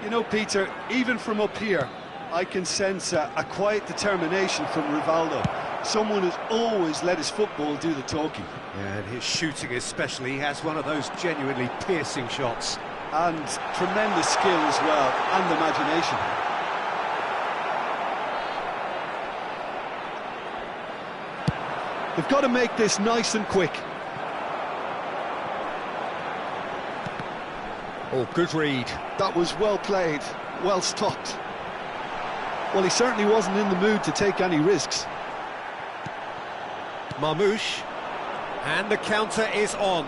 Speaker 2: You know, Peter, even from up here, I can sense a quiet determination from Rivaldo. Someone who's always let his football do the talking.
Speaker 1: Yeah, and his shooting especially, he has one of those genuinely piercing shots.
Speaker 2: And tremendous skill as well, and imagination. They've got to make this nice and quick.
Speaker 1: Oh, good read.
Speaker 2: That was well played, well stopped. Well, he certainly wasn't in the mood to take any risks.
Speaker 1: Marmoush, and the counter is on.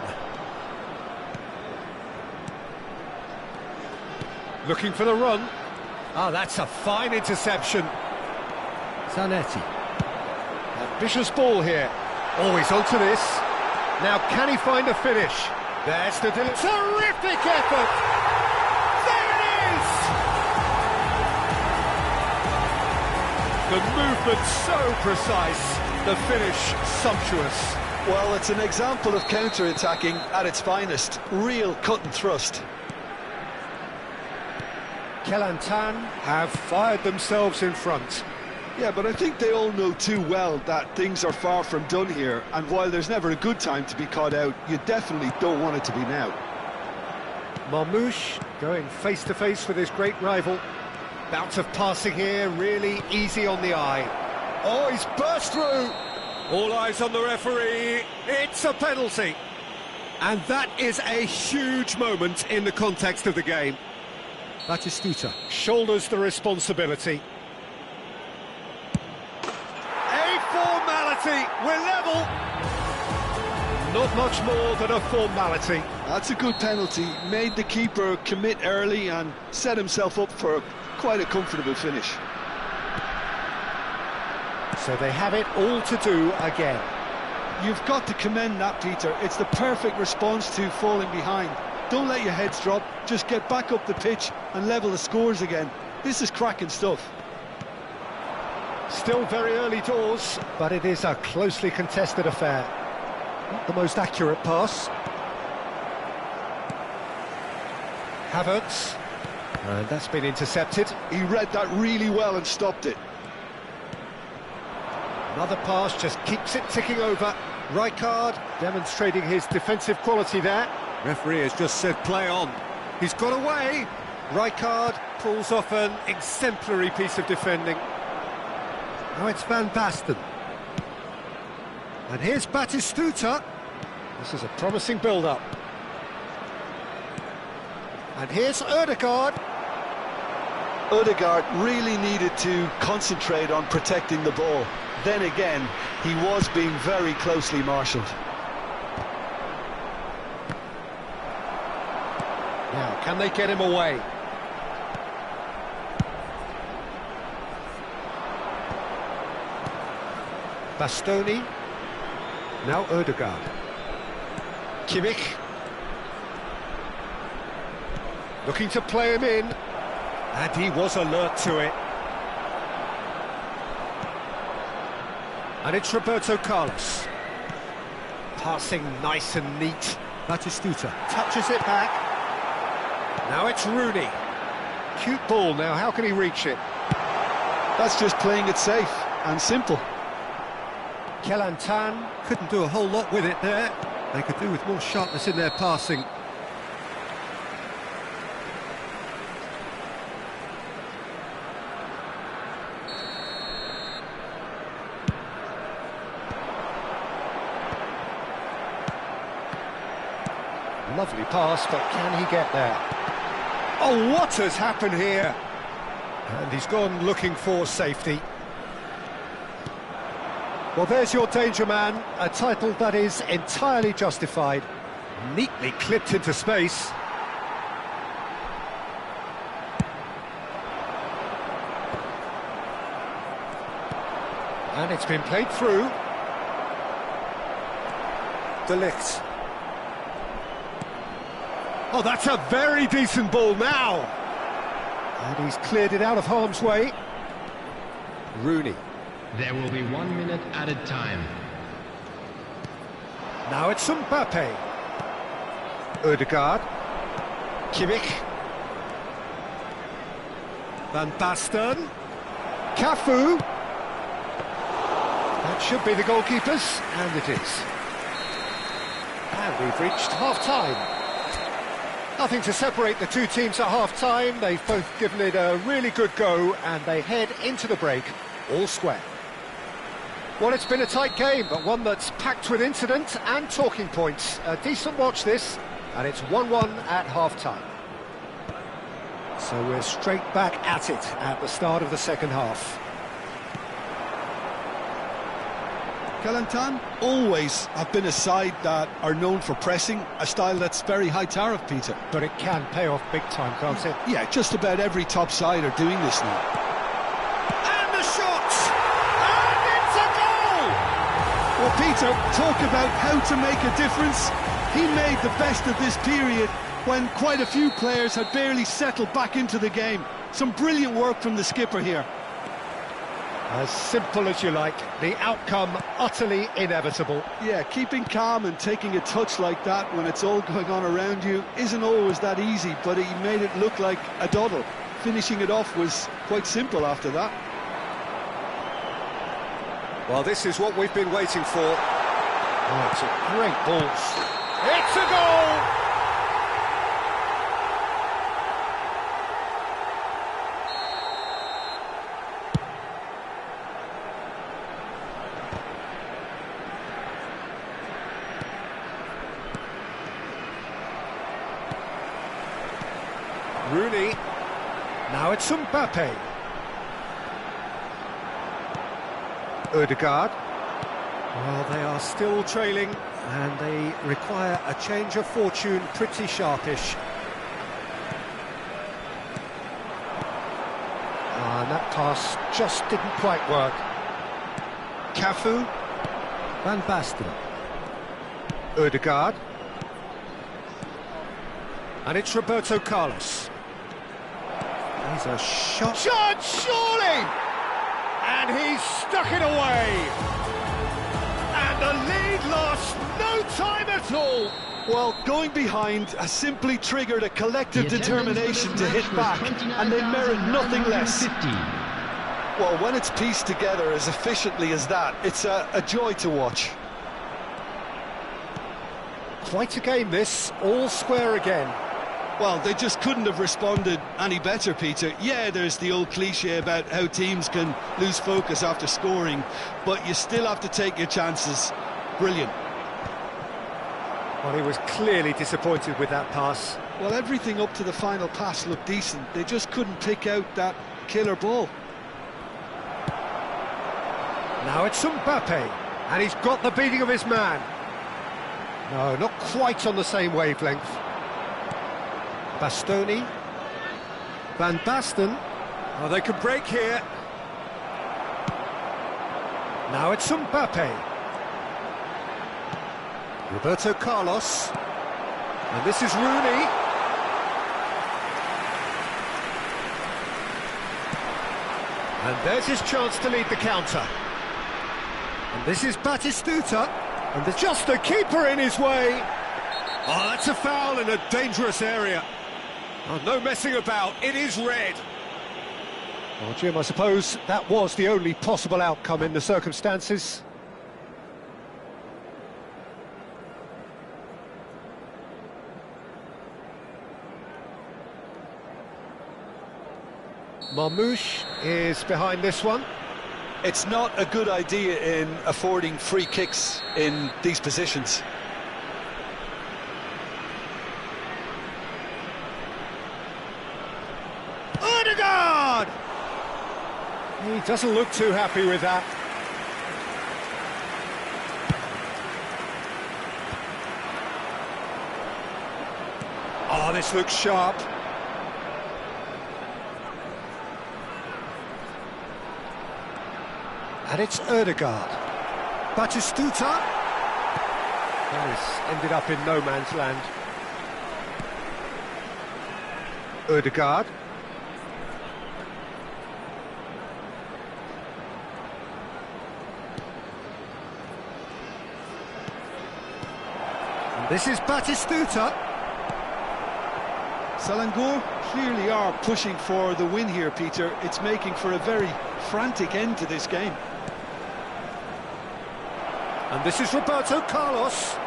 Speaker 1: Looking for the run. Oh, that's a fine interception. Zanetti. Ambitious ball here. Oh, he's onto this. Now, can he find a finish? There's the terrific effort. There it is. The movement so precise. The finish sumptuous.
Speaker 2: Well, it's an example of counter-attacking at its finest. Real cut and thrust.
Speaker 1: Kelantan have fired themselves in front.
Speaker 2: Yeah, but I think they all know too well that things are far from done here, and while there's never a good time to be caught out, you definitely don't want it to be now.
Speaker 1: Marmoush going face-to-face with his great rival. Bout of passing here, really easy on the eye. Oh, he's burst through! All eyes on the referee, it's a penalty! And that is a huge moment in the context of the game. Batistuta shoulders the responsibility. A formality, we're level! Not much more than a formality.
Speaker 2: That's a good penalty, made the keeper commit early and set himself up for quite a comfortable finish.
Speaker 1: So they have it all to do again.
Speaker 2: You've got to commend that, Peter. It's the perfect response to falling behind. Don't let your heads drop, just get back up the pitch and level the scores again. This is cracking stuff.
Speaker 1: Still very early doors, but it is a closely contested affair. Not the most accurate pass. Havertz. And that's been intercepted.
Speaker 2: He read that really well and stopped it.
Speaker 1: Another pass just keeps it ticking over. Rijkaard demonstrating his defensive quality there. Referee has just said play on. He's got away. Rijkaard pulls off an exemplary piece of defending. Now it's Van Basten. And here's Batistuta. This is a promising build-up. And here's Ødegaard.
Speaker 2: Ødegaard really needed to concentrate on protecting the ball. Then again, he was being very closely marshalled.
Speaker 1: Now, can they get him away? Bastoni. Now Ødegaard. Kimmich. Looking to play him in. And he was alert to it. And it's Roberto Carlos. Passing nice and neat. Batistuta touches it back. Now it's Rooney. Cute ball now, how can he reach it?
Speaker 4: That's just playing it safe and simple.
Speaker 1: Kelantan couldn't do a whole lot with it there. They could do with more sharpness in their passing. Lovely pass, but can he get there? Oh, what has happened here? And he's gone looking for safety. Well, there's your danger man, a title that is entirely justified. Neatly clipped into space. And it's been played through. De Ligt. Oh, that's a very decent ball now. And he's cleared it out of harm's way. Rooney.
Speaker 3: There will be 1 minute added time.
Speaker 1: Now it's Mbappe. Ødegaard. Kimmich. Van Basten. Cafu. That should be the goalkeepers, and it is. And we've reached half-time. Nothing to separate the two teams at half-time. They've both given it a really good go, and they head into the break all square. Well, it's been a tight game, but one that's packed with incident and talking points. A decent watch this, and it's 1-1 at half-time. So we're straight back at it at the start of the second half.
Speaker 4: Kelantan always have been a side that are known for pressing, a style that's very high tariff, Peter.
Speaker 1: But it can pay off big time, can't it?
Speaker 4: Yeah, just about every top side are doing this now.
Speaker 1: And the shot! And it's a goal!
Speaker 4: Well, Peter, talk about how to make a difference. He made the best of this period when quite a few players had barely settled back into the game. Some brilliant work from the skipper here.
Speaker 1: As simple as you like, the outcome utterly inevitable.
Speaker 4: Yeah, keeping calm and taking a touch like that when it's all going on around you isn't always that easy, but he made it look like a doddle. Finishing it off was quite simple after that.
Speaker 1: Well, this is what we've been waiting for. Oh, it's a great ball. It's a goal! Rooney. Now it's Mbappe. Ødegaard. Well, they are still trailing, and they require a change of fortune pretty sharpish. And that pass just didn't quite work. Cafu. Van Basten. Ødegaard. And it's Roberto Carlos. He's a shot. Shot, surely! And he's stuck it away. And the lead lost no time at all.
Speaker 4: Well, going behind has simply triggered a collective determination to hit back, and they merit nothing less. Well, when it's pieced together as efficiently as that, it's a joy to watch.
Speaker 1: Quite a game this, all square again.
Speaker 2: Well, they just couldn't have responded any better, Peter. Yeah, there's the old cliche about how teams can lose focus after scoring, but you still have to take your chances. Brilliant.
Speaker 1: Well, he was clearly disappointed with that pass.
Speaker 4: Well, everything up to the final pass looked decent. They just couldn't pick out that killer ball.
Speaker 1: Now it's Mbappe, and he's got the beating of his man. No, not quite on the same wavelength. Bastoni. Van Basten. Oh, they could break here. Now it's Mbappe. Roberto Carlos. And this is Rooney. And there's his chance to lead the counter. And this is Batistuta. And there's just the keeper in his way. Oh, that's a foul in a dangerous area. Oh, no messing about, it is red. Well, Jim, I suppose that was the only possible outcome in the circumstances. Marmoush is behind this one.
Speaker 4: It's not a good idea in affording free kicks in these positions.
Speaker 1: Ødegaard! He doesn't look too happy with that. Oh, this looks sharp. And it's Ødegaard. Batistuta. This ended up in no man's land. Ødegaard. And this is Batistuta.
Speaker 4: Selangor clearly are pushing for the win here, Peter. It's making for a very frantic end to this game.
Speaker 1: And this is Roberto Carlos.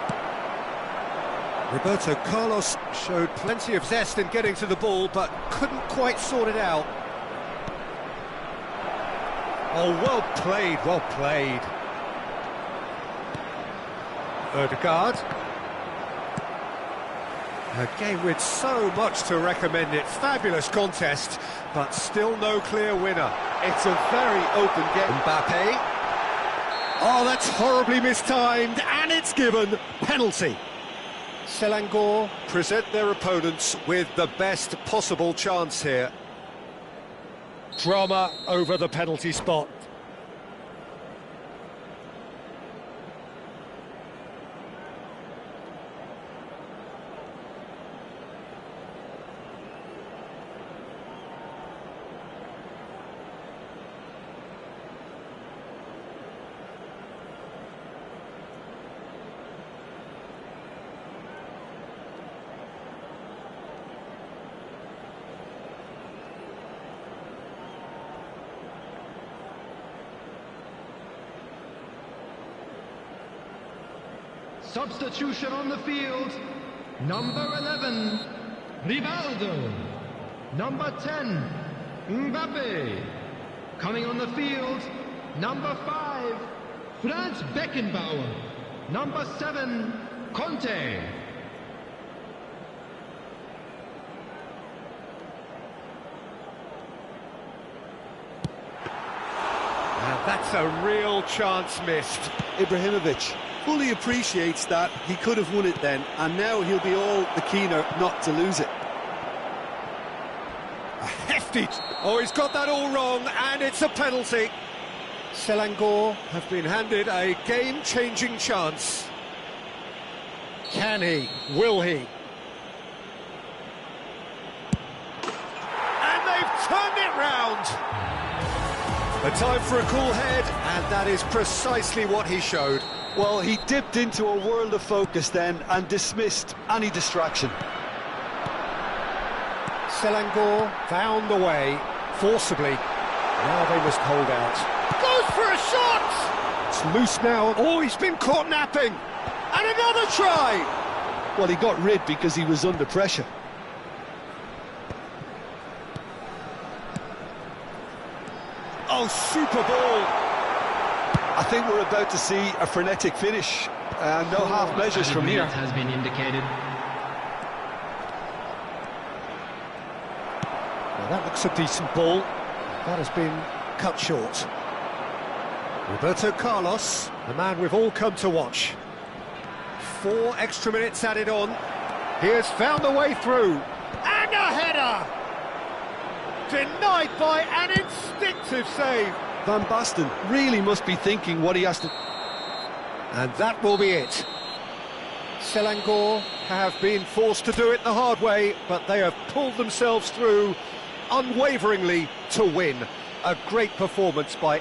Speaker 1: Roberto Carlos showed plenty of zest in getting to the ball, but couldn't quite sort it out. Oh, well played, well played. Ødegaard. A game with so much to recommend it. Fabulous contest, but still no clear winner.
Speaker 4: It's a very open game.
Speaker 1: Mbappe. Oh, that's horribly mistimed, and it's given penalty. Selangor present their opponents with the best possible chance here. Drama over the penalty spot.
Speaker 3: Substitution on the field. Number 11, Rivaldo. Number 10, Mbappe. Coming on the field, number 5, Franz Beckenbauer. Number 7, Conte.
Speaker 1: And that's a real chance missed.
Speaker 4: Ibrahimovic fully appreciates that he could have won it then, and now he'll be all the keener not to lose it.
Speaker 1: A hefty... Oh, he's got that all wrong, and it's a penalty. Selangor have been handed a game-changing chance. Can he? Will he? And they've turned it round. A time for a cool head, and that is precisely what he showed.
Speaker 4: Well, he dipped into a world of focus then and dismissed any distraction.
Speaker 1: Selangor found the way, forcibly. Now they must hold out. Goes for a shot! It's loose now. Oh, he's been caught napping. And another try!
Speaker 4: Well, he got rid because he was under pressure.
Speaker 1: Oh, super ball!
Speaker 4: I think we're about to see a frenetic finish. No half measures from here.
Speaker 3: Has been indicated.
Speaker 1: Well, that looks a decent ball. That has been cut short. Roberto Carlos, the man we've all come to watch. 4 extra minutes added on. He has found the way through. And a header! Denied by an instinctive save.
Speaker 4: Van Basten really must be thinking what he has to...
Speaker 1: And that will be it. Selangor have been forced to do it the hard way, but they have pulled themselves through unwaveringly to win. A great performance by